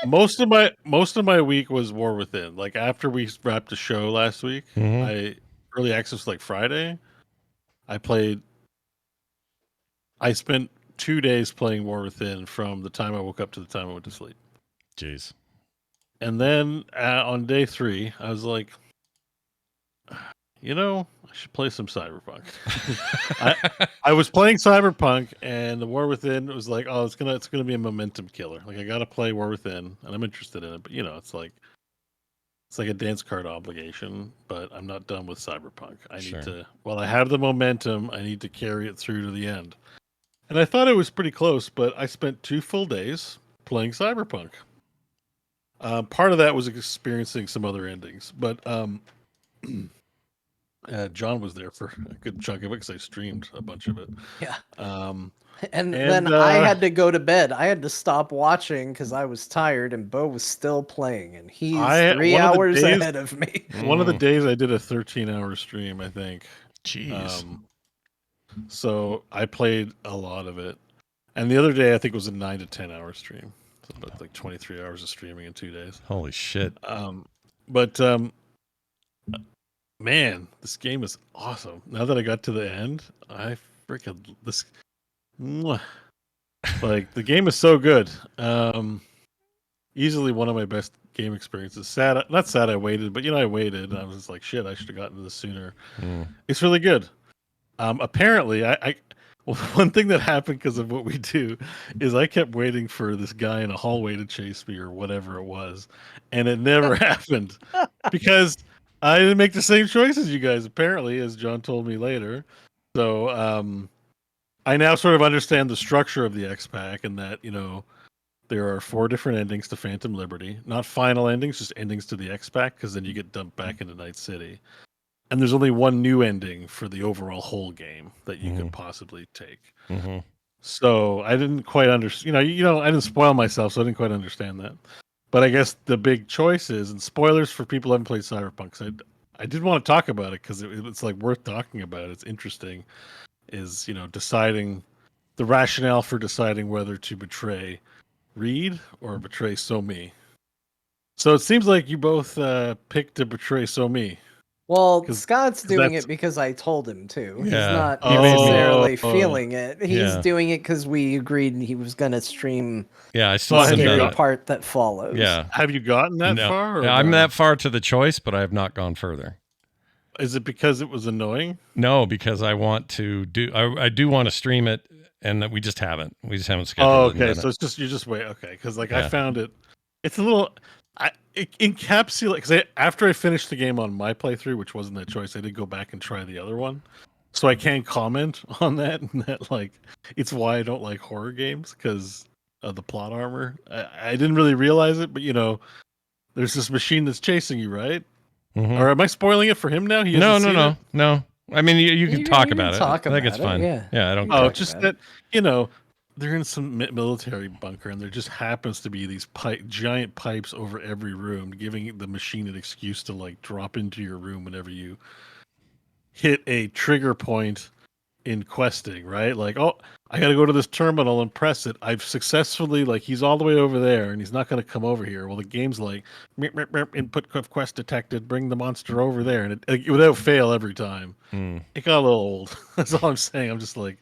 most of my week was War Within. Like after we wrapped the show last week, early access like Friday, I spent 2 days playing War Within from the time I woke up to the time I went to sleep. Jeez. And then on day 3, I was like, I should play some Cyberpunk. I was playing Cyberpunk, and the War Within was like, oh, it's gonna be a momentum killer. Like I gotta play War Within, and I'm interested in it. But it's like a dance card obligation. But I'm not done with Cyberpunk. I need to. While I have the momentum, I need to carry it through to the end. And I thought it was pretty close, but I spent 2 full days playing Cyberpunk. Part of that was experiencing some other endings, but John was there for a good chunk of it because I streamed a bunch of it. Yeah. And then I had to go to bed. I had to stop watching because I was tired, and Beau was still playing, and he's 3 hours ahead of me. One of the days I did a 13-hour stream, I think. Jeez. So I played a lot of it. And the other day, I think it was a 9 to 10 hour stream. So about like 23 hours of streaming in 2 days. Holy shit. Man, this game is awesome. Now that I got to the end, I freaking like the game is so good. Easily one of my best game experiences. Not sad I waited, but I waited, and I was just like, shit, I should have gotten to this sooner. It's really good. Apparently, one thing that happened because of what we do is I kept waiting for this guy in a hallway to chase me or whatever it was, and it never happened because I didn't make the same choice as you guys, apparently, as John told me later. So I now sort of understand the structure of the X-Pack, and that there are 4 different endings to Phantom Liberty, not final endings, just endings to the X-Pack, because then you get dumped back into Night City. And there's only one new ending for the overall whole game that you could possibly take. So I didn't quite understand. I didn't spoil myself, so I didn't quite understand that. But I guess the big choice is, and spoilers for people who haven't played Cyberpunk, so I did want to talk about it because it's like worth talking about. It's interesting. Is deciding the rationale for deciding whether to betray Reed or betray So-Mi. So it seems like you both picked to betray So-Mi. Well, Scott's doing it because I told him to. He's not He made me- necessarily feeling it. He's doing it because we agreed he was going to stream Yeah, I still the haven't done scary it. part that follows. Yeah. Have you gotten that far? Or Yeah, I'm no? that far to the choice, but I have not gone further. Is it because it was annoying? No, because I want to do. I do want to stream it, and that we just haven't. We just haven't scheduled. Oh, it and okay. done So it. it's just you just wait. Okay, because I found it. It's a little. It encapsulates because after I finished the game on my playthrough, which wasn't that choice, I did go back and try the other one, so I can comment on that. And that it's why I don't like horror games because of the plot armor. I didn't really realize it, but there's this machine that's chasing you, right? Or am I spoiling it for him now? He hasn't seen it? No. I mean, you can talk about it. I think about it's fine. it, Yeah, I don't. Oh, care. just that they're in some military bunker, and there just happens to be these giant pipes over every room, giving the machine an excuse to drop into your room whenever you hit a trigger point in questing, right? Like, oh, I got to go to this terminal and press it. I've successfully, like, he's all the way over there and he's not going to come over here. Well, the game's like, meep, meep, meep, input of quest detected, bring the monster over there. And it without fail every time. It got a little old. That's all I'm saying. I'm just like,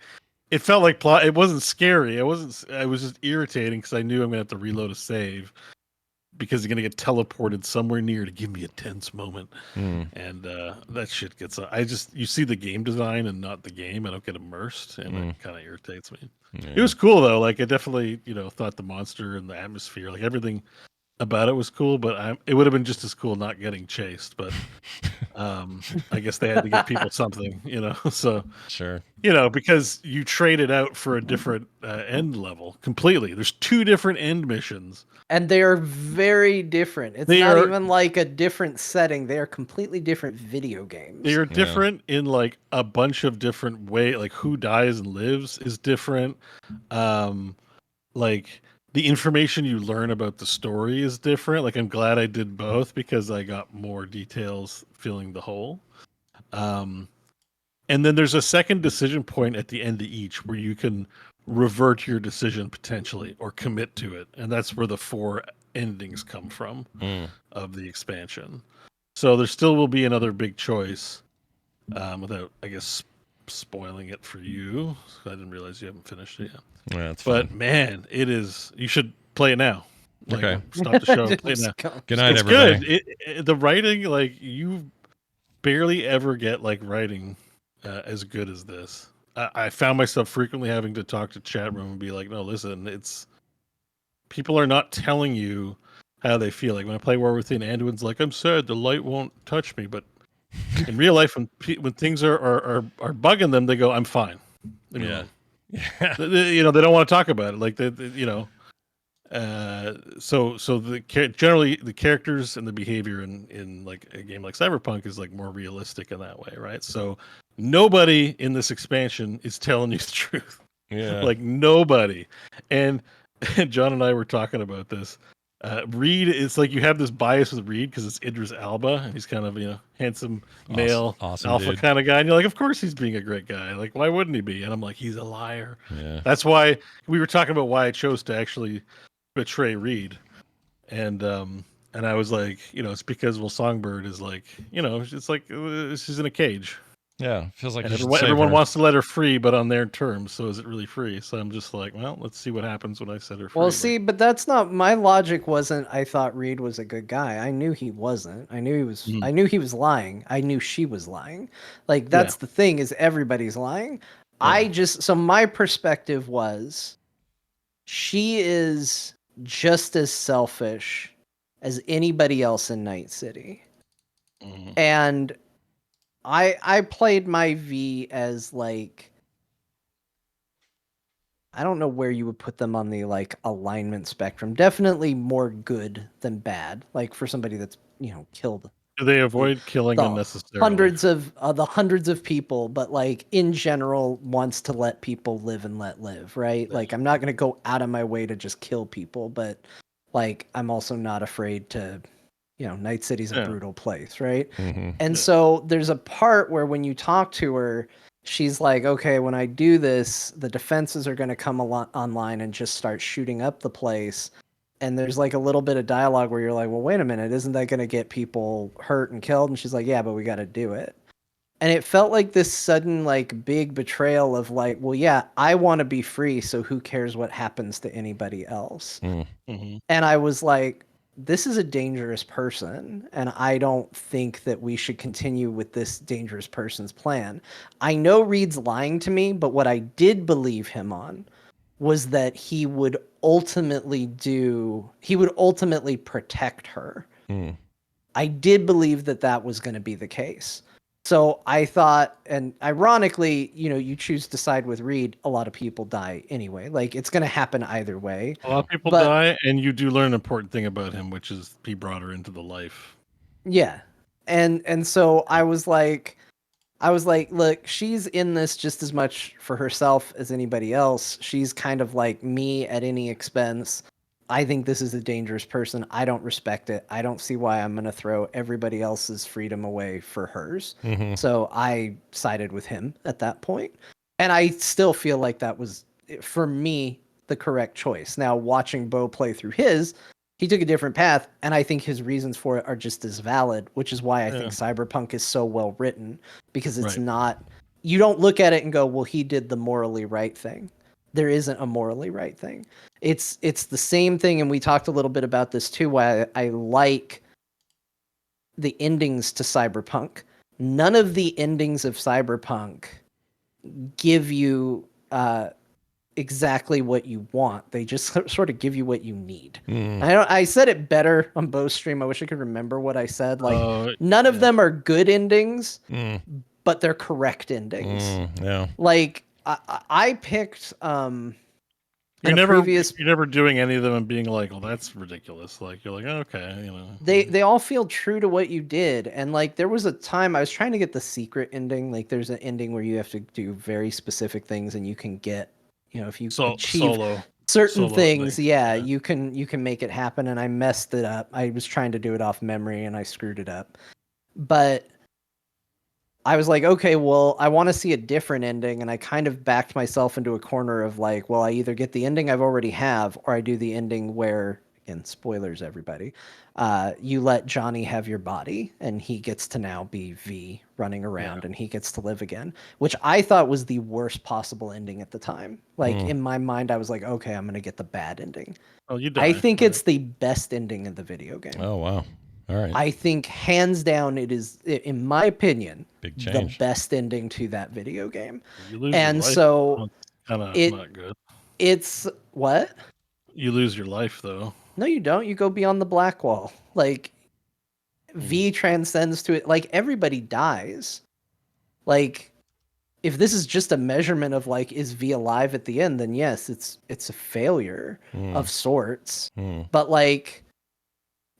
it felt like plot. It wasn't scary. It was just irritating because I knew I'm going to have to reload a save because you're going to get teleported somewhere near to give me a tense moment. And that shit gets, you see the game design and not the game. I don't get immersed, and that kind of irritates me. Yeah. It was cool though. Like, I definitely, thought the monster and the atmosphere, like everything about it was cool, but it would have been just as cool not getting chased. But I guess they had to give people something, so Sure. because you trade it out for a different end level completely. There's 2 different end missions. And they are very different. It's not even like a different setting. They are completely different video games. They are different in like a bunch of different ways. Like, who dies and lives is different. Like, the information you learn about the story is different. Like, I'm glad I did both because I got more details filling the hole. And then there's a second decision point at the end of each where you can revert your decision potentially or commit to it. And that's where the 4 endings come from of the expansion. So there still will be another big choice without, I guess, spoiling it for you. I didn't realize you haven't finished it yet. Yeah, that's but fine. Man, you should play it now. Like, Okay. Stop the show and play it now. Good night, It's everybody. good. The writing, like, you barely ever get like writing as good as this. I found myself frequently having to talk to chat room and be like, no, listen, people are not telling you how they feel. Like, when I play War Within, Anduin's like, I'm sad the light won't touch me. But in real life, when things are bugging them, they go, I'm fine. Yeah. They don't want to talk about it. Like, generally the characters and the behavior in like a game like Cyberpunk is like more realistic in that way, right? So nobody in this expansion is telling you the truth. Yeah. Like, nobody. And John and I were talking about this. Reed, it's like you have this bias with Reed because it's Idris Elba, and he's kind of handsome male awesome alpha dude. kind of guy, and you're like, of course he's being a great guy. Like, why wouldn't he be? And I'm like, he's a liar. Yeah. That's why we were talking about why I chose to actually betray Reed, and I was like, it's because Songbird is like, it's like she's in a cage. Yeah. Feels like And you should save everyone her. wants to let her free, but on their terms. So is it really free? So I'm just like, well, let's see what happens when I set her free. Well, see, but that's not my logic. Wasn't I thought Reed was a good guy? I knew he wasn't. I knew he was. I knew he was lying. I knew she was lying. Like, that's the thing, is everybody's lying. Yeah. So my perspective was, she is just as selfish as anybody else in Night City, and I played my V as, like, I don't know where you would put them on the like alignment spectrum. Definitely more good than bad. Like, for somebody that's killed. Do they avoid killing unnecessarily? Hundreds of people, but like in general wants to let people live and let live, right? Like, I'm not gonna go out of my way to just kill people, but like, I'm also not afraid to, Night City's a brutal place, right? And so there's a part where when you talk to her, she's like, okay, when I do this, the defenses are going to come online and just start shooting up the place. And there's like a little bit of dialogue where you're like, well, wait a minute, isn't that going to get people hurt and killed? And she's like, yeah, but we got to do it. And it felt like this sudden, like, big betrayal of like, well, yeah, I want to be free, so who cares what happens to anybody else? And I was like, this is a dangerous person, and I don't think that we should continue with this dangerous person's plan. I know Reed's lying to me, but what I did believe him on was that he would ultimately protect her. I did believe that was going to be the case. So I thought, and ironically, you choose to side with Reed, a lot of people die anyway. Like, it's going to happen either way. A lot of people die, and you do learn an important thing about him, which is he brought her into the life. Yeah. And so I was like, look, she's in this just as much for herself as anybody else. She's kind of like me at any expense. I think this is a dangerous person. I don't respect it. I don't see why I'm going to throw everybody else's freedom away for hers. So I sided with him at that point. And I still feel like that was, for me, the correct choice. Now, watching Beau play through his, he took a different path, and I think his reasons for it are just as valid, which is why I think Cyberpunk is so well written, because it's not, you don't look at it and go, well, he did the morally right thing. There isn't a morally right thing. It's the same thing, and we talked a little bit about this too, why I like the endings to Cyberpunk. None of the endings of Cyberpunk give you exactly what you want. They just sort of give you what you need. I said it better on Beau's stream. I wish I could remember what I said. Like, none of them are good endings, but they're correct endings. Yeah. Like, I picked you're never doing any of them and being like, well, that's ridiculous. Like, you're like, okay, you know. They all feel true to what you did. And like, there was a time I was trying to get the secret ending. Like, there's an ending where you have to do very specific things, and you can get, you know, if you achieve certain things, you can make it happen. And I messed it up. I was trying to do it off memory, and I screwed it up. But I was like, okay, well, I want to see a different ending, and I kind of backed myself into a corner of like, well, I either get the ending I've already have, or I do the ending where, again, spoilers, everybody, you let Johnny have your body, and he gets to now be V running around, and he gets to live again, which I thought was the worst possible ending at the time. Like, in my mind, I was like, okay, I'm going to get the bad ending. Oh, you die. I think it's the best ending in the video game. Oh, wow. All right. I think hands down it is, in my opinion, the best ending to that video game. You lose and your life. So kind of not good. It's what? You lose your life though. No, you don't. You go beyond the black wall. Like, V transcends to it. Like, everybody dies. Like, if this is just a measurement of like, is V alive at the end, then yes, it's a failure of sorts.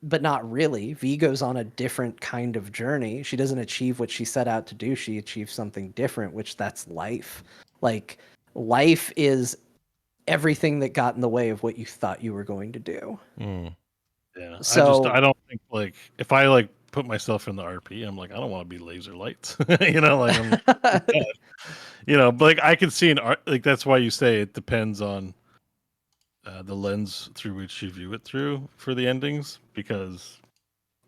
But not really. V goes on a different kind of journey. She doesn't achieve what she set out to do. She achieves something different, which that's life. Like, life is everything that got in the way of what you thought you were going to do. Yeah. So I don't think, like, if I like put myself in the RP, I'm like, I don't want to be laser lights. You know, like, you know, but like I can see like, that's why you say it depends on the lens through which you view it through for the endings, because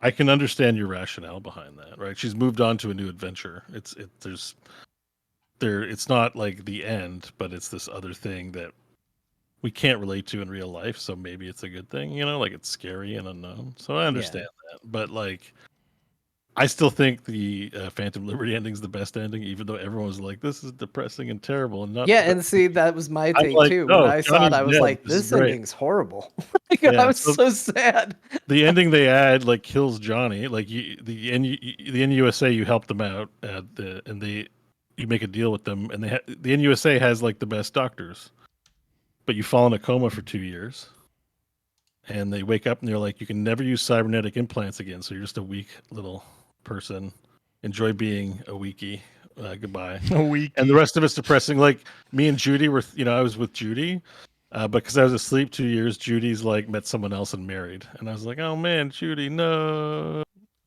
I can understand your rationale behind that, right? She's moved on to a new adventure. It's not like the end, but it's this other thing that we can't relate to in real life, so maybe it's a good thing, you know, like, it's scary and unknown. So I understand that, but like, I still think the Phantom Liberty ending is the best ending, even though everyone was like, "This is depressing and terrible," and not. and see, that was my take like, too. no, When I saw it, I was Johnny's like, dead. This is "This great. ending's horrible." I was so sad. The ending they add like kills Johnny. Like, the NUSA, you help them out, you make a deal with them, and the NUSA has like the best doctors, but you fall in a coma for 2 years. And they wake up and they're like, you can never use cybernetic implants again. So you're just a weak little person. Enjoy being a weakie. Goodbye. A weakie. And the rest of it's depressing. Like, me and Judy were, I was with Judy, because I was asleep 2 years. Judy's like met someone else and married. And I was like, oh man, Judy, no.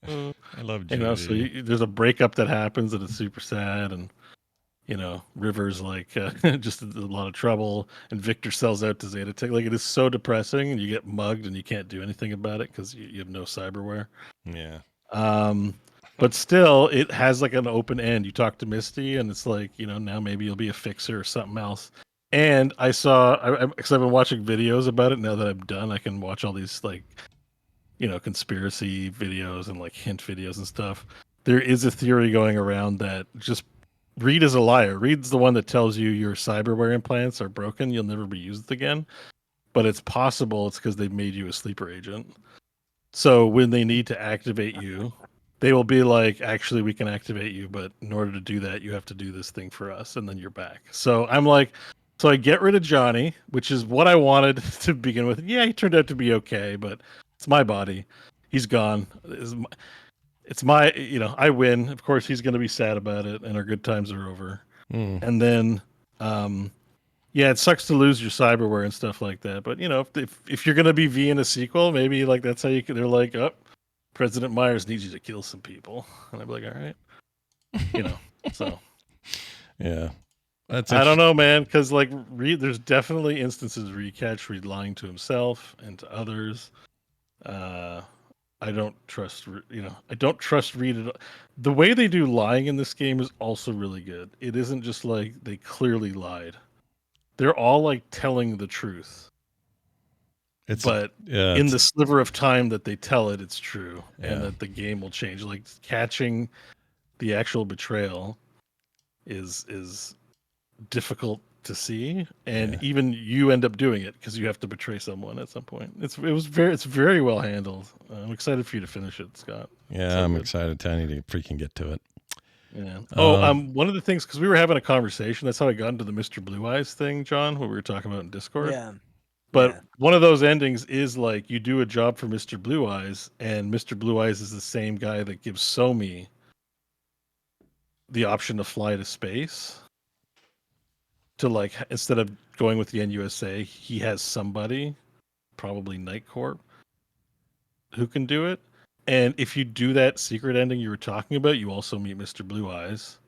I love Judy. You know, so there's a breakup that happens and it's super sad. And, River's like just a lot of trouble, and Victor sells out to Zeta Tech. Like, it is so depressing, and you get mugged, and you can't do anything about it because you have no cyberware. Yeah. But still, it has like an open end. You talk to Misty, and it's like, now maybe you'll be a fixer or something else. And I saw, because I've been watching videos about it. Now that I'm done, I can watch all these like, conspiracy videos and like hint videos and stuff. There is a theory going around that just Reed is a liar. Reed's the one that tells you your cyberware implants are broken. You'll never be used again. But it's possible it's because they've made you a sleeper agent. So when they need to activate you, they will be like, actually, we can activate you, but in order to do that, you have to do this thing for us, and then you're back. So I'm like, so I get rid of Johnny, which is what I wanted to begin with. Yeah, he turned out to be okay, but it's my body. He's gone. It's my, I win. Of course, he's going to be sad about it, and our good times are over. And then, it sucks to lose your cyberware and stuff like that. But, if you're going to be V in a sequel, maybe like that's how you can, they're like, oh, President Myers needs you to kill some people. And I'd be like, all right. So. Yeah. I don't know, man, because like Reed, there's definitely instances where you catch Reed lying to himself and to others. I don't trust, I don't trust Reed at all. The way they do lying in this game is also really good. It isn't just like they clearly lied. They're all like telling the truth. But in the sliver of time that they tell it, it's true, and that the game will change. Like catching the actual betrayal is difficult to see, and even you end up doing it because you have to betray someone at some point. It's very well handled. I'm excited for you to finish it, Scott. Yeah, I'm excited. I need to freaking get to it. Yeah. One of the things, because we were having a conversation, that's how I got into the Mr. Blue Eyes thing, John, what we were talking about in Discord. Yeah. But one of those endings is like you do a job for Mr. Blue Eyes, and Mr. Blue Eyes is the same guy that gives Somi the option to fly to space. To like, instead of going with the NUSA, he has somebody, probably Night Corp, who can do it. And if you do that secret ending you were talking about, you also meet Mr. Blue Eyes,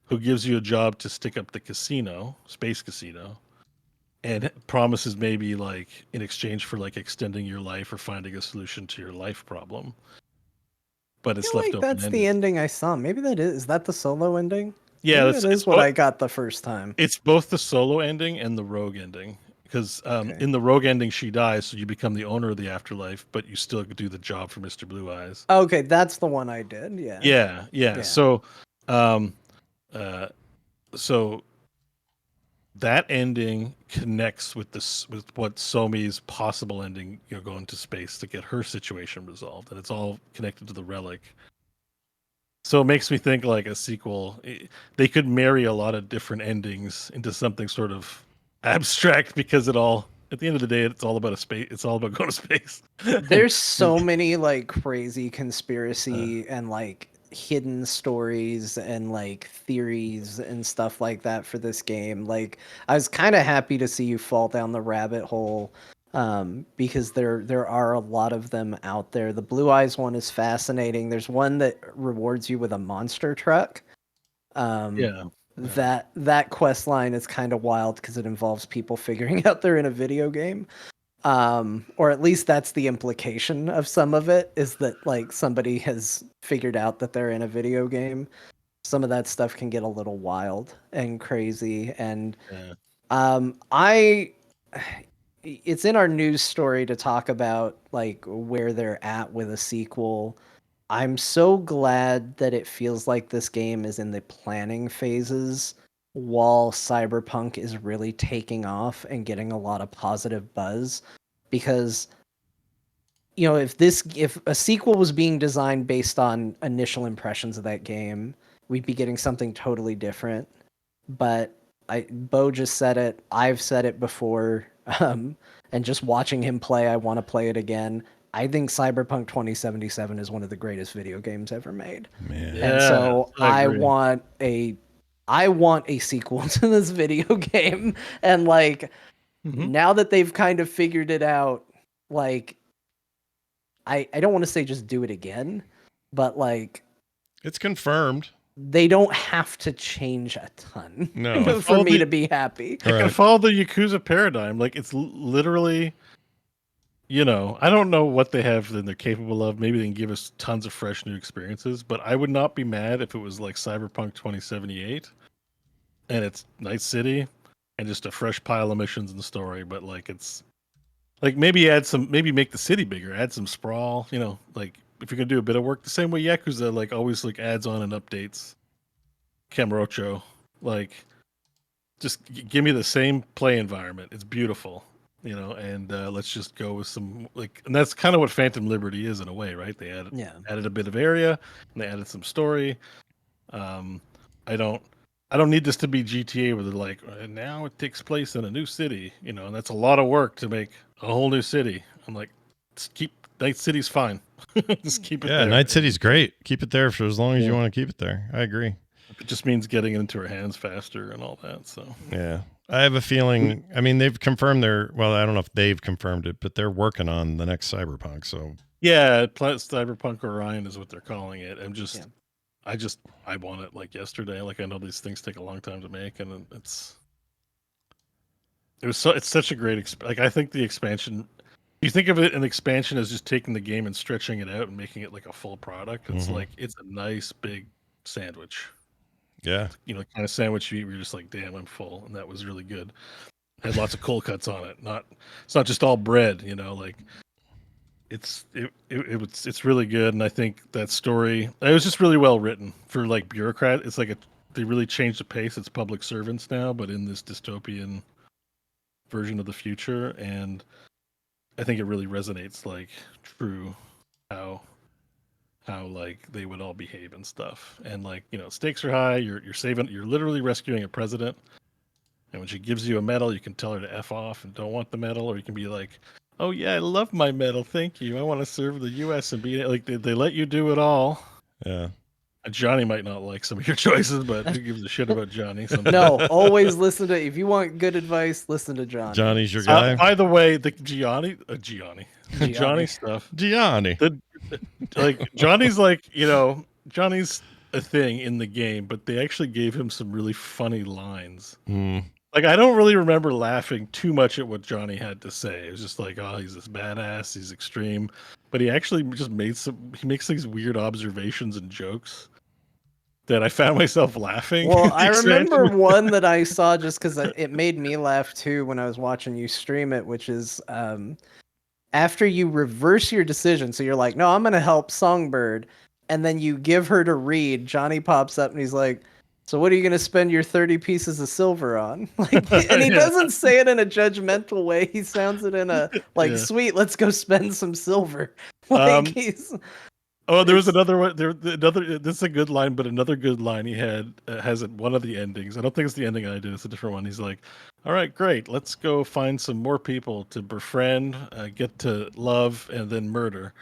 who gives you a job to stick up the casino, space casino, and promises maybe like in exchange for like extending your life or finding a solution to your life problem. But it's left open. That's the ending I saw. Maybe is that the solo ending? Yeah, that is what I got the first time. It's both the solo ending and the rogue ending. Because in the rogue ending, she dies, so you become the owner of the afterlife, but you still do the job for Mr. Blue Eyes. Okay, that's the one I did. Yeah. Yeah. So, so that ending connects with what Somi's possible ending, going to space to get her situation resolved, and it's all connected to the relic. So it makes me think like a sequel. They could marry a lot of different endings into something sort of abstract, because at the end of the day, it's all about space. It's all about going to space. There's so many like crazy conspiracy and like hidden stories and like theories and stuff like that for this game. Like I was kind of happy to see you fall down the rabbit hole, because there are a lot of them out there. The Blue Eyes one is fascinating. There's one that rewards you with a monster truck. That quest line is kind of wild because it involves people figuring out they're in a video game. Or at least that's the implication of some of it, is that like somebody has figured out that they're in a video game. Some of that stuff can get a little wild and crazy. And it's in our news story to talk about like where they're at with a sequel. I'm so glad that it feels like this game is in the planning phases while Cyberpunk is really taking off and getting a lot of positive buzz, because if a sequel was being designed based on initial impressions of that game, we'd be getting something totally different. But Beau just said it, I've said it before, and just watching him play, I want to play it again. I think Cyberpunk 2077 is one of the greatest video games ever made. Man. Yeah, and so I want a sequel to this video game. And like, now that they've kind of figured it out, like, I don't want to say just do it again, but like, it's confirmed. They don't have to change a ton no. for me to be happy. I can follow the Yakuza paradigm. Like, it's literally, I don't know what they have that they're capable of. Maybe they can give us tons of fresh new experiences, but I would not be mad if it was like Cyberpunk 2078 and it's Night City and just a fresh pile of missions in the story. But like, it's like, maybe make the city bigger, add some sprawl, like if you're going to do a bit of work, the same way Yakuza like always like adds on and updates Kamurocho, like just give me the same play environment. It's beautiful. And let's just go with some like, and that's kind of what Phantom Liberty is in a way, right? They added a bit of area, and they added some story. I don't need this to be GTA where they're like, now it takes place in a new city, and that's a lot of work to make a whole new city. I'm like, just keep Night City's fine. Just keep it there. Yeah, Night City's great. Keep it there for as long as you want to keep it there. I agree. It just means getting it into our hands faster and all that. So yeah. I have a feeling, I mean, they've confirmed I don't know if they've confirmed it, but they're working on the next Cyberpunk. So yeah, Cyberpunk Orion is what they're calling it. I'm just, I want it like yesterday. Like I know these things take a long time to make, and it's such a great like I think the expansion. You think of it an expansion as just taking the game and stretching it out and making it like a full product. It's like it's a nice big sandwich. Yeah. You know, the kind of sandwich you eat where you're just like, damn, I'm full, and that was really good. Had lots of cold cuts on it. It's not just all bread. You know, like it's really good, and I think that story it was just really well written for like bureaucrat. It's like they really changed the pace. It's public servants now, but in this dystopian version of the future, and I think it really resonates like true how like they would all behave and stuff. And like, you know, stakes are high, you're literally rescuing a president. And when she gives you a medal, you can tell her to F off and don't want the medal, or you can be like, "Oh yeah, I love my medal, thank you. I want to serve the US and be like they let you do it all." Yeah. Johnny might not like some of your choices, but who gives a shit about Johnny? No, always listen to. If you want good advice, listen to Johnny. Johnny's your guy. By the way, the Johnny stuff. Gianni. Like Johnny's like, you know, Johnny's a thing in the game, but they actually gave him some really funny lines. Like I don't really remember laughing too much at what Johnny had to say. It was just like, oh, he's this badass, he's extreme, but he actually just he makes these weird observations and jokes that I found myself laughing. Well, I remember one that I saw just because it made me laugh too when I was watching you stream it, which is after you reverse your decision. So you're like, no, I'm going to help Songbird. And then you give her to read. Johnny pops up and he's like, so what are you going to spend your 30 pieces of silver on? Like, and he doesn't say it in a judgmental way. He sounds it in a like, sweet, let's go spend some silver. Like he's... Oh, there was another one. This is a good line, but another good line he has at one of the endings. I don't think it's the ending I did. It's a different one. He's like, "All right, great. Let's go find some more people to befriend, get to love, and then murder."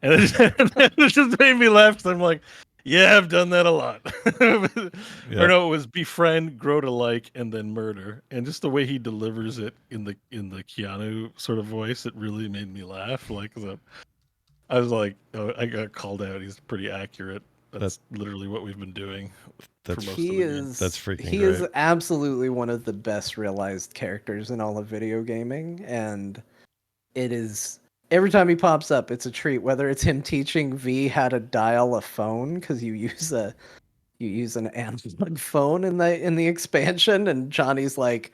And it just made me laugh because I'm like, "Yeah, I've done that a lot." Or no, it was befriend, grow to like, and then murder. And just the way he delivers it in the Keanu sort of voice, it really made me laugh. Like I was like, oh, I got called out. He's pretty accurate. That's literally what we've been doing. That's for most of the game. That's freaking He great. is absolutely one of the best realized characters in all of video gaming, and it is every time he pops up, it's a treat. Whether it's him teaching V how to dial a phone because you use an analog phone in the expansion, and Johnny's like.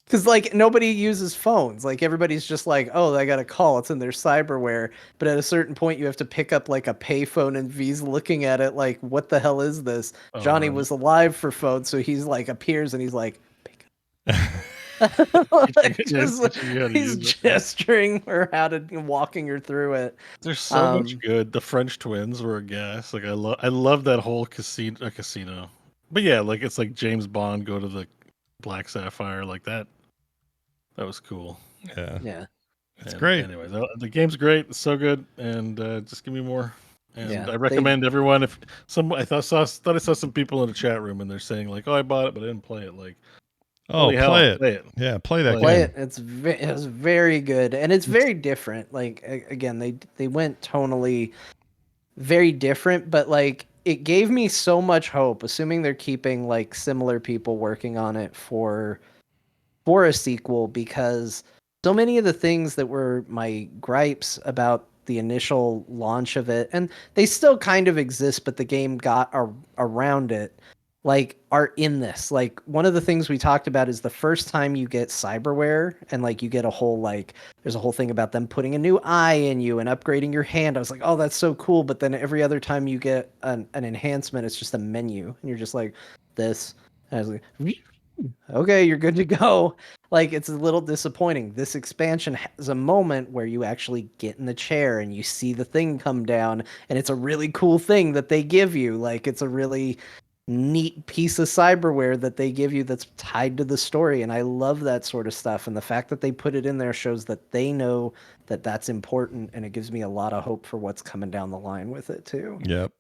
Because, like, nobody uses phones. Like, everybody's just like, oh, I got a call. It's in their cyberware. But at a certain point, you have to pick up, like, a payphone, and V's looking at it like, what the hell is this? Johnny was alive for phones, so he's, like, appears, and he's like, pick up. Like, he's gesturing her out and walking her through it. There's so much good. The French twins were a gas. Like, I love that whole casino. But, yeah, like, it's like James Bond go to the Black Sapphire, like that was cool. Yeah, It's great. Anyway, the game's great. It's so good, and just give me more. And I recommend everyone. If I thought I saw some people in the chat room, and they're saying like, "Oh, I bought it, but I didn't play it." Like, play it. Yeah, play that game. It. It's very good, and it's very different. Like again, they went tonally very different, but like. It gave me so much hope, assuming they're keeping like similar people working on it for a sequel, because so many of the things that were my gripes about the initial launch of it, and they still kind of exist, but the game got around it, like are in this. Like one of the things we talked about is the first time you get cyberware and like you get a whole like there's a whole thing about them putting a new eye in you and upgrading your hand. I was like, oh, that's so cool. But then every other time you get an enhancement, it's just a menu and you're just like this. And I was like, okay, you're good to go. Like it's a little disappointing. This expansion has a moment where you actually get in the chair and you see the thing come down, and it's a really cool thing that they give you. Like it's a really neat piece of cyberware that they give you that's tied to the story, and I love that sort of stuff, and the fact that they put it in there shows that they know that that's important, and it gives me a lot of hope for what's coming down the line with it too. Yep.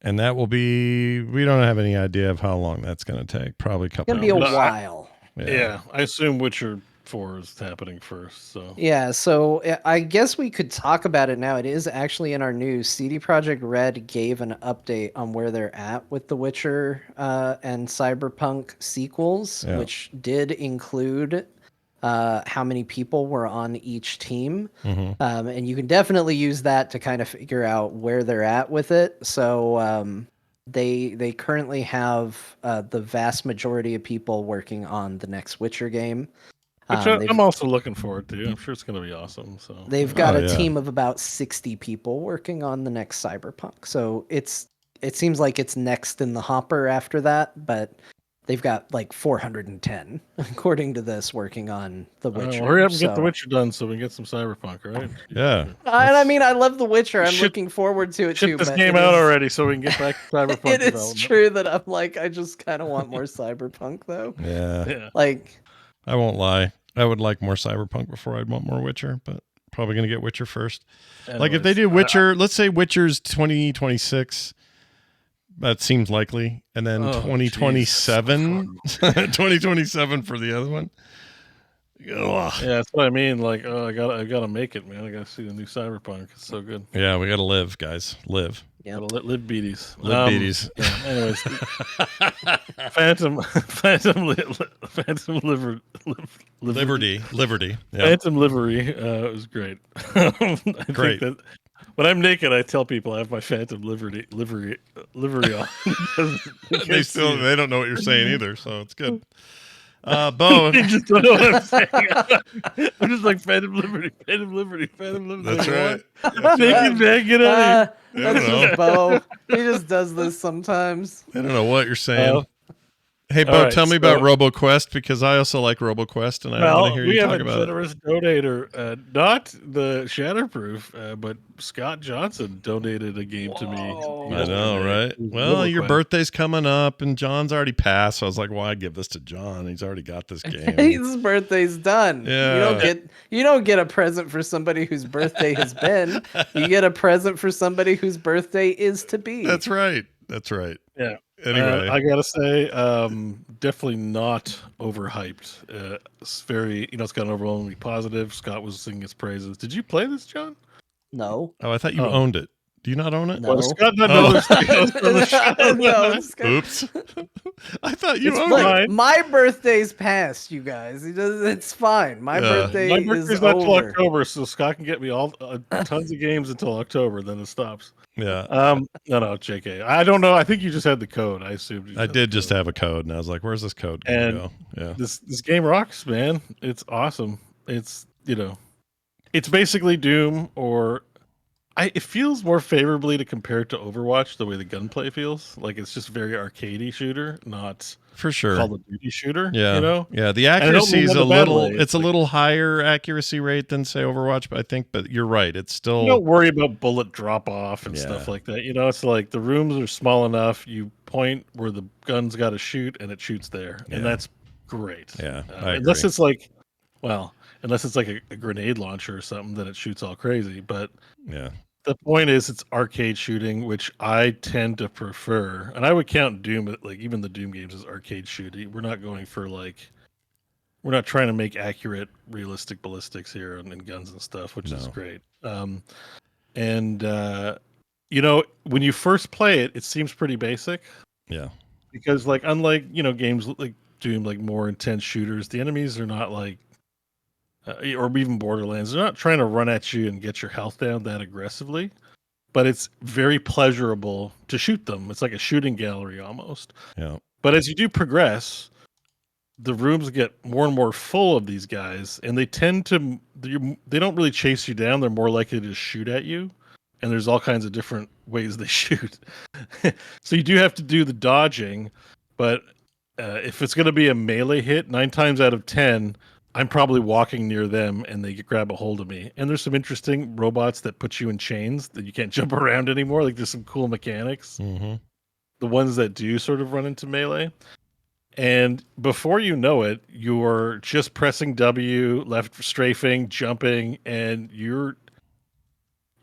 And that will be, we don't have any idea of how long that's going to take. Probably a couple It's going to be a while. Yeah, I assume Witcher 4 is happening first. So Yeah, so I guess we could talk about it now. It is actually in our news. CD Projekt Red gave an update on where they're at with The Witcher and Cyberpunk sequels, Yeah. which did include how many people were on each team. And you can definitely use that to kind of figure out where they're at with it. So they currently have the vast majority of people working on the next Witcher game. which I'm also looking forward to. I'm sure it's going to be awesome. So They've got Oh, a yeah. team of about 60 people working on the next Cyberpunk. So it seems like it's next in the hopper after that, but they've got like 410 according to this working on The All right, Witcher. well, hurry up and get The So- Witcher done so we can get some Cyberpunk, all right? Yeah. And I mean, I love The Witcher. I'm Shit- looking forward to it Ship too. this but game it out is- already so we can get back to Cyberpunk It is development. true that I'm like, I just kind of want more Cyberpunk though. Yeah. Yeah. Like, I won't lie. I would like more Cyberpunk before I'd want more Witcher, but probably going to get Witcher first. Like if they Anyways, do Witcher, let's say Witcher's 2026, that seems likely. And then Oh, 2027, 2027 for the other one. Ugh. yeah, that's what I mean. Like, I gotta make it, man. I gotta see the new Cyberpunk. It's so good. Yeah, we got to live, guys. Live. yeah. Gotta live beaties. Live beaties. Yeah, anyways, Phantom Liberty. Yeah. Phantom Livery was great. I Great. think that when I'm naked, I tell people I have my Phantom livery on. They don't know what you're saying either, so it's good. Beau, They just don't know what I'm saying. I'm just like Phantom Liberty. that's right. Naked man, get out of here. I That's don't just Beau. He just does this sometimes. I don't know what you're saying. Hey, all Beau, right, tell me so- about Roboquest because I also like Roboquest and I want to hear we you have talk a about it. generous donator, not the Shatterproof, but Scott Johnson donated a game to me. Whoa. I know, yesterday. right? Well, your birthday's coming up and John's already passed. So I was like, why give this to John? He's already got this game. His birthday's done. Yeah. You don't get a present for somebody whose birthday has been. You get a present for somebody whose birthday is to be. That's right. Yeah. Anyway, I gotta say, definitely not overhyped. It's very, it's got an overwhelmingly positive. Scott was singing its praises. Did you play this, John? No. I thought you Oh. owned it. Do you not own it? No. Well, Scott doesn't Oh. know this on the show. No, it's got- Oops. I thought you It's owned Look, it. fine. my birthday's passed, you guys. It's fine. My Yeah. birthday My is birthday's not till over. October, so Scott can get me all tons of games until October. Then it stops. Yeah. No, JK. I don't know. I think you just had the code. I assumed. You I had did the just code. have a code and I was like, where's this code going And to go? Yeah. This game rocks, man. It's awesome. It's it's basically Doom, or it feels more favorably to compare it to Overwatch. The way the gunplay feels, like it's just very arcadey shooter, not For sure. Call of Duty shooter. Yeah. Yeah. The I don't accuracy mean is that a in a bad little, way. it's It's a like- little higher accuracy rate than say Overwatch, but you're right. It's still, You don't worry about bullet drop off and Yeah. stuff like that. It's like the rooms are small enough. You point where the gun's got to shoot, and it shoots there, Yeah. and that's great. yeah, I Unless agree. it's like, unless it's like a grenade launcher or something, then it shoots all crazy. But Yeah. the point is, it's arcade shooting, which I tend to prefer, and I would count Doom, like even the Doom games, as arcade shooting. We're not going for we're not trying to make accurate, realistic ballistics here and guns and stuff, which is No. great. When you first play it, it seems pretty basic Yeah. because, like, unlike games like Doom, like more intense shooters, the enemies are not like. Or even Borderlands, they're not trying to run at you and get your health down that aggressively, but it's very pleasurable to shoot them. It's like a shooting gallery almost. Yeah. But as you do progress, the rooms get more and more full of these guys, and they tend to they don't really chase you down. They're more likely to just shoot at you, and there's all kinds of different ways they shoot. So you do have to do the dodging, but if it's going to be a melee hit, 9 times out of 10. I'm probably walking near them and they grab a hold of me. And there's some interesting robots that put you in chains that you can't jump around anymore. Like there's some cool mechanics. Mm-hmm. The ones that do sort of run into melee. And before you know it, you're just pressing W, left strafing, jumping, and you're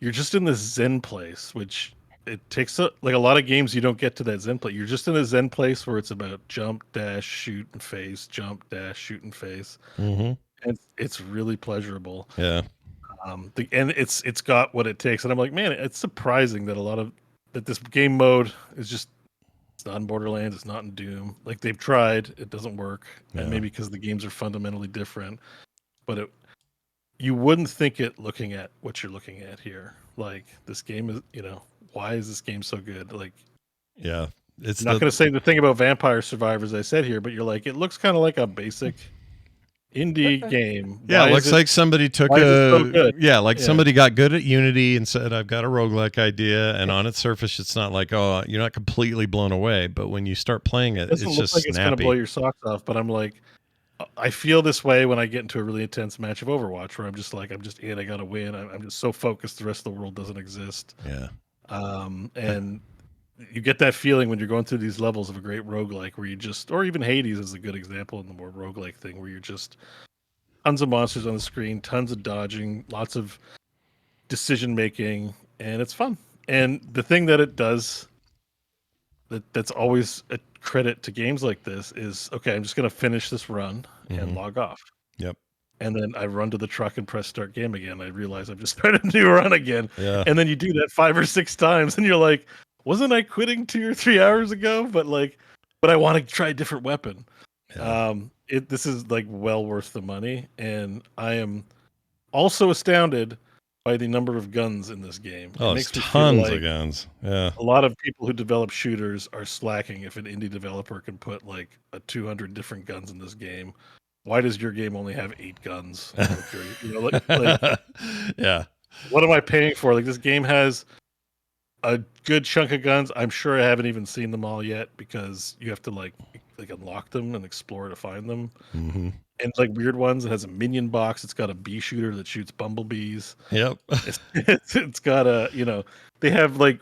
just in this zen place, which it takes like a lot of games you don't get to that zen place. You're just in a zen place where it's about jump, dash, shoot, and face, jump, dash, shoot, and face. Mm-hmm. It's really pleasurable. Yeah. And it's got what it takes. And I'm like, man, it's surprising that that this game mode is just, it's not in Borderlands, it's not in Doom. Like they've tried, it doesn't work. Yeah. And maybe because the games are fundamentally different, but you wouldn't think it looking at what you're looking at here. Like this game is, why is this game so good? Like, yeah, it's I'm not going to say the thing about Vampire Survivors I said here, but you're like, it looks kind of like a basic indie game. Yeah, Why it looks like somebody took somebody got good at Unity and said, I've got a roguelike idea, and on its surface it's not like, oh, you're not completely blown away, but when you start playing it, it's just like snappy. It's going to blow your socks off. But I'm like, I feel this way when I get into a really intense match of Overwatch, where I'm just like, I'm just in, I gotta win. I'm just so focused, the rest of the world doesn't exist. Yeah. And you get that feeling when you're going through these levels of a great roguelike where or even Hades is a good example in the more roguelike thing, where you're just tons of monsters on the screen, tons of dodging, lots of decision making, and it's fun. And the thing that it does that's always a credit to games like this is, okay, I'm just going to finish this run and log off. Yep. And then I run to the truck and press start game again. I realize I've just started a new run again. Yeah. And then you do that 5 or 6 times and you're like, wasn't I quitting 2 or 3 hours ago? But I want to try a different weapon. Yeah. This is like well worth the money. And I am also astounded by the number of guns in this game. Oh, it it's makes me tons feel like of guns. Yeah. a lot of people who develop shooters are slacking if an indie developer can put like 200 different guns in this game. Why does your game only have 8 guns? Yeah. What am I paying for? Like, this game has a good chunk of guns. I'm sure I haven't even seen them all yet because you have to like unlock them and explore to find them. Mm-hmm. And like weird ones. It has a minion box. It's got a bee shooter that shoots bumblebees. Yep. It's got they have like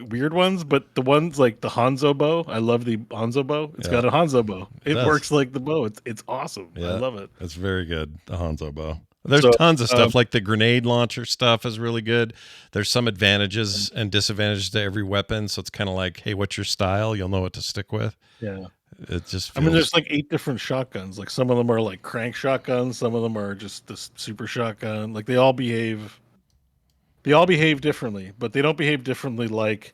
weird ones, but the ones like the Hanzo bow. I love the Hanzo bow. It's got a Hanzo bow. It works like the bow. It's awesome. Yeah. I love it. It's very good. The Hanzo bow. There's tons of stuff, like the grenade launcher stuff is really good. There's some advantages and disadvantages to every weapon, so it's kind of like, hey, what's your style? You'll know what to stick with. Yeah. It just there's like 8 different shotguns. Like some of them are like crank shotguns, some of them are just this super shotgun. Like they all behave differently, but they don't behave differently like,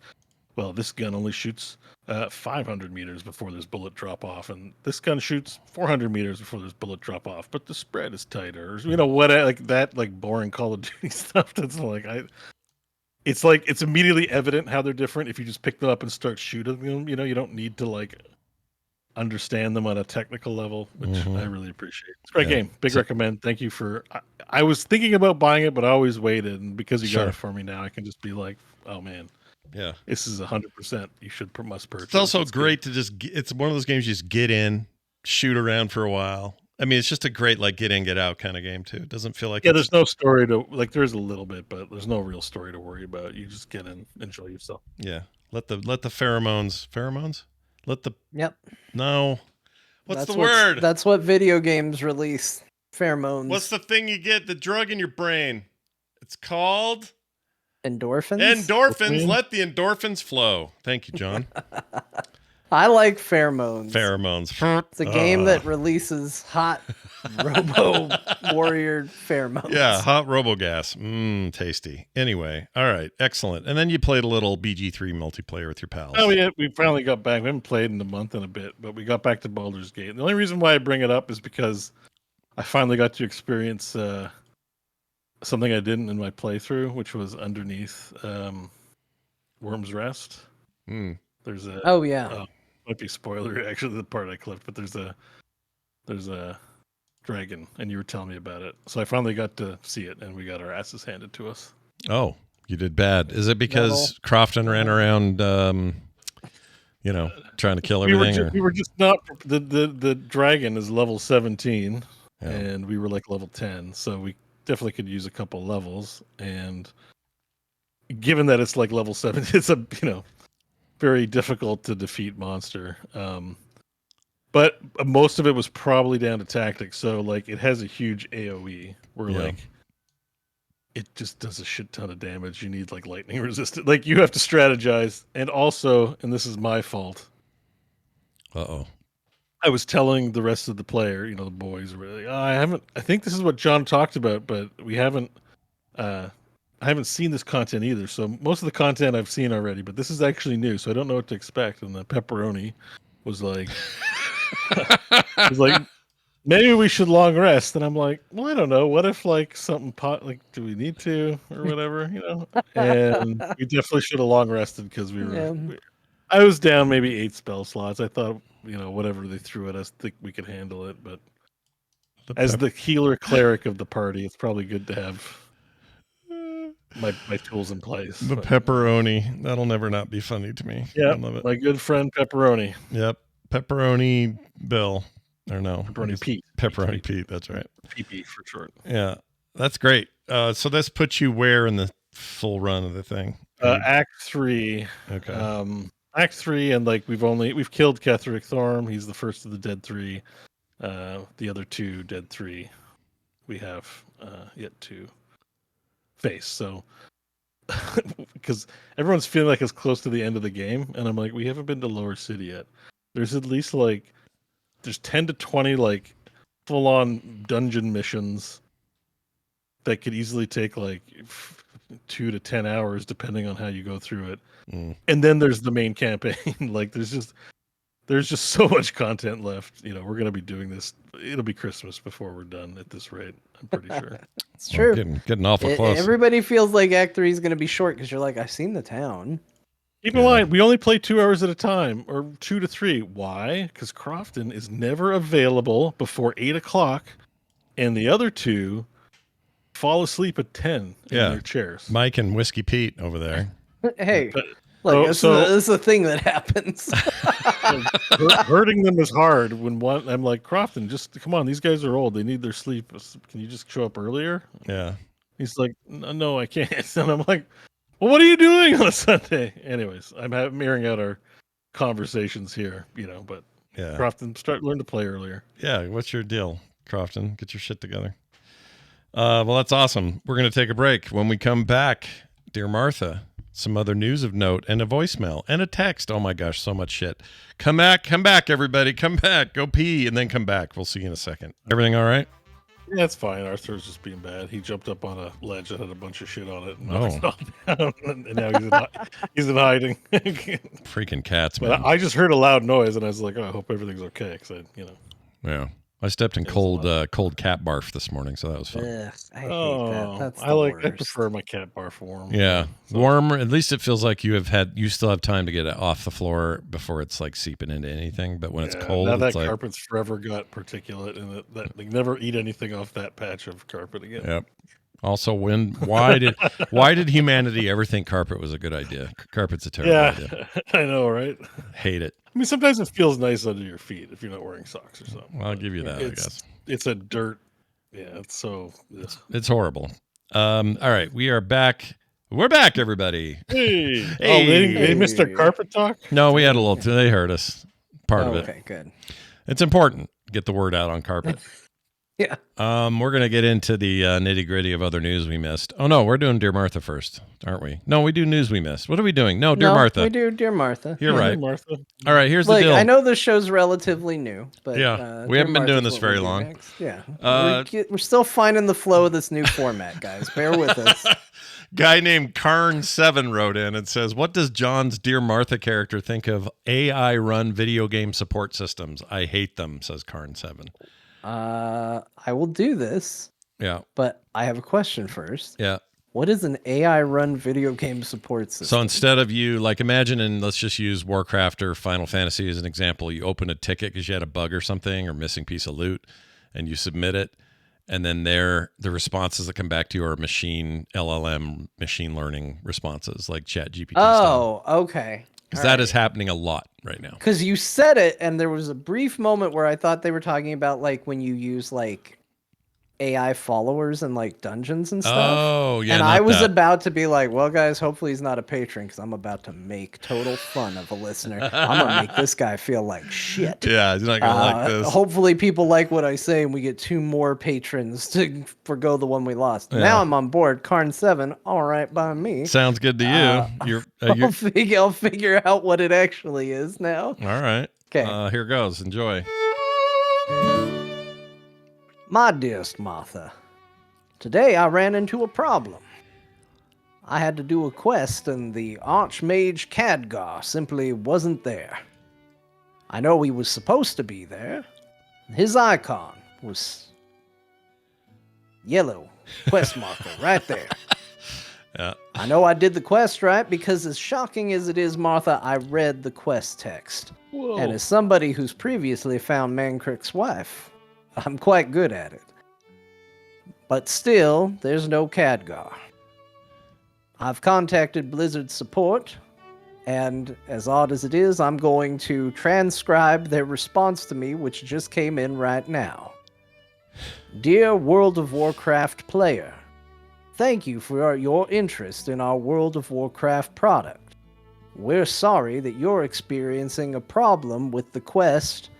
well, this gun only shoots 500 meters before there's bullet drop off, and this gun shoots 400 meters before there's bullet drop off, but the spread is tighter. What, like that, like boring Call of Duty stuff. That's like it's immediately evident how they're different if you just pick them up and start shooting them. You don't need to like understand them on a technical level, which I really appreciate. It's a great game. Big recommend. Thank you for. I was thinking about buying it, but I always waited, and because you got it for me now, I can just be like, oh man. Yeah, this is 100%. You must purchase. It's also great to just. It's one of those games you just get in, shoot around for a while. I mean, it's just a great like get in, get out kind of game too. It doesn't feel like there's no story to like. There's a little bit, but there's no real story to worry about. You just get in, enjoy yourself. Yeah, let the pheromones. Let the no. What's the word? That's what video games release. Pheromones. What's the thing you get? The drug in your brain. It's called endorphins. Endorphins. Let the endorphins flow. Thank you, John. I like pheromones. Pheromones. It's a game that releases hot robo warrior pheromones. Yeah, hot robo gas. Tasty. Anyway, all right, excellent. And then you played a little BG3 multiplayer with your pals. Oh yeah, we finally got back. We haven't played in a month and a bit, but we got back to Baldur's Gate. The only reason why I bring it up is because I finally got to experience something I didn't in my playthrough, which was underneath Worm's Rest. There's a might be spoiler actually the part I clipped, but there's a dragon, and you were telling me about it. So I finally got to see it, and we got our asses handed to us. Oh, you did bad. Is it because Crofton ran around, trying to kill everything? We were just not the dragon is level 17, and we were like level 10, so we definitely could use a couple levels. And given that it's like level 7, it's a very difficult to defeat monster. But most of it was probably down to tactics. So like it has a huge AoE where like it just does a shit ton of damage. You need like lightning resistant. Like you have to strategize. And also, and this is my fault. Uh-oh. I was telling the rest of the player, the boys were like, I think this is what John talked about, but I haven't seen this content either. So most of the content I've seen already, but this is actually new, so I don't know what to expect. And the pepperoni was like, maybe we should long rest. And I'm like, well, I don't know. What if something do we need to or whatever, And we definitely should have long rested because I was down maybe 8 spell slots. I thought, whatever they threw at us, think we could handle it. But as the healer cleric of the party, it's probably good to have my tools in place. The pepperoni. That'll never not be funny to me. Yeah, I love it. My good friend Pepperoni. Yep. Pepperoni Bill. Or no. Pepperoni Pete. Pepperoni Pete, that's right. PP for short. Yeah. That's great. So this puts you where in the full run of the thing? Act 3. Okay. Act 3, and we've killed Ketheric Thorm. He's the first of the dead 3. The other 2 dead 3 we have yet to face. So because everyone's feeling like it's close to the end of the game, and I'm like, we haven't been to Lower City yet. There's at least there's 10 to 20 full on dungeon missions that could easily take 2 to 10 hours depending on how you go through it. And then there's the main campaign. There's just so much content left. We're going to be doing this. It'll be Christmas before we're done at this rate. I'm pretty sure. It's true. Getting awful close. Everybody feels like Act 3 is going to be short because you're like, I've seen the town. Keep in mind, we only play 2 hours at a time, or 2 to 3. Why? Because Crofton is never available before 8 o'clock, and the other 2 fall asleep at 10 in their chairs. Mike and Whiskey Pete over there. Hey, this is a thing that happens. Hurting them is hard when I'm like, Crofton, just come on. These guys are old. They need their sleep. Can you just show up earlier? Yeah. He's like, no, I can't. And I'm like, well, what are you doing on a Sunday? Anyways, I'm airing out our conversations here, but yeah. Crofton, learn to play earlier. Yeah. What's your deal, Crofton? Get your shit together. Well, that's awesome. We're going to take a break. When we come back, Dear Martha, some other news of note, and a voicemail, and a text. Oh my gosh, so much shit. Come back, everybody. Come back. Go pee, and then come back. We'll see you in a second. Everything all right? Yeah, it's fine. Arthur's just being bad. He jumped up on a ledge that had a bunch of shit on it, and and now he's in hiding. Freaking cats, man. But I just heard a loud noise, and I was like, I hope everything's okay, because Yeah. I stepped in cold cat barf this morning, so that was fun. Ugh, I hate that. That's the I worst. prefer my cat barf warm. Yeah, warm. At least it feels like you still have time to get it off the floor before it's seeping into anything. But when it's cold, now that it's carpet's forever got particulate, and that they never eat anything off that patch of carpet again. Yep. Also, why did humanity ever think carpet was a good idea? Carpet's a terrible idea. I know, right? Hate it. I mean, sometimes it feels nice under your feet if you're not wearing socks or something. Well, I'll give you that, I guess. It's a dirt. Yeah, it's so... It's horrible. All right, we are back. We're back, everybody. Hey. They missed our carpet talk? No, we had a little... They heard us. Part of it. Okay, good. It's important. Get the word out on carpet. Yeah. We're going to get into the nitty gritty of other news we missed. Oh, no, we're doing Dear Martha first, aren't we? No, we do news we missed. What are we doing? No, Dear Martha. We do Dear Martha. You're right. Dear Martha. All right, here's the deal. I know the show's relatively new, but we haven't been doing this very long. Next. Yeah. We're still finding the flow of this new format, guys. Bear with us. Guy named Karn7 wrote in and says, what does John's Dear Martha character think of AI-run video game support systems? I hate them, says Karn7. I will do this. Yeah. But I have a question first. Yeah. What is an AI-run video game support system? So instead of you, imagine, and let's just use Warcraft or Final Fantasy as an example, you open a ticket because you had a bug or something or missing piece of loot, and you submit it, and then the responses that come back to you are LLM machine learning responses like ChatGPT. Oh, okay. Because that is happening a lot right now. Because you said it, and there was a brief moment where I thought they were talking about when you use AI followers in dungeons and stuff. Oh, yeah. And I was about to be like, well, guys, hopefully he's not a patron because I'm about to make total fun of a listener. I'm going to make this guy feel like shit. Yeah, he's not going to like this. Hopefully people like what I say and we get 2 more patrons to forgo the one we lost. Yeah. Now I'm on board. Karn7, all right by me. Sounds good to you. I'll figure out what it actually is now. All right. Okay. Here goes. Enjoy. My dearest Martha, today I ran into a problem. I had to do a quest and the Archmage Khadgar simply wasn't there. I know he was supposed to be there. His icon was yellow quest marker right there. Yeah. I know I did the quest right because, as shocking as it is, Martha, I read the quest text. Whoa. And as somebody who's previously found Mancrick's wife, I'm quite good at it. But still, there's no Khadgar. I've contacted Blizzard support, and as odd as it is, I'm going to transcribe their response to me, which just came in right now. Dear World of Warcraft player, thank you for your interest in our World of Warcraft product. We're sorry that you're experiencing a problem with the quest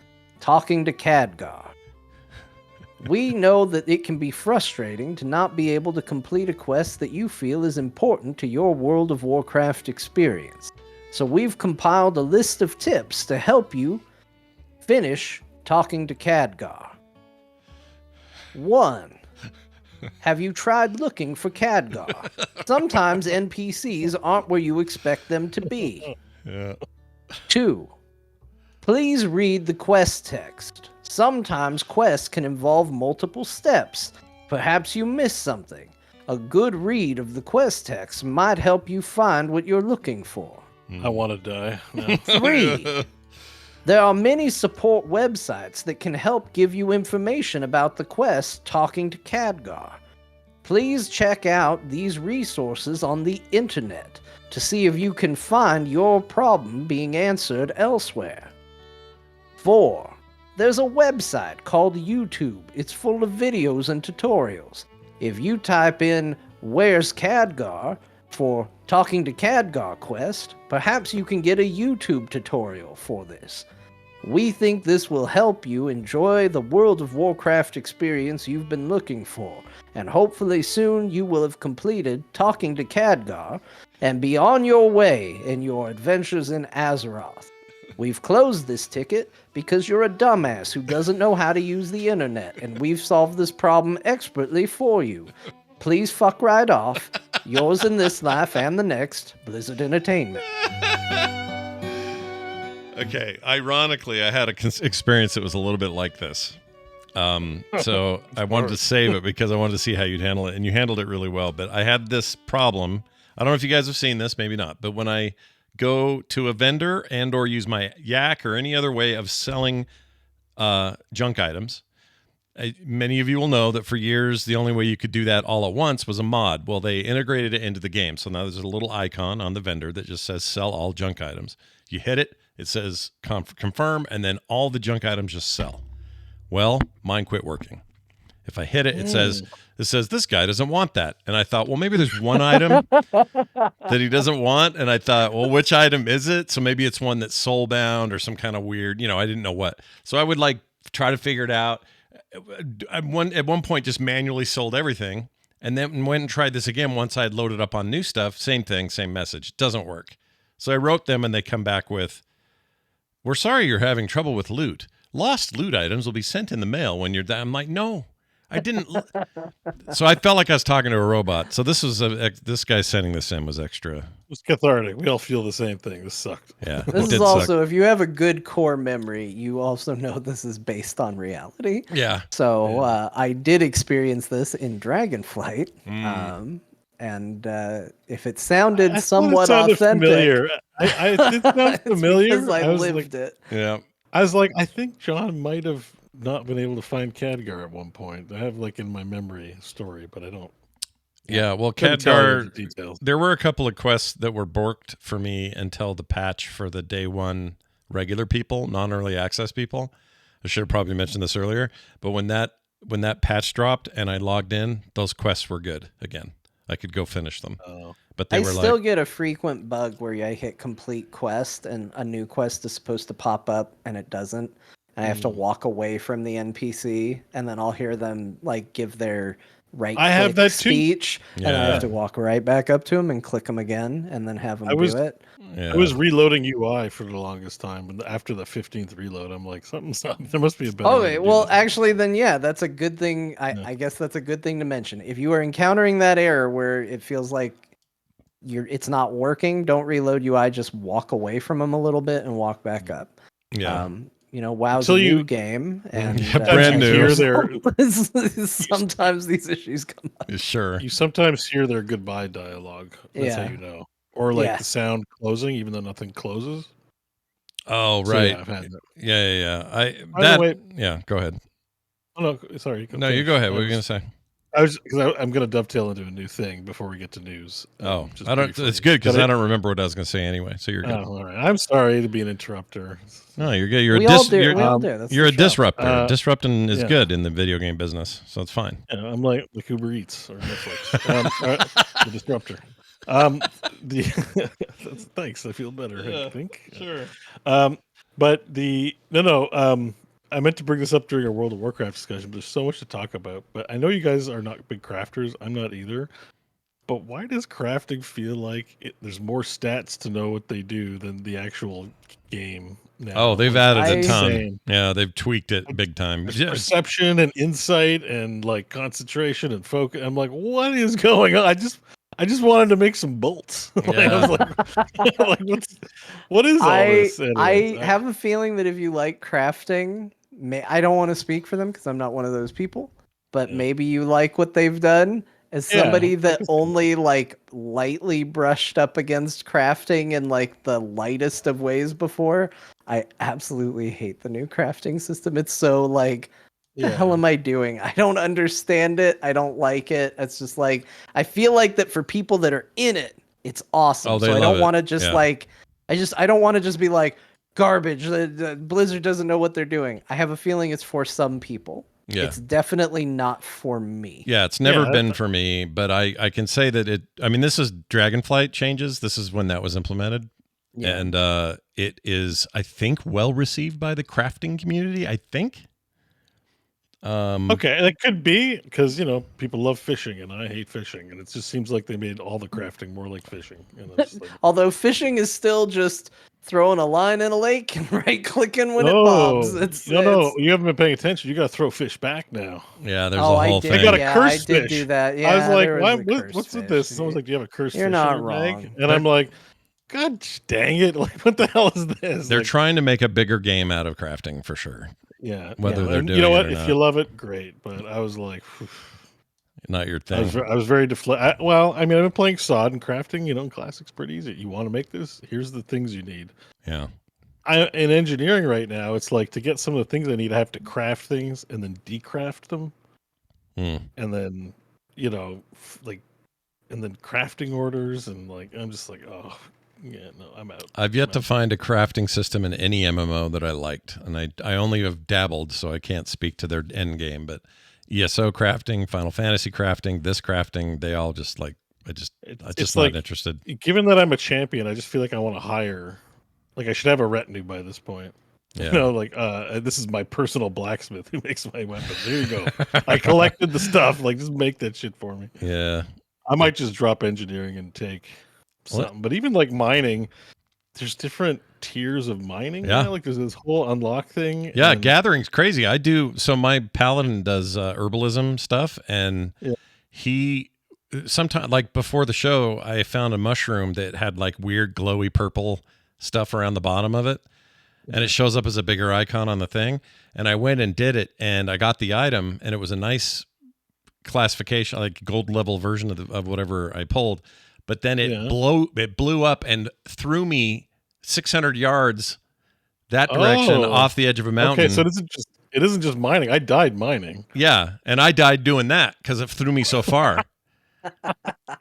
Talking to Khadgar. We know that it can be frustrating to not be able to complete a quest that you feel is important to your World of Warcraft experience. So we've compiled a list of tips to help you finish Talking to Khadgar. 1. Have you tried looking for Khadgar? Sometimes NPCs aren't where you expect them to be. Yeah. 2. Please read the quest text. Sometimes quests can involve multiple steps. Perhaps you missed something. A good read of the quest text might help you find what you're looking for. I want to die. No. 3. There are many support websites that can help give you information about the quest Talking to Khadgar. Please check out these resources on the internet to see if you can find your problem being answered elsewhere. 4. There's a website called YouTube. It's full of videos and tutorials. If you type in Where's Khadgar for Talking to Khadgar quest, perhaps you can get a YouTube tutorial for this. We think this will help you enjoy the World of Warcraft experience you've been looking for, and hopefully soon you will have completed Talking to Khadgar and be on your way in your adventures in Azeroth. We've closed this ticket because you're a dumbass who doesn't know how to use the internet, and we've solved this problem expertly for you. Please fuck right off. Yours in this life and the next, Blizzard Entertainment. Okay. Ironically, I had an experience that was a little bit like this. So I wanted to save it because I wanted to see how you'd handle it, and you handled it really well. But I had this problem. I don't know if you guys have seen this, maybe not. But when I go to a vendor and or use my yak or any other way of selling junk items, many of you will know that for years the only way you could do that all at once was a mod. Well, they integrated it into the game, so now there's a little icon on the vendor that just says sell all junk items. You hit it, it says confirm, and then all the junk items just sell. Well, mine quit working. If I hit it, it says this guy doesn't want that. And I thought, well, maybe there's one item that he doesn't want. And I thought, well, which item is it? So maybe it's one that's soulbound or some kind of weird, I didn't know what. So I would try to figure it out. At one point, just manually sold everything. And then went and tried this again once I had loaded up on new stuff. Same thing, same message. Doesn't work. So I wrote them and they come back with, we're sorry you're having trouble with loot. Lost loot items will be sent in the mail when you're done. I'm like, no. I didn't. So I felt like I was talking to a robot. So this was this guy sending this in was extra. It was cathartic. We all feel the same thing. This sucked. Yeah. This is also, if you have a good core memory, you also know this is based on reality. Yeah. So I did experience this in Dragonflight. And if it sounded somewhat authentic, familiar. It sounds familiar. Because I lived it. Yeah. I was like, I think John might have not been able to find Khadgar at one point. I have in my memory story, but I don't. Yeah, well, Couldn't tell you Khadgar, the details. there were a couple of quests that were borked for me until the patch for the day one regular people, non-early access people. I should have probably mentioned this earlier, but when that patch dropped and I logged in, those quests were good again. I could go finish them. Oh. But they I were still get a frequent bug where I hit complete quest and a new quest is supposed to pop up and it doesn't. And I have to walk away from the NPC and then I'll hear them give their right I have click that too. speech, and I Yeah. have to walk right back up to them and click them again, and then have them I was- do it. Yeah. I was reloading UI for the longest time, and after the 15th reload, I'm like, something's not. There must be a better way Okay, to do well, this. actually, then yeah, that's a good thing. I guess that's a good thing to mention. If you are encountering that error where it feels like it's not working, don't reload UI. Just walk away from them a little bit and walk back up. Yeah. WoW's Until a you- new game, and Yeah, brand as new. a Hear result, sometimes these issues come up. Sure. You sometimes hear their goodbye dialogue. That's how Yeah. you know. Or like Yeah. the sound closing, even though nothing closes. Oh, So, right. yeah, I've had that. Yeah. By the way- Yeah. Go ahead. Oh no, sorry. No, you go ahead. What were you gonna say? I'm going to dovetail into a new thing before we get to news. Oh, just I don't. briefly. It's good because But I don't remember what I was gonna say anyway. So you're good. Oh, all right. I'm sorry to be an interrupter. No, you're good. You're We a all do. you're, We all do. That's you're the a show. disruptor. Disrupting is yeah. good in the video game business, so it's fine. Yeah, I'm like Uber Eats or Netflix. All right, the disruptor. Thanks. I feel better. I think. Sure. But I meant to bring this up during our World of Warcraft discussion. But there's so much to talk about. But I know you guys are not big crafters. I'm not either. But why does crafting feel like there's more stats to know what they do than the actual game now? Oh, they've added a ton. insane. Yeah, they've tweaked it big time. There's perception and insight and like concentration and focus. I'm like, what is going on? I just wanted to make some bolts. I was like, what is all this? Anyways, I have a feeling that if you like crafting, I don't want to speak for them because I'm not one of those people, but maybe you like what they've done. As somebody that only like lightly brushed up against crafting in like the lightest of ways before, I absolutely hate the new crafting system. It's so like, what the hell am I doing? I don't understand it. I don't like it. It's just like, I feel like that for people that are in it, it's awesome. Oh, they so I love don't want to it. just Yeah. like, I don't want to just be like garbage. The Blizzard doesn't know what they're doing. I have a feeling it's for some people. Yeah. It's definitely not for me. Yeah, it's never Yeah, been for me, but I can say that this is Dragonflight changes. This is when that was implemented. Yeah. And it is, I think, well received by the crafting community, I think. Okay, that could be because people love fishing and I hate fishing, and it just seems like they made all the crafting more like fishing. And I'm just like, Although fishing is still just throwing a line in a lake and right-clicking when it bobs. No, you haven't been paying attention. You got to throw fish back now. Yeah, there's Oh, a whole I did. thing. I got a Yeah, cursed I did fish. do that. Yeah, I was there like, was a cursed what's with fish, this? Someone's dude. like, do you have a cursed You're fish not in your bag? wrong. And I'm like, God dang it! Like, what the hell is this? They're Like, trying to make a bigger game out of crafting for sure. yeah. whether yeah. they're And doing you know it what? or If not. you love it, great. But I was like, Not your I thing. was very deflated. Well, I mean, I've been playing SOD and crafting. In classic's pretty easy. You want to make this? Here's the things you need. Yeah. In engineering right now, it's like to get some of the things I need, I have to craft things and then decraft them, Hmm. and then and then crafting orders, and like I'm just like, oh yeah, no, I'm out. I've yet to find a crafting system in any MMO that I liked, and I only have dabbled, so I can't speak to their end game. But ESO crafting, Final Fantasy crafting, this crafting, they all just like I'm It's just like, not interested. Given that I'm a champion, I just feel like I want to hire, like I should have a retinue by this point. Yeah. This is my personal blacksmith who makes my weapons. Here you go. I collected the stuff. Like, just make that shit for me. Yeah. I might just drop engineering and take What? something. But even like mining, there's different tiers of mining. Yeah. Now. Like there's this whole unlock thing. Yeah, and- gathering's crazy. I do. So my paladin does herbalism stuff, and he sometimes, like before the show, I found a mushroom that had like weird glowy purple stuff around the bottom of it, and it shows up as a bigger icon on the thing. And I went and did it, and I got the item, and it was a nice classification, like gold level version of whatever I pulled. But then it blew up and threw me 600 yards that direction off the edge of a mountain. Okay, so it isn't just mining. I died mining. Yeah, and I died doing that because it threw me so far.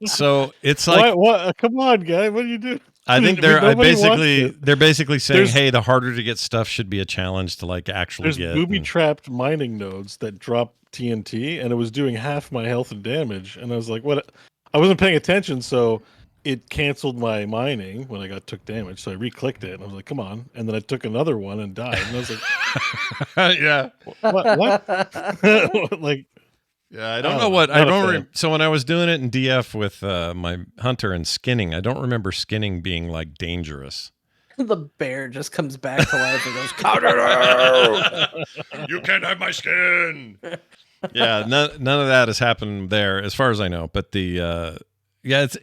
So it's like, what? Come on, guy. What do you do? I think nobody wants they're basically saying, There's- hey, the harder to get stuff should be a challenge to like actually There's get. booby and- trapped mining nodes that drop TNT, and it was doing half my health and damage. And I was like, what? I wasn't paying attention, so it canceled my mining when I took damage. So I re-clicked it, and I was like, come on. And then I took another one and died. And I was like, yeah. what? Like, Yeah, I don't know what I don't. So when I was doing it in DF with my hunter and skinning, I don't remember skinning being like dangerous. The bear just comes back to life and goes, "Counter!" You can't have my skin. Yeah, none of that has happened there, as far as I know. But that's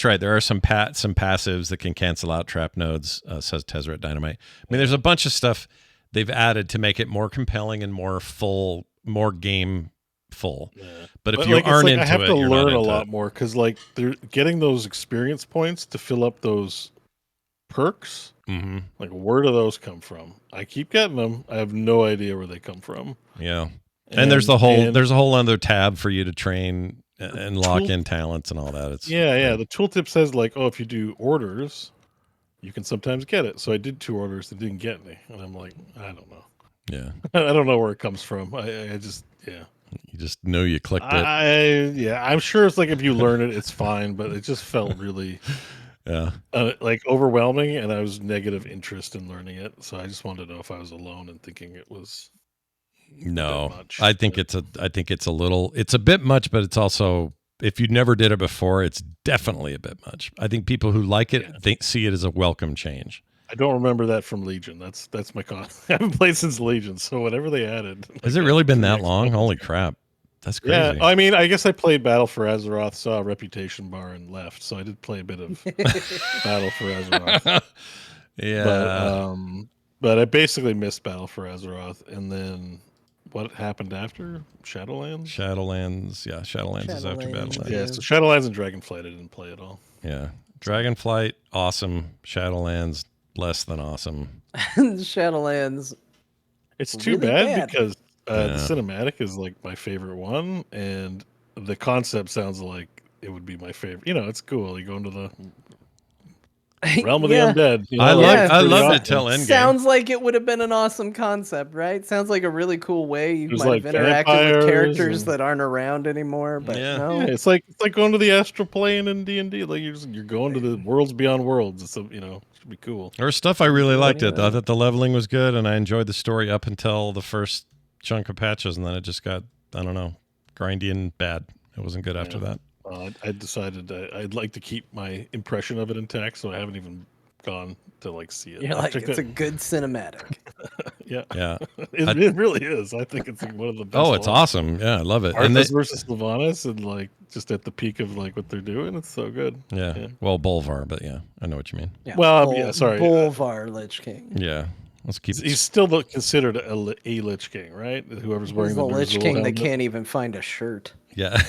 right. There are some passives that can cancel out trap nodes. Says Tezzeret Dynamite. I mean, there's a bunch of stuff they've added to make it more compelling and more full, more game full. Yeah. But if you aren't into it, I have to you're learn not a lot more because like they're getting those experience points to fill up those perks. Mm-hmm. Like, where do those come from? I keep getting them. I have no idea where they come from. Yeah, and there's there's a whole other tab for you to train and lock in talents and all that. It's yeah. The tooltip says like, oh, if you do orders, you can sometimes get it. So I did 2 orders that didn't get me, and I'm like, I don't know. Yeah, I don't know where it comes from. I just You just know you clicked it. I'm sure it's like if you learn it, it's fine, but it just felt really like overwhelming, and I was negative interest in learning it. So I just wanted to know if I was alone in thinking it was. No, I think it's a bit much, but it's also, if you never did it before, it's definitely a bit much. I think people who like it see it as a welcome change. I don't remember that from Legion. That's my con. I haven't played since Legion, so whatever they added. Has it really been that long? Holy crap. That's crazy. Yeah, I mean, I guess I played Battle for Azeroth, saw a reputation bar, and left. So I did play a bit of Battle for Azeroth. Yeah. But I basically missed Battle for Azeroth, and then what happened after Shadowlands? Shadowlands is after Battlelands. Yeah, so Shadowlands and Dragonflight I didn't play at all. Yeah, Dragonflight, awesome. Shadowlands, less than awesome. Shadowlands. It's too really bad because the cinematic is like my favorite one, and the concept sounds like it would be my favorite. You know, it's cool. You go into the realm of the undead. You know, I love it till endgame. Sounds like it would have been an awesome concept, right? Sounds like a really cool way you might have interacted with characters that aren't around anymore. But no, it's like going to the astral plane in D&D. Like you're going to the worlds beyond worlds. It's should be cool. There was stuff I really liked. I thought the leveling was good, and I enjoyed the story up until the first chunk of patches, and then it just got, I don't know, grindy and bad. It wasn't good after that. I decided I'd like to keep my impression of it intact, so I haven't even gone to like see it. You're like, it's a good cinematic. Yeah. It really is. I think it's one of the best. Oh, it's awesome. Yeah, I love it. Arthas versus Sylvanas, and like just at the peak of like what they're doing, it's so good. Yeah. Well, Bolvar, but yeah, I know what you mean. Yeah. Well, sorry, Bolvar Lich King. Yeah. Let's keep. He's still considered a Lich King, right? Whoever's wearing the Lich King that can't even find a shirt. Yeah.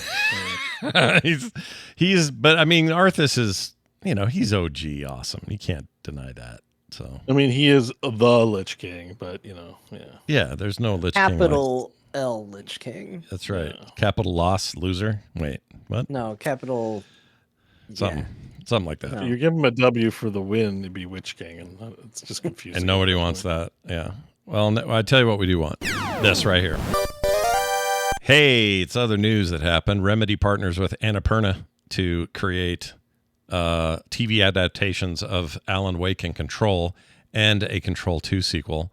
he's but I mean, Arthas is, he's OG awesome. You can't deny that. So I mean, he is the Lich King, but yeah, there's no Lich King. Capital L Lich King. That's right. Yeah. Capital loss loser. Wait, what? No, capital something. Something like that. No. You give him a W for the win, it'd be Witch King, and it's just confusing. And nobody wants that. Yeah. Well, I tell you what we do want. This right here. Hey, it's other news that happened. Remedy partners with Annapurna to create TV adaptations of Alan Wake and Control, and a Control 2 sequel.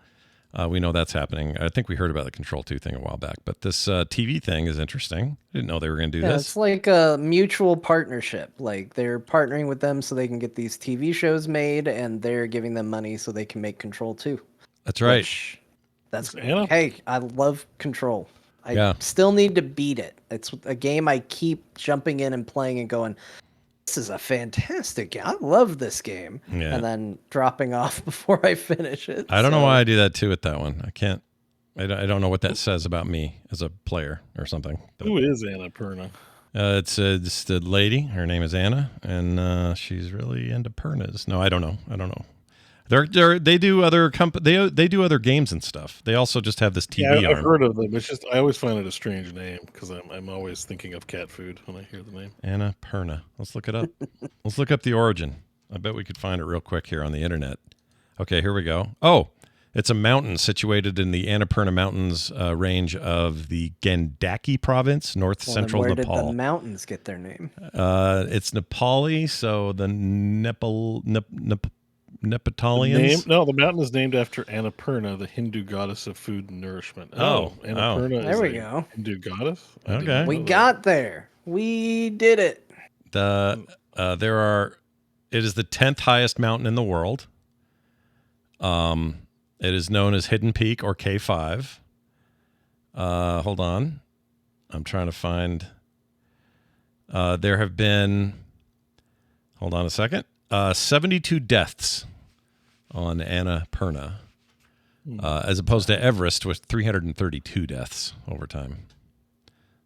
We know that's happening. I think we heard about the Control 2 thing a while back, but this TV thing is interesting. I didn't know they were going to do this. It's like a mutual partnership. Like they're partnering with them so they can get these TV shows made, and they're giving them money so they can make Control 2. That's right. Hey, I love Control. I still need to beat it. It's a game I keep jumping in and playing and going, this is a fantastic game. I love this game. Yeah. And then dropping off before I finish it. I don't know why I do that too with that one. I don't know what that says about me as a player or something. But, who is Annapurna? It's just a lady. Her name is Anna, and she's really into Purnas. No, I don't know. They do other they do other games and stuff. They also just have this TV arm. I've heard of them. It's just I always find it a strange name because I'm always thinking of cat food when I hear the name. Annapurna. Let's look it up. Let's look up the origin. I bet we could find it real quick here on the internet. Okay, here we go. Oh, it's a mountain situated in the Annapurna Mountains range of the Gandaki province, north-central Nepal. Where did the mountains get their name? It's Nepali, so the Nepatalians. The mountain is named after Annapurna, the Hindu goddess of food and nourishment. Annapurna There is we a go. Hindu goddess? I did Okay. not We know that. got there. We did it. It is the 10th highest mountain in the world. It is known as Hidden Peak or K5. Hold on. I'm trying to find. There have been, hold on a second, 72 deaths on Annapurna, as opposed to Everest with 332 deaths over time.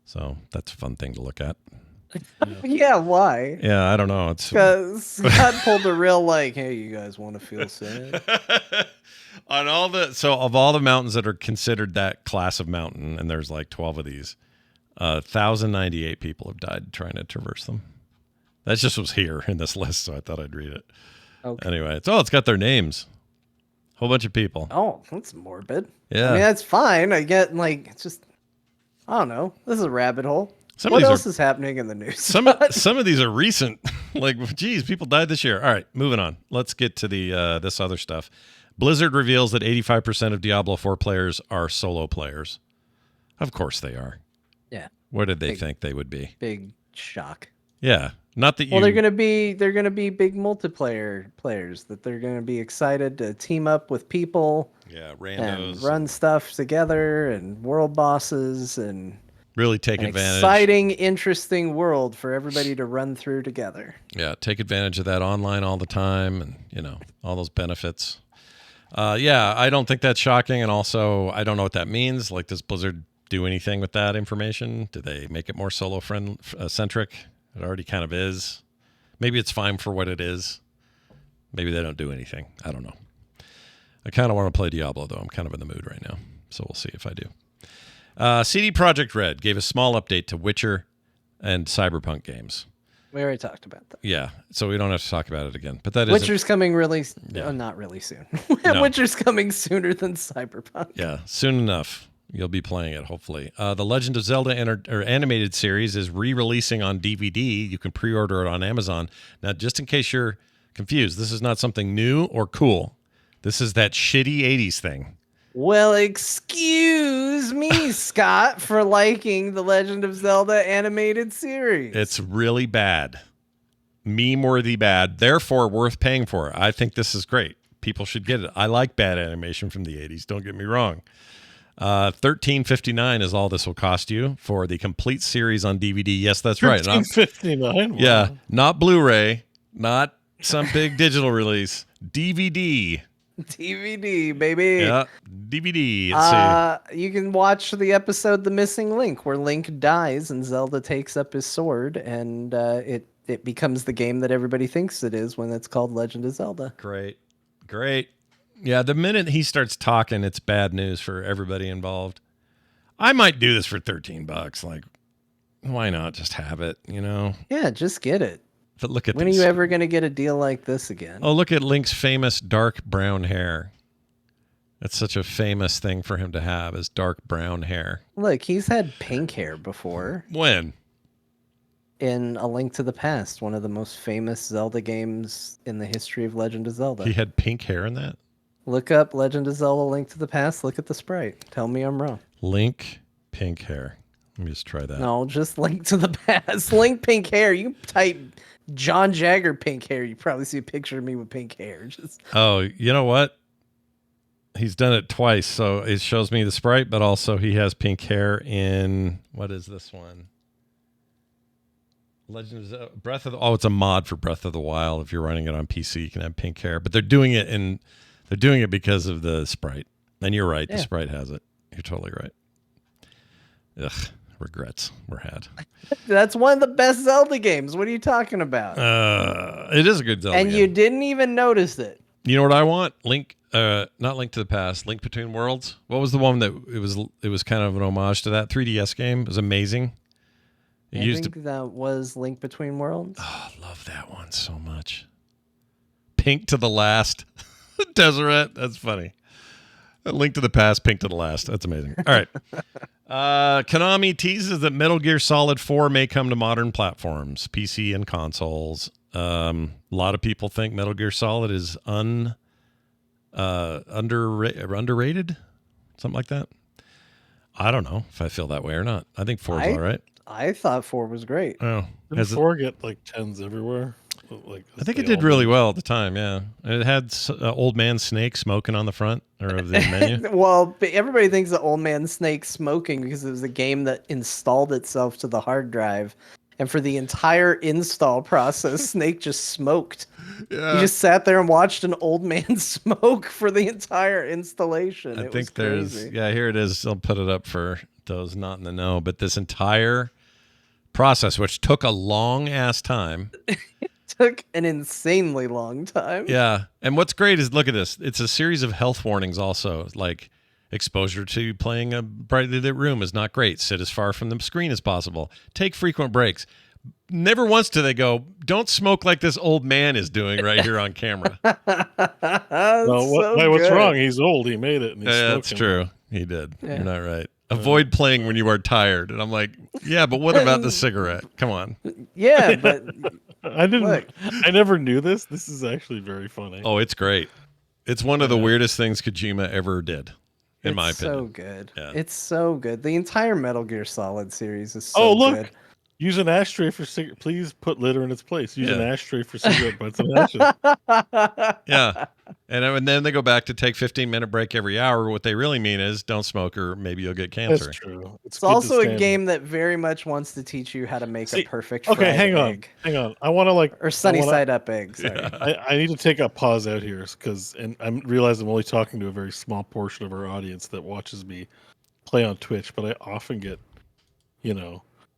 So that's a fun thing to look at. Yeah, why? Yeah, I don't know. It's Because Scott pulled a real hey, you guys want to feel sad? on of all the mountains that are considered that class of mountain, and there's like 12 of these, 1,098 people have died trying to traverse them. That just was here in this list, so I thought I'd read it. Okay. Anyway, it's got their names. Whole bunch of people. Oh, that's morbid. Yeah. I mean, that's fine. I get it's just, I don't know. This is a rabbit hole. Some What of these else is happening in the news? Some of these are recent. Geez, people died this year. All right, moving on. Let's get to the this other stuff. Blizzard reveals that 85% of Diablo 4 players are solo players. Of course they are. Yeah. Where did they think they would be? Big shock. Yeah. Not that you. Well, they're gonna be big multiplayer players that they're gonna be excited to team up with people. Yeah, And randos. run stuff together and world bosses and Really take an advantage. exciting, interesting world for everybody to run through together. Yeah, take advantage of that online all the time, and all those benefits. Yeah, I don't think that's shocking, and also I don't know what that means. Like, does Blizzard do anything with that information? Do they make it more solo friend centric? It already kind of is. Maybe it's fine for what it is. Maybe they don't do anything. I don't know. I kind of want to play Diablo, though. I'm kind of in the mood right now, so we'll see if I do. CD Projekt Red gave a small update to Witcher and Cyberpunk games. We already talked about that. Yeah, so we don't have to talk about it again. But that is Witcher's coming really, Yeah. not really soon. No. Witcher's coming sooner than Cyberpunk. Yeah, soon enough. You'll be playing it, hopefully. The Legend of Zelda animated series is re-releasing on DVD. You can pre-order it on Amazon. Now, just in case you're confused, this is not something new or cool. This is that shitty 80s thing. Well, excuse me, Scott, for liking the Legend of Zelda animated series. It's really bad. Meme-worthy bad. Therefore, worth paying for. I think this is great. People should get it. I like bad animation from the 80s. Don't get me wrong. $13.59 is all this will cost you for the complete series on DVD. Yes, that's right. $13.59. Yeah, not Blu-ray, not some big digital release. DVD. DVD, baby. Yeah, DVD. Let's see. You can watch the episode The Missing Link, where Link dies and Zelda takes up his sword, and it becomes the game that everybody thinks it is when it's called Legend of Zelda. Great. Yeah, the minute he starts talking, it's bad news for everybody involved. I might do this for $13. Like, why not just have it, Yeah, just get it. But look at When are you ever going to get a deal like this again? Oh, look at Link's famous dark brown hair. That's such a famous thing for him to have, is dark brown hair. Look, he's had pink hair before. When? In A Link to the Past, one of the most famous Zelda games in the history of Legend of Zelda. He had pink hair in that? Look up Legend of Zelda Link to the Past. Look at the sprite. Tell me I'm wrong. Link, pink hair. Let me just try that. No, just Link to the Past. Link, pink hair. You type John Jagger, pink hair. You probably see a picture of me with pink hair. Oh, you know what? He's done it twice, so it shows me the sprite, but also he has pink hair in, what is this one? Legend of Zelda, it's a mod for Breath of the Wild. If you're running it on PC, you can have pink hair, but they're doing it because of the sprite. And you're right, the sprite has it. You're totally right. Ugh, regrets were had. That's one of the best Zelda games. What are you talking about? It is a good Zelda and game. you didn't even notice it. You know what I want? Link, not Link to the Past, Link Between Worlds. What was the one that it was kind of an homage to that 3DS game? It was amazing. I think that was Link Between Worlds. Oh, I love that one so much. Pink to the Last. Deseret. That's funny. Link to the Past, Pink to the Last. That's amazing. All right. Konami teases that Metal Gear Solid 4 may come to modern platforms, PC and consoles. A lot of people think Metal Gear Solid is underrated, something like that. I don't know if I feel that way or not. I think 4's all right. I thought 4 was great. Oh, Didn't 4 get like 10s everywhere? Like, I think it did really well at the time. Yeah, it had old man Snake smoking on the front or of the menu. Well, everybody thinks the old man Snake smoking because it was a game that installed itself to the hard drive, and for the entire install process, Snake just smoked. Yeah. He just sat there and watched an old man smoke for the entire installation. I think there's here it is. I'll put it up for those not in the know. But this entire process, which took a long ass time. Took an insanely long time. Yeah. And what's great is, look at this. It's a series of health warnings also, like exposure to playing a brightly lit room is not great. Sit as far from the screen as possible. Take frequent breaks. Never once do they go, don't smoke like this old man is doing right here on camera. What's wrong? He's old. He made it. And he's that's true. He did. Yeah. You're not right. Avoid playing when you are tired. And I'm like, yeah, but what about the cigarette? Come on. Yeah, but I never knew this. This is actually very funny. Oh, it's great. It's one of the weirdest things Kojima ever did, in my opinion. It's so good. Yeah. It's so good. The entire Metal Gear Solid series is so good. Use an ashtray for cigarette. Please put litter in its place. Use an ashtray for cigarette butts and ashes. Yeah. And then they go back to take 15-minute break every hour. What they really mean is don't smoke or maybe you'll get cancer. That's true. It's also a game that very much wants to teach you how to make a perfect fried egg. Hang on. I want to or sunny side up egg. Sorry. Yeah. I need to take a pause out here and I realize I'm only talking to a very small portion of our audience that watches me play on Twitch, but I often get,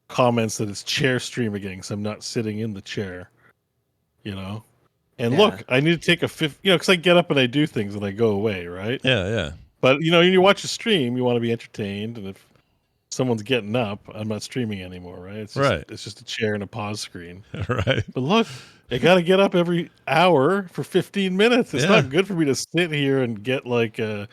comments that it's chair stream again because I'm not sitting in the chair, And look, I need to take because I get up and I do things and I go away, right? Yeah, yeah. But when you watch a stream, you want to be entertained, and if someone's getting up, I'm not streaming anymore, right? It's just a chair and a pause screen, right? But look, I got to get up every hour for 15 minutes. It's not good for me to sit here and get like an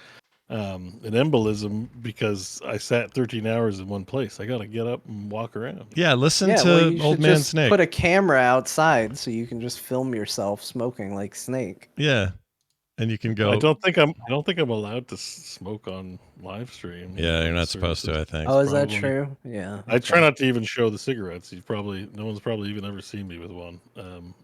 embolism because I sat 13 hours in one place. I got to get up and walk around. Yeah, listen to Old Man Snake. Put a camera outside so you can just film yourself smoking like Snake. Yeah, and you can go. I don't think I'm allowed to smoke on live stream. Yeah, you're not supposed to. I think. Oh, is that true? Yeah. I try not to even show the cigarettes. No one's probably even ever seen me with one,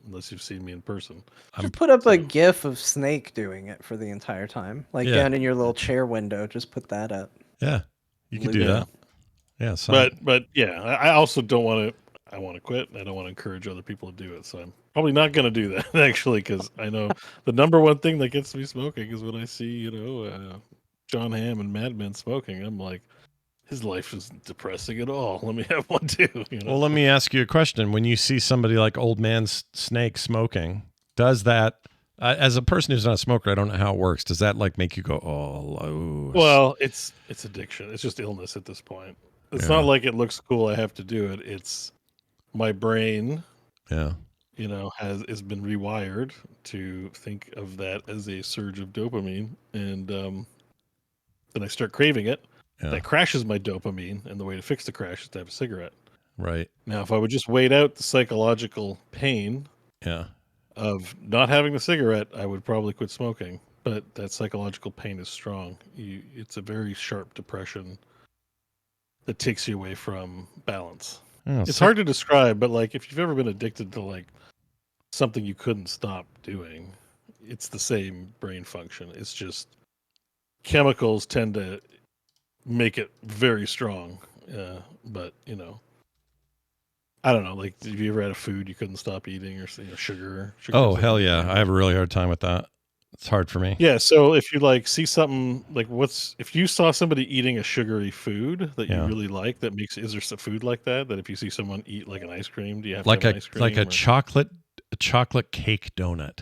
unless you've seen me in person. Just put up a GIF of Snake doing it for the entire time, down in your little chair window. Just put that up. Yeah, you can do that. Yeah, but yeah, I also don't want to. I want to quit, and I don't want to encourage other people to do it. So I'm probably not going to do that actually, because I know the number one thing that gets me smoking is when I see John Hamm and Mad Men smoking. I'm like, his life isn't depressing at all. Let me have one too. Well, let me ask you a question. When you see somebody like Old Man Snake smoking, does that, as a person who's not a smoker, I don't know how it works. Does that make you go, oh? Well, it's addiction. It's just illness at this point. It's not like it looks cool. I have to do it. It's my brain. Yeah. Has been rewired to think of that as a surge of dopamine, and then I start craving it. Yeah. That crashes my dopamine, and the way to fix the crash is to have a cigarette. Right. Now, if I would just wait out the psychological pain of not having the cigarette, I would probably quit smoking. But that psychological pain is strong. It's a very sharp depression that takes you away from balance. Oh, it's hard to describe, but if you've ever been addicted to something you couldn't stop doing, it's the same brain function. It's just chemicals tend to make it very strong. But I don't know. Have you ever had a food you couldn't stop eating, or sugar? Oh, hell yeah! I have a really hard time with that. It's hard for me. Yeah. So if you see something if you saw somebody eating a sugary food that you really like, is there some food like that if you see someone eat an ice cream, do you have to have an ice cream? Like a chocolate cake donut.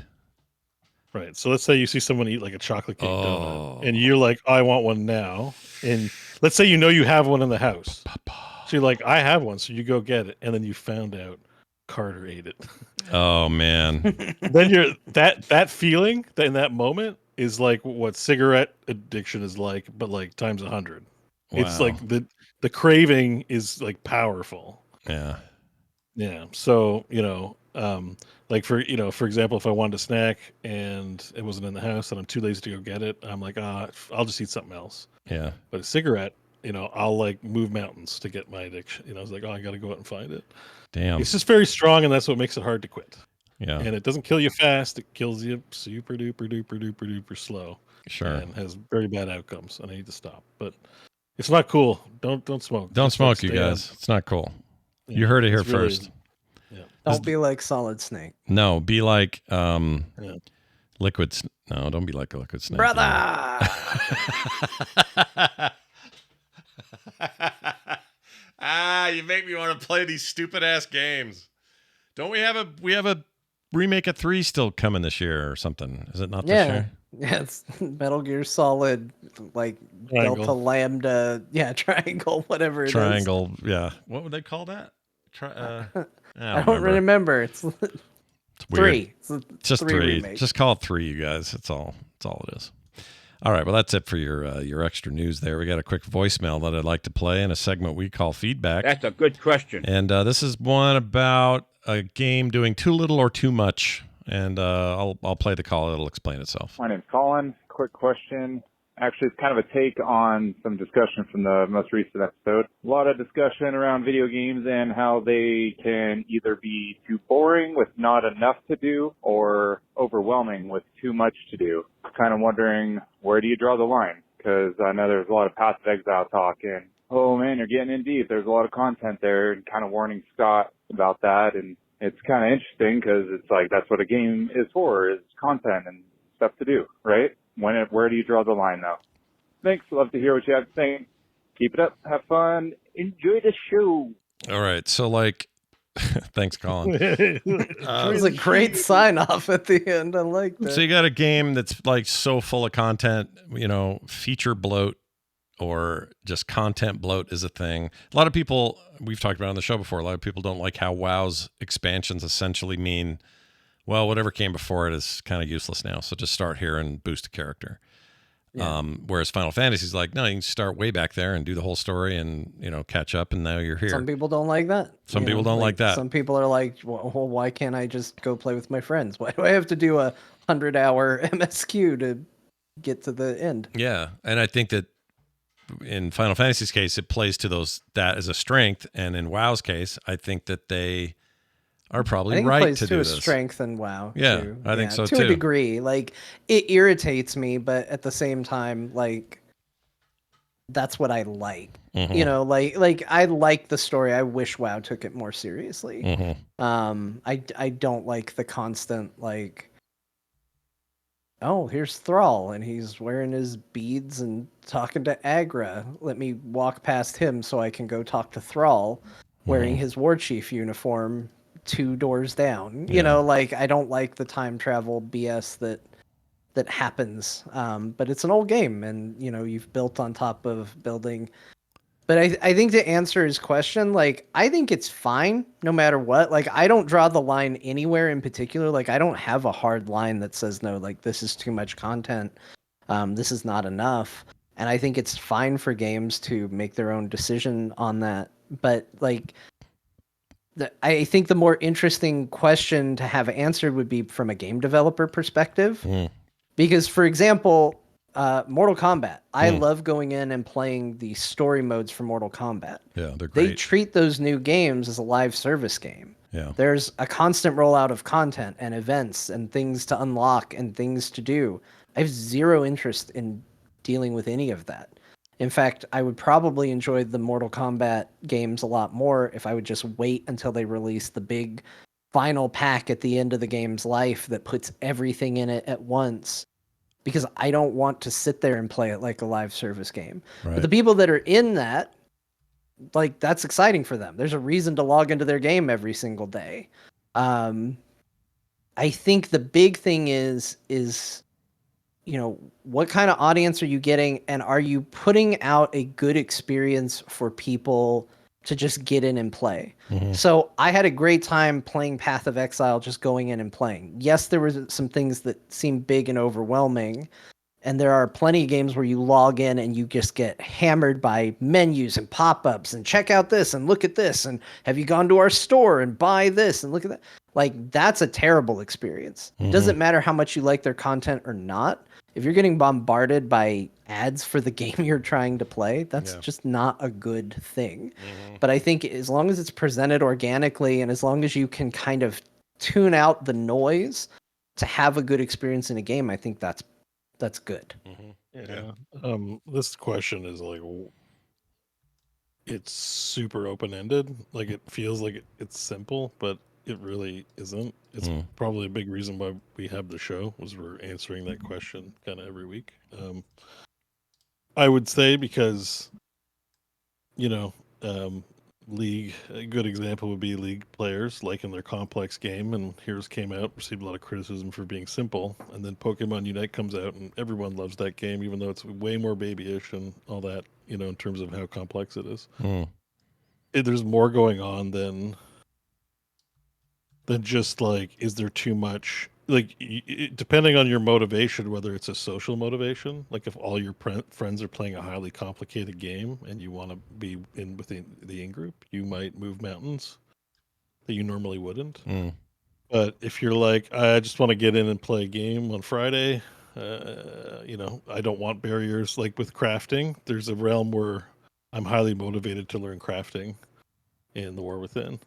Right. So let's say you see someone eat a chocolate cake donut, and you're like, I want one now. And let's say you have one in the house. So you're like, I have one. So you go get it. And then you found out Carter ate it. Oh, man. Then that feeling in that moment is what cigarette addiction is like, but times 100. Wow. It's the craving is powerful. Yeah. Yeah. So, Like for example, if I wanted a snack and it wasn't in the house and I'm too lazy to go get it, I'm like, I'll just eat something else. Yeah. But a cigarette, I'll like move mountains to get my addiction. It's like, I got to go out and find it. Damn. It's just very strong, and that's what makes it hard to quit. Yeah. And it doesn't kill you fast; it kills you super duper slow. Sure. And has very bad outcomes. And I need to stop. But it's not cool. Don't smoke. Don't Just, smoke, stay you guys. on. It's not cool. Yeah, You heard it here it's really- first. Yeah. Don't be like Solid Snake. No, be like Yeah. liquid. No, don't be like a liquid snake. Brother! You make me want to play these stupid ass games. Don't we have a remake of 3 still coming this year or something? Is it not this year? Yeah, it's Metal Gear Solid, like Triangle. Delta Lambda, triangle, whatever it is. Triangle, yeah. What would they call that? I don't remember. It's It's weird. 3. It's It's just 3. remake. Just call it 3, you guys. That's all it is. All right, well, that's it for your extra news there. We got a quick voicemail that I'd like to play in a segment we call Feedback. That's a good question. And this is one about a game doing too little or too much. And I'll play the call. It'll explain itself. My name's Colin. Quick question. Actually, it's kind of a take on some discussion from the most recent episode. A lot of discussion around video games and how they can either be too boring with not enough to do or overwhelming with too much to do. Kind of wondering, where do you draw the line? Because I know there's a lot of Path of Exile talk and, oh man, you're getting in deep. There's a lot of content there, and kind of warning Scott about that. And it's kind of interesting because it's like that's what a game is for, is content and stuff to do, right? Where do you draw the line, though? Thanks. Love to hear what you have to say. Keep it up. Have fun. Enjoy the show. All right. So, thanks, Colin. It was a great sign off at the end. I like that. So you got a game that's like so full of content, feature bloat or just content bloat is a thing. A lot of people, we've talked about it on the show before, a lot of people don't like how WoW's expansions essentially mean, well, whatever came before it is kind of useless now. So just start here and boost a character. Yeah. Whereas Final Fantasy's like, no, you can start way back there and do the whole story and, catch up, and now you're here. Some people don't like that. Some people don't like that. Some people are like, well, why can't I just go play with my friends? Why do I have to do a 100-hour MSQ to get to the end? Yeah. And I think that in Final Fantasy's case, it plays to that as a strength. And in WoW's case, I think that they are probably it right plays to do a this. strength in WoW. Yeah, too. I think so to too. a degree. Like, it irritates me, but at the same time, like, that's what I like. Mhm. Like I like the story. I wish WoW took it more seriously. Mhm. I don't like the constant like, oh, here's Thrall and he's wearing his beads and talking to Agra. Let me walk past him so I can go talk to Thrall wearing his war chief uniform 2 doors down. Yeah. I don't like the time travel BS that happens. But it's an old game, and you've built on top of building. But I think to answer his question, I think it's fine no matter what. I don't draw the line anywhere in particular. I don't have a hard line that says no, this is too much content. This is not enough. And I think it's fine for games to make their own decision on that. But I think the more interesting question to have answered would be from a game developer perspective. Mm. Because, for example, Mortal Kombat, I love going in and playing the story modes for Mortal Kombat. Yeah, they're They great. treat those new games as a live service game. Yeah. There's a constant rollout of content and events and things to unlock and things to do. I have zero interest in dealing with any of that. In fact, I would probably enjoy the Mortal Kombat games a lot more if I would just wait until they release the big final pack at the end of the game's life that puts everything in it at once. Because I don't want to sit there and play it like a live service game. Right. But the people that are in that, that's exciting for them. There's a reason to log into their game every single day. I think the big thing is what kind of audience are you getting, and are you putting out a good experience for people to just get in and play? Mhm. So I had a great time playing Path of Exile, just going in and playing. Yes, there was some things that seemed big and overwhelming, and there are plenty of games where you log in and you just get hammered by menus and pop-ups and check out this and look at this and have you gone to our store and buy this and look at that. Like, that's a terrible experience. It doesn't matter how much you like their content or not. If you're getting bombarded by ads for the game you're trying to play, that's just not a good thing. But I think as long as it's presented organically and as long as you can kind of tune out the noise to have a good experience in a game, I think that's good. Yeah. This question is like, it's super open-ended. Like, it feels like it's simple, but it really isn't. It's probably a big reason why we have the show, was we're answering that question kind of every week. I would say because, you know, League, a good example would be League players liking their complex game, and Heroes came out, received a lot of criticism for being simple, and then Pokemon Unite comes out, and everyone loves that game, even though it's way more babyish and all that, you know, in terms of how complex it is. There's more going on than just like, is there too much? Like, depending on your motivation, whether it's a social motivation, like if all your friends are playing a highly complicated game and you want to be within the in-group, you might move mountains that you normally wouldn't. But if you're like, I just want to get in and play a game on Friday, you know, I don't want barriers. Like with crafting, there's a realm where I'm highly motivated to learn crafting in the War Within.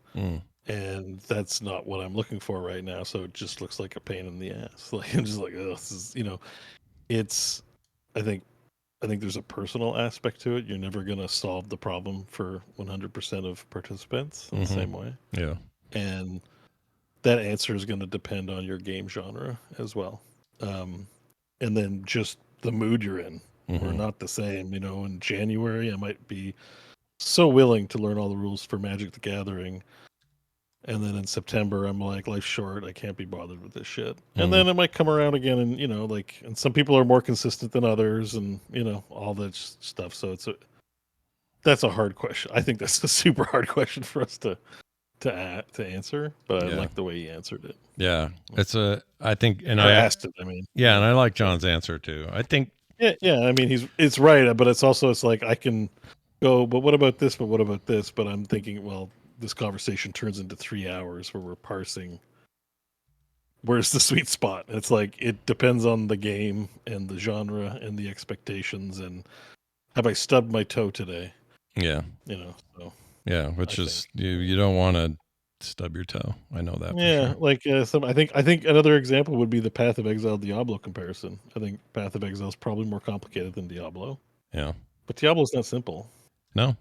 And that's not what I'm looking for right now. So it just looks like a pain in the ass. Like, I'm just like, oh, this is, you know, it's, I think there's a personal aspect to it. You're never going to solve the problem for 100% of participants in the same way. Yeah. And that answer is going to depend on your game genre as well. And then just the mood you're in. We're not the same. You know, in January, I might be so willing to learn all the rules for Magic the Gathering. And then in September, I'm like, life's short. I can't be bothered with this shit. And then it might come around again. And, you know, like, and some people are more consistent than others and, you know, all that stuff. So that's a hard question. I think that's a super hard question for us to answer, but I like the way he answered it. Yeah. I think, and I asked it, I mean. Yeah, and I like John's answer too. I think. Yeah. I mean, it's right, but it's like, I can go, but what about this? But what about this? But I'm thinking, well, this conversation turns into 3 hours where we're parsing where's the sweet spot. And it's like, it depends on the game and the genre and the expectations. And have I stubbed my toe today? Yeah. You know, so. Yeah, which is, you don't want to stub your toe. I know that. Yeah, for sure. like I think another example would be the Path of Exile Diablo comparison. I think Path of Exile is probably more complicated than Diablo. Yeah. But Diablo's not simple. No.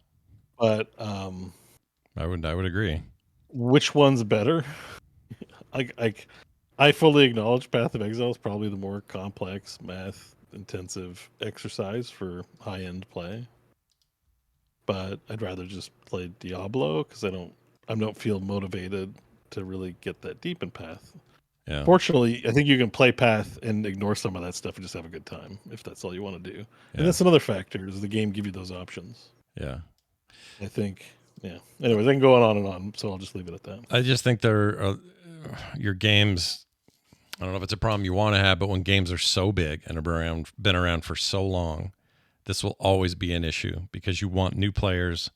But I would agree. Which one's better? I fully acknowledge Path of Exile is probably the more complex, math intensive exercise for high end play. But I'd rather just play Diablo because I don't feel motivated to really get that deep in Path. Yeah. Fortunately, I think you can play Path and ignore some of that stuff and just have a good time if that's all you want to do. Yeah. And that's another factor, is the game give you those options. Yeah. I think, yeah. Anyways, I can go on and on, so I'll just leave it at that. I just think your games, I don't know if it's a problem you want to have, but when games are so big and have been around for so long, this will always be an issue because you want new players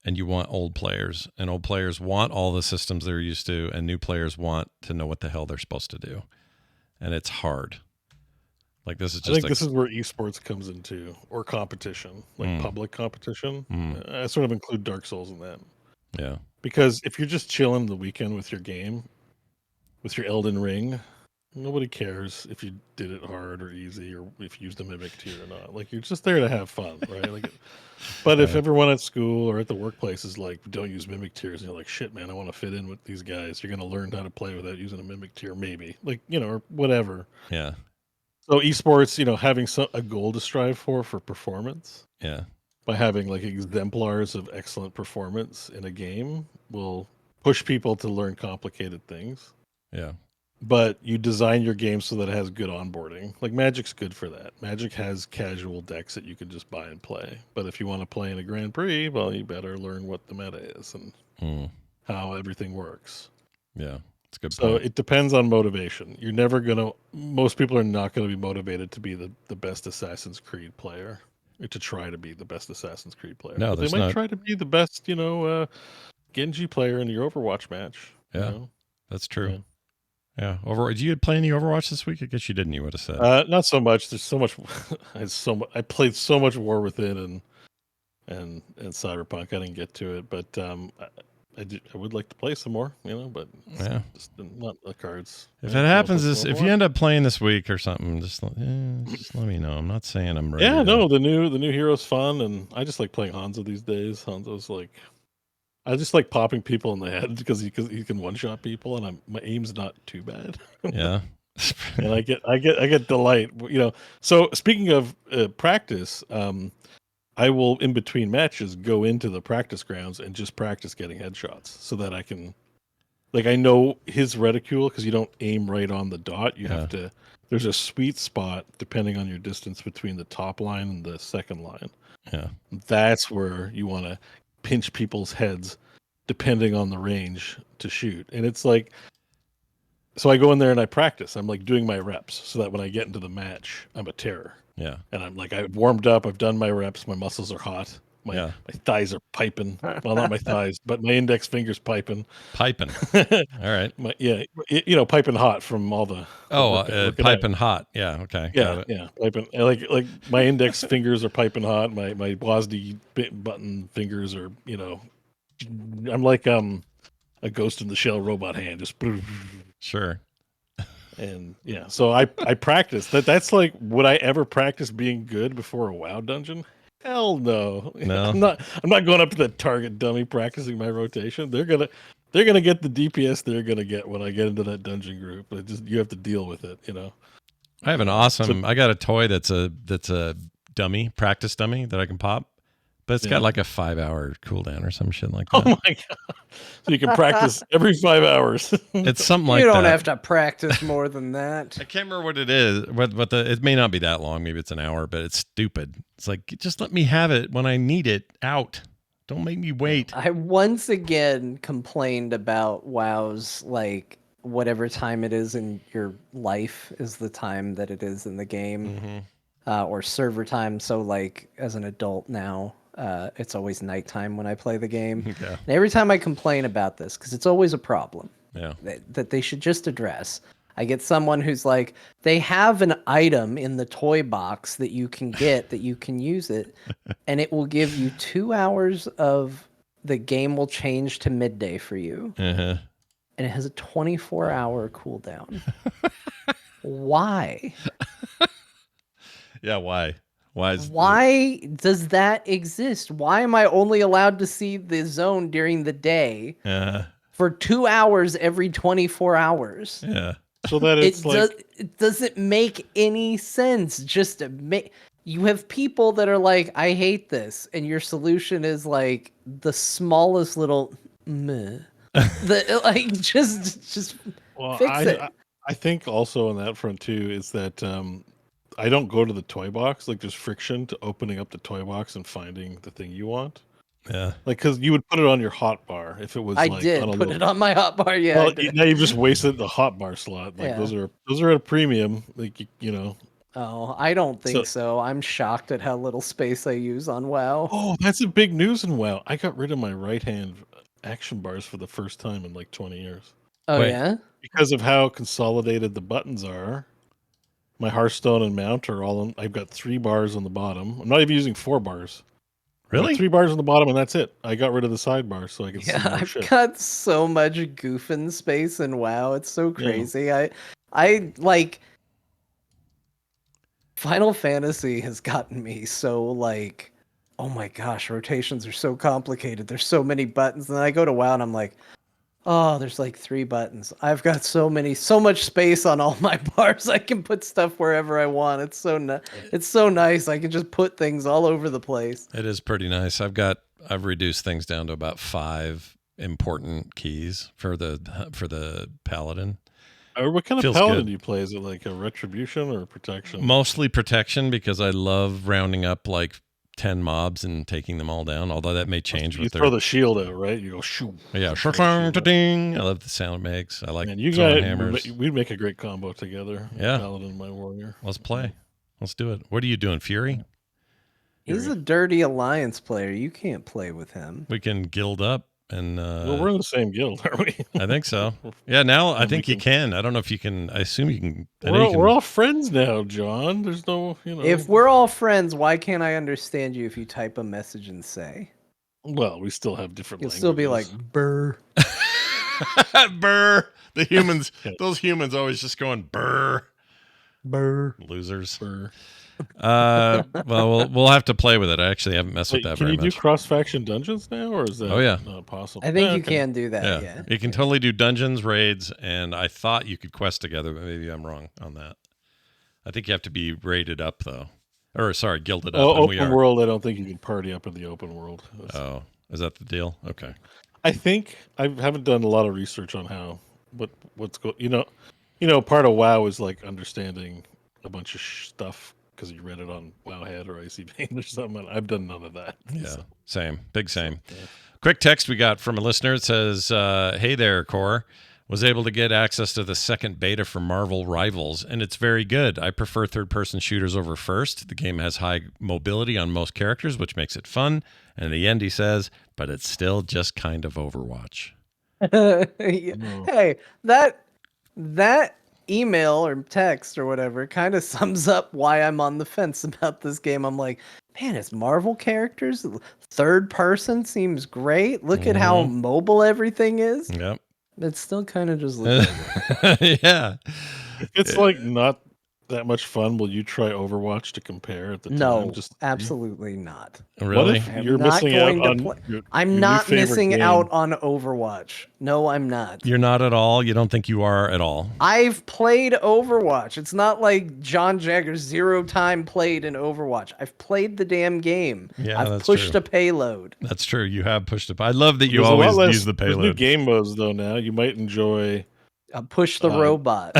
and you want old players, and old players want all the systems they're used to, and new players want to know what the hell they're supposed to do. And it's hard. Like, this is just, I think this is where esports comes into, or competition, like public competition. I sort of include Dark Souls in that. Yeah. Because if you're just chilling the weekend with your game, with your Elden Ring, nobody cares if you did it hard or easy, or if you used a mimic tier or not. Like, you're just there to have fun, right? Like, but if everyone at school or at the workplace is like, don't use mimic tiers, and you're like, shit, man, I want to fit in with these guys. You're going to learn how to play without using a mimic tier, maybe, like, you know, or whatever. Yeah. So esports, you know, having a goal to strive for performance. Yeah. By having like exemplars of excellent performance in a game will push people to learn complicated things. Yeah. But you design your game so that it has good onboarding. Like Magic's good for that. Magic has casual decks that you can just buy and play. But if you want to play in a Grand Prix, well, you better learn what the meta is and how everything works. Yeah, it's a good So point. it depends on motivation. You're never going to, most people are not going to be motivated to be the best Assassin's Creed player, or to try to be the best Assassin's Creed player. No, but they might try to be the best, you know, Genji player in your Overwatch match. Yeah. You know? That's true. Yeah. Overwatch. Did you play any Overwatch this week? I guess you didn't. You would have said. Not so much. There's so much. I played so much War Within and Cyberpunk. I didn't get to it, but I would like to play some more. But just not the cards. If it happens, if you end up playing this week or something, just let me know. I'm not saying I'm ready. Yeah, no, the new hero's fun, and I just like playing Hanzo these days. Hanzo's like, I just like popping people in the head because he can one shot people, and my aim's not too bad. Yeah, and I get delight. So speaking of practice, I will in between matches go into the practice grounds and just practice getting headshots so that I can, I know his reticule because you don't aim right on the dot. You have to. There's a sweet spot depending on your distance between the top line and the second line. Yeah, that's where you want to pinch people's heads depending on the range to shoot. And it's like, so I go in there and I practice. I'm like doing my reps so that when I get into the match, I'm a terror. Yeah. And I'm like, I've warmed up. I've done my reps. My muscles are hot. My thighs are piping. Well, not my thighs, but my index fingers piping. Piping. All right. Piping hot from all the. Piping hot. Yeah. Okay. Yeah. Piping. Like my index fingers are piping hot. My WASD button fingers are, I'm like a Ghost in the Shell robot hand. Just. Sure. And so I practice. That's like, would I ever practice being good before a WoW dungeon? Hell no. I'm not going up to the target dummy practicing my rotation. They're gonna get the DPS they're gonna get when I get into that dungeon group. But you have to deal with it, I have an awesome. I got a toy that's a dummy, practice dummy that I can pop, but it's got like a 5-hour cooldown or some shit like that. Oh my god! So you can practice every 5 hours. It's something like that. You don't have to practice more than that. I can't remember what it is. It may not be that long. Maybe it's an hour, but it's stupid. It's like, just let me have it when I need it out. Don't make me wait. I once again complained about WoW's whatever time it is in your life is the time that it is in the game, or server time. So as an adult now, it's always nighttime when I play the game. Yeah. And every time I complain about this, because it's always a problem that they should just address, I get someone who's like, they have an item in the toy box that you can get that you can use it, and it will give you 2 hours of the game will change to midday for you. And it has a 24-hour cooldown. Why? Yeah, why? Why does that exist? Why am I only allowed to see the zone during the day for 2 hours every 24 hours? Yeah. So that it doesn't make any sense. Just to make, you have people that are like, I hate this, and your solution is like the smallest little meh. Just fix it. I think also on that front too is that I don't go to the toy box. There's friction to opening up the toy box and finding the thing you want. Yeah. Because you would put it on your hotbar if it was. I did put it on my hotbar. Yeah. Well, now you've just wasted the hotbar slot. Those are at a premium. Oh, I don't think so. I'm shocked at how little space I use on WoW. Oh, that's a big news in WoW. I got rid of my right hand action bars for the first time in 20 years. Oh, yeah? Because of how consolidated the buttons are. My Hearthstone and Mount are all I've got 3 bars on the bottom. I'm not even using 4 bars. Really? 3 bars on the bottom, and that's it. I got rid of the sidebar so I can see more shit. I've got so much goofing space in WoW. It's so crazy. Yeah. I like Final Fantasy has gotten me so oh my gosh, rotations are so complicated. There's so many buttons. And then I go to WoW and I'm like, oh, there's 3 buttons. I've got so much space on all my bars. I can put stuff wherever I want. It's so nice. I can just put things all over the place. It is pretty nice. I've reduced things down to about 5 important keys for the paladin. What kind of paladin do you play? Is it like a retribution or a protection? Mostly protection, because I love rounding up 10 mobs and taking them all down, although that may change. You throw the shield out, right? You go shoo. Yeah, ding. I love the sound it makes. I like throwing hammers. We'd make a great combo together. Yeah. Paladin and my warrior. Let's play. Let's do it. What are you doing, Fury? He's a dirty alliance player. You can't play with him. We can guild up. And Well, we're in the same guild, aren't we? I think so. Yeah, now I And we think you can- can. I don't know if you can. I assume you can. I know you can. We're all friends now, John. There's no, If we're all friends, why can't I understand you if you type a message and say? Well, we still have different You'll languages. still be like, "Brr." Burr. The humans, Yeah. those humans always just going burr. Burr. Losers. Brr. Well, we'll have to play with it. I actually haven't messed with Wait, that can very you do much. cross-faction dungeons now, or is that Oh, yeah. not possible? I think you Okay. can do that. Yeah. You can totally do dungeons, raids, and I thought you could quest together, but maybe I'm wrong on that. I think you have to be rated up though, or sorry, gilded up. Oh, and we open are. world. I don't think you can party up in the open world. Oh, is that the deal? Okay. I think I haven't done a lot of research on how what's going. Part of WoW is like understanding a bunch of stuff because you read it on Wowhead or Icy Vein or something. I've done none of that. Yeah, So, same, big same. yeah. Quick text we got from a listener. It says, "Hey there, Core. Was able to get access to the second beta for Marvel Rivals, and it's very good. I prefer third-person shooters over first. The game has high mobility on most characters, which makes it fun. And in the end, he says, but it's still just kind of Overwatch." Yeah. No. Hey, that email or text or whatever kind of sums up why I'm on the fence about this game. I'm like, man, it's Marvel characters. Third person seems great. Look at how mobile everything is. Yep. It's still kind of just looks like it. Yeah. If it's like not that much fun, will you try Overwatch to compare at the time? No, Just absolutely not. What Really? if I'm you're not missing going out to on play- your I'm new not favorite missing game? out on Overwatch. No, I'm not. You're not at all? You don't think you are at all? I've played Overwatch. It's not like John Jagger 0 time played in Overwatch. I've played the damn game. Yeah, I've that's pushed true. a payload. That's true. You have pushed it. I love that you There's a lot always less- use the There's new payload. game modes though now. You might enjoy. Push the robot.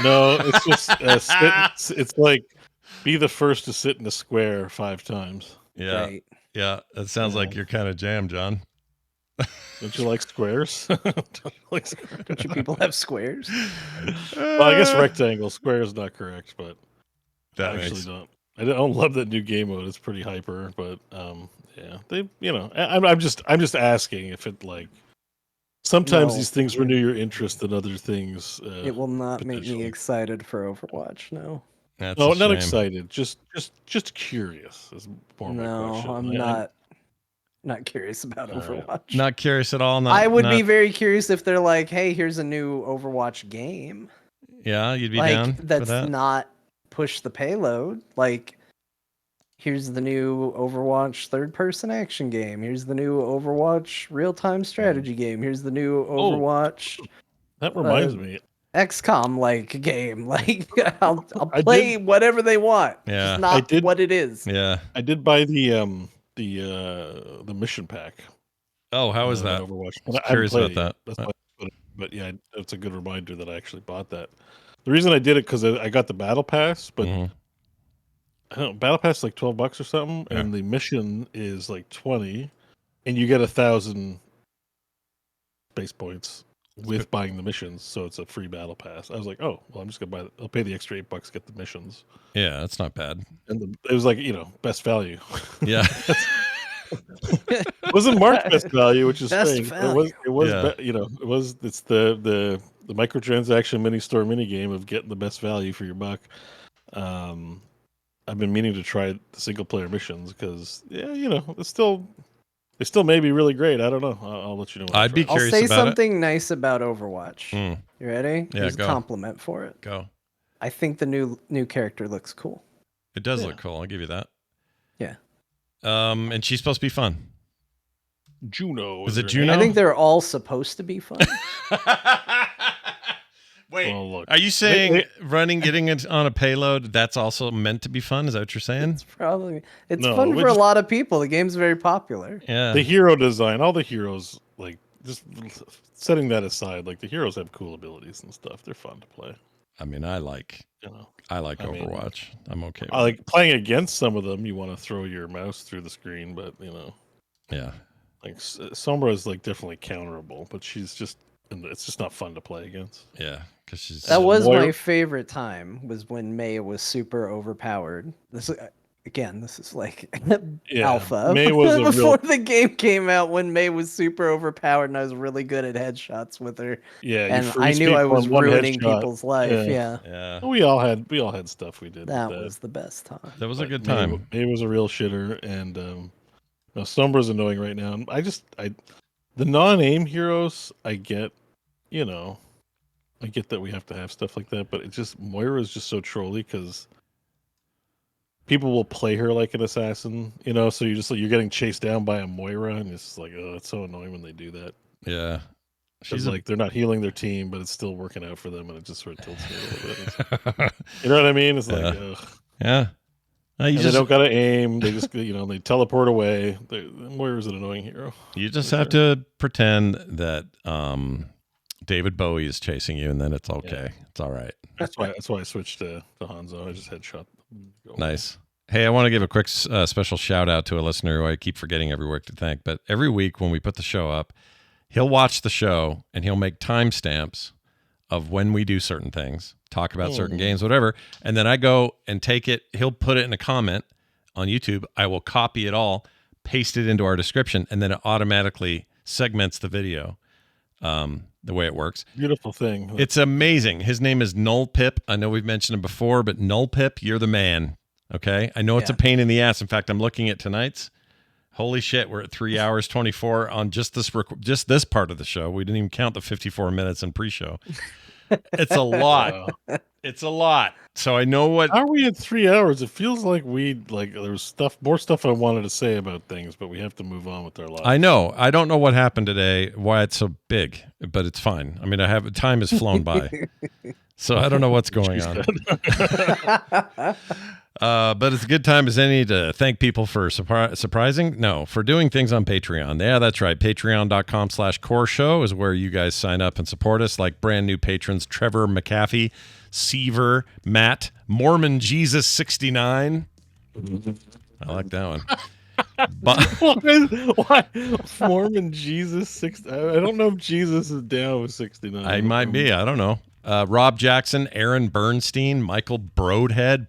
No, it's just it's like be the first to sit in a square 5 times. Yeah. Right. Yeah. That sounds like you're kind of jammed, John. Don't you like squares? Don't you like squares? Don't you people have squares? Well, I guess rectangle. Square is not correct, but That I actually makes don't. I don't love that new game mode. It's pretty hyper, but yeah, they I'm just asking if it like. Sometimes No. these things renew your interest in other things. It will not make me potentially. excited for Overwatch. No. That's No, a not shame. excited. Just curious. Is more my No, question. I'm not curious about All right. Overwatch. Not curious at all. Not, I would not, be very curious if they're like, "Hey, here's a new Overwatch game." Yeah, you'd be Like down for that's that. not push the payload. Like here's the new Overwatch third-person action game. Here's the new Overwatch real-time strategy game. Here's the new Overwatch That reminds me. XCOM like game. Like I'll I play whatever they want. Yeah. Just not did- what it is. Yeah. I did buy the mission pack. Oh, how is in that? Overwatch? I was I haven't curious played about it yet. that. That's why I put it. But yeah, it's a good reminder that I actually bought that. The reason I did it because I got the battle pass, but Mhm. I don't know, battle pass is like $12 or something, Yeah. and the mission is like 20, and you get 1,000 base points with buying the missions, so it's a free battle pass. I was like, oh, well, I'm just gonna I'll pay the extra $8 to get the missions, Yeah, that's not bad. and it was like best value. Yeah. It wasn't marked best value, which is Best strange. value. It was Yeah. it's the microtransaction mini store mini game of getting the best value for your buck. I've been meaning to try the single player missions because they still may be really great. I don't know. I'll let you know. when I I'd be try. I'll curious say about something nice about Overwatch. Mm, You ready? Yeah, Here's go. a compliment for it. go. I think the new character looks cool. It does Yeah. look cool. I'll give you that. Yeah. And she's supposed to be fun. Juno. Is it her Juno? name? I think they're all supposed to be fun. Wait, Well, look, are you saying getting it on a payload, that's also meant to be fun? Is that what you're saying? It's No, fun we for a just- lot of people. The game's very popular. Yeah. the hero design, all the heroes, like just setting that aside, like the heroes have cool abilities and stuff. They're fun to play. I mean, I like You know, Overwatch. mean, I'm okay with I like playing against some of them. You want to throw your mouse through the screen, but it. Yeah. like Sombra is like definitely counterable, but she's just it's just not fun to play against. Yeah. Because she's. That was Moira- my favorite time. Was when May was super overpowered. again, this is like Yeah, alpha. May was a before real. the game came out, when May was super overpowered and I was really good at headshots with her. Yeah, you And I freeze knew I people was in one ruining headshot. people's life. Yeah. Yeah. We all had stuff we did. That with was the best time. That was a But good May, time. May was a real shitter, and no, Sombra's annoying right now. And the non-aim heroes, I get, I get that we have to have stuff like that, but it just Moira is just so trolly because people will play her like an assassin, so you're getting chased down by a Moira, and it's just like, oh, it's so annoying when they do that. Yeah. She's like they're not healing their team, but it's still working out for them, and it just sort of tilts me a little bit. You know what I mean? It's like, ugh. Yeah. They don't gotta aim. They just, they teleport away. Moira's an annoying hero. You just have to pretend that David Bowie is chasing you, and then it's okay. Yeah. It's all right. That's why I switched to Hanzo. I just headshot. Nice. Hey, I want to give a quick special shout out to a listener who I keep forgetting every week to thank. But every week when we put the show up, he'll watch the show and he'll make timestamps of when we do certain things, talk about certain games, whatever. And then I go and take it. He'll put it in a comment on YouTube. I will copy it all, paste it into our description, and then it automatically segments the video. The way it works. Beautiful thing. It's amazing. His name is Null Pip. I know we've mentioned him before, but Null Pip, you're the man. Okay. I know it's a pain in the ass. In fact, I'm looking at tonight's. Holy shit. We're at 3 hours, 24 on just this part of the show. We didn't even count the 54 minutes in pre-show. It's a lot. It's a lot. So I know what. How are we at 3 hours? It feels like there was more stuff I wanted to say about things, but we have to move on with our lives. I know. I don't know what happened today, why it's so big, but it's fine. I mean, time has flown by. So I don't know what's going on. But it's a good time as any to thank people for for doing things on Patreon. Yeah, that's right. Patreon.com/CORE-show is where you guys sign up and support us, like brand new patrons Trevor McAfee, Seaver, Matt, Mormon Jesus 69. I like that one. Why Mormon Jesus 6? I don't know if Jesus is down with 69. I might be. I don't know. Rob Jackson, Aaron Bernstein, Michael Broadhead.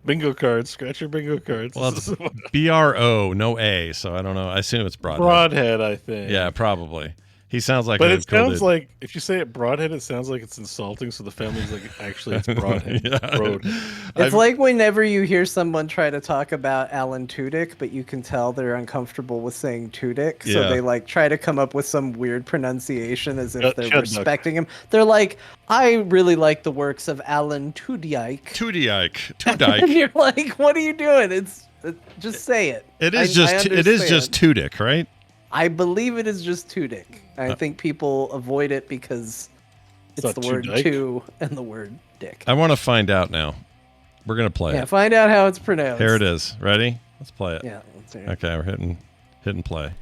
Bingo cards. Scratch your bingo cards. Well, it's BRO, no A, so I don't know. I assume it's Broadhead. Broadhead, I think. Yeah, probably. He sounds like. But it sounds like, if you say it Broadhead, it sounds like it's insulting. So the family's like, actually, it's Broadhead. Yeah. Broad. It's like whenever you hear someone try to talk about Alan Tudyk, but you can tell they're uncomfortable with saying Tudyk, so they try to come up with some weird pronunciation as if they're respecting him. They're like, I really like the works of Alan Tudyk. Tudyk. And you're like, what are you doing? Just say it. It is just Tudyk, right? I believe it is just Tudyk. I think people avoid it because it's the word two and the word dick. I want to find out now. We're going to play it. Yeah, find out how it's pronounced. Here it is. Ready? Let's play it. Yeah, let's hear it. Okay, we're hitting play.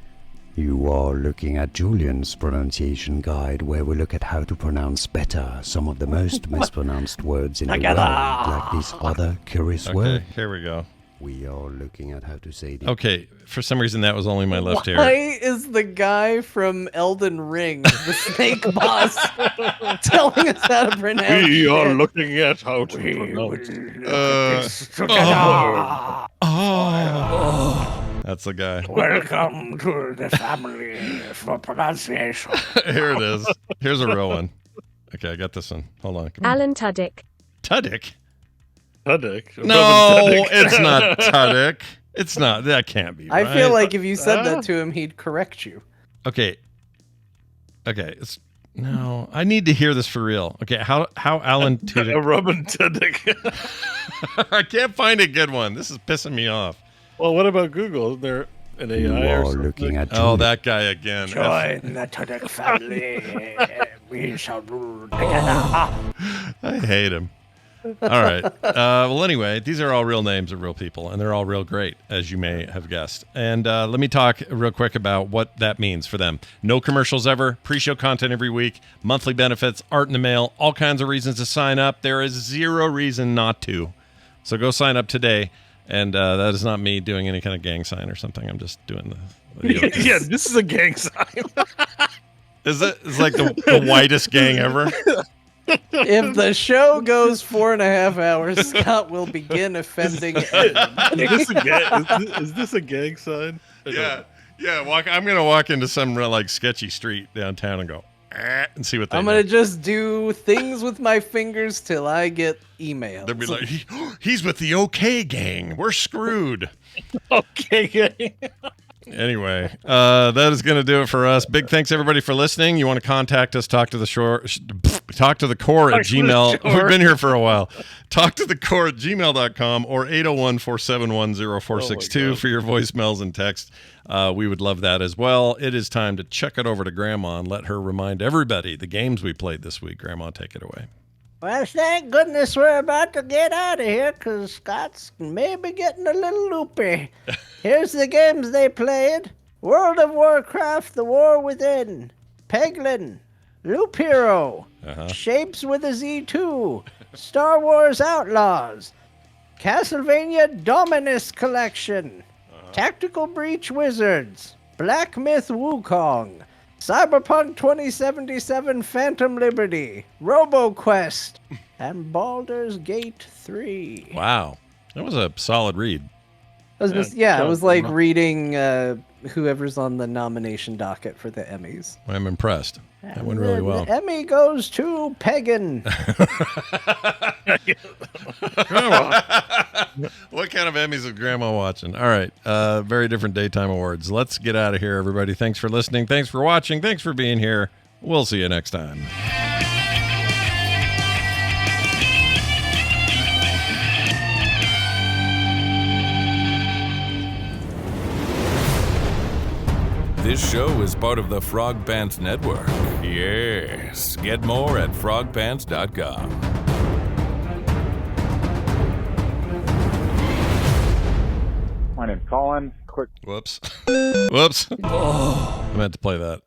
You are looking at Julian's pronunciation guide, where we look at how to pronounce better some of the most mispronounced words in the world, like this other curious word. Okay, here we go. We are looking at how to say the... Okay, for some reason that was only my left ear. Why is the guy from Elden Ring, the snake boss, telling us how to pronounce We are looking at how to pronounce That's the guy. Welcome to the family for pronunciation. Here it is. Here's a real one. Okay, I got this one. Hold on. Alan Tudyk. Tudyk? Tudyk. No, it's not Tudyk. It's not. That can't be right. I feel like if you said that to him, he'd correct you. Okay. No, I need to hear this for real. Okay, how Alan Tudyk... Robin Tudyk. I can't find a good one. This is pissing me off. Well, what about Google? Is there an AI or something? Looking at that guy again. Join the Tudyk family. We shall rule together. I hate him. All right. Well, anyway, these are all real names of real people, and they're all real great, as you may have guessed. And let me talk real quick about what that means for them. No commercials ever, pre-show content every week, monthly benefits, art in the mail, all kinds of reasons to sign up. There is zero reason not to. So go sign up today. And that is not me doing any kind of gang sign or something. I'm just doing the video. Yeah, this is a gang sign. Is it? It's like the whitest gang ever. If the show goes 4.5 hours, Scott will begin offending everybody. Is this a gang sign? Yeah. I'm gonna walk into some like sketchy street downtown and go and see what they. I'm gonna just do things with my fingers till I get emails. They'll be like, he's with the OK Gang. We're screwed. Okay, gang. Anyway, that is going to do it for us. Big thanks everybody for listening. You want to contact us, talk to the core at Gmail. We've been here for a while. Talk to the core at gmail.com or 801-471-0462 for your voicemails and text. We would love that as well. It is time to check it over to Grandma and let her remind everybody the games we played this week. Grandma, take it away. Well, thank goodness we're about to get out of here, because Scott's maybe getting a little loopy. Here's the games they played. World of Warcraft, The War Within, Peglin, Loop Hero, Shapes with a Z2, Star Wars Outlaws, Castlevania Dominus Collection, Tactical Breach Wizards, Black Myth Wukong, Cyberpunk 2077 Phantom Liberty, Roboquest, and Baldur's Gate 3. Wow. That was a solid read. It was like reading whoever's on the nomination docket for the Emmys. I'm impressed. That went really well. The Emmy goes to Pagan. What kind of Emmys is Grandma watching? All right. Very different daytime awards. Let's get out of here, everybody. Thanks for listening. Thanks for watching. Thanks for being here. We'll see you next time. This show is part of the Frog Pants Network. Yes. Get more at frogpants.com. My name's Colin. Whoops. I meant to play that.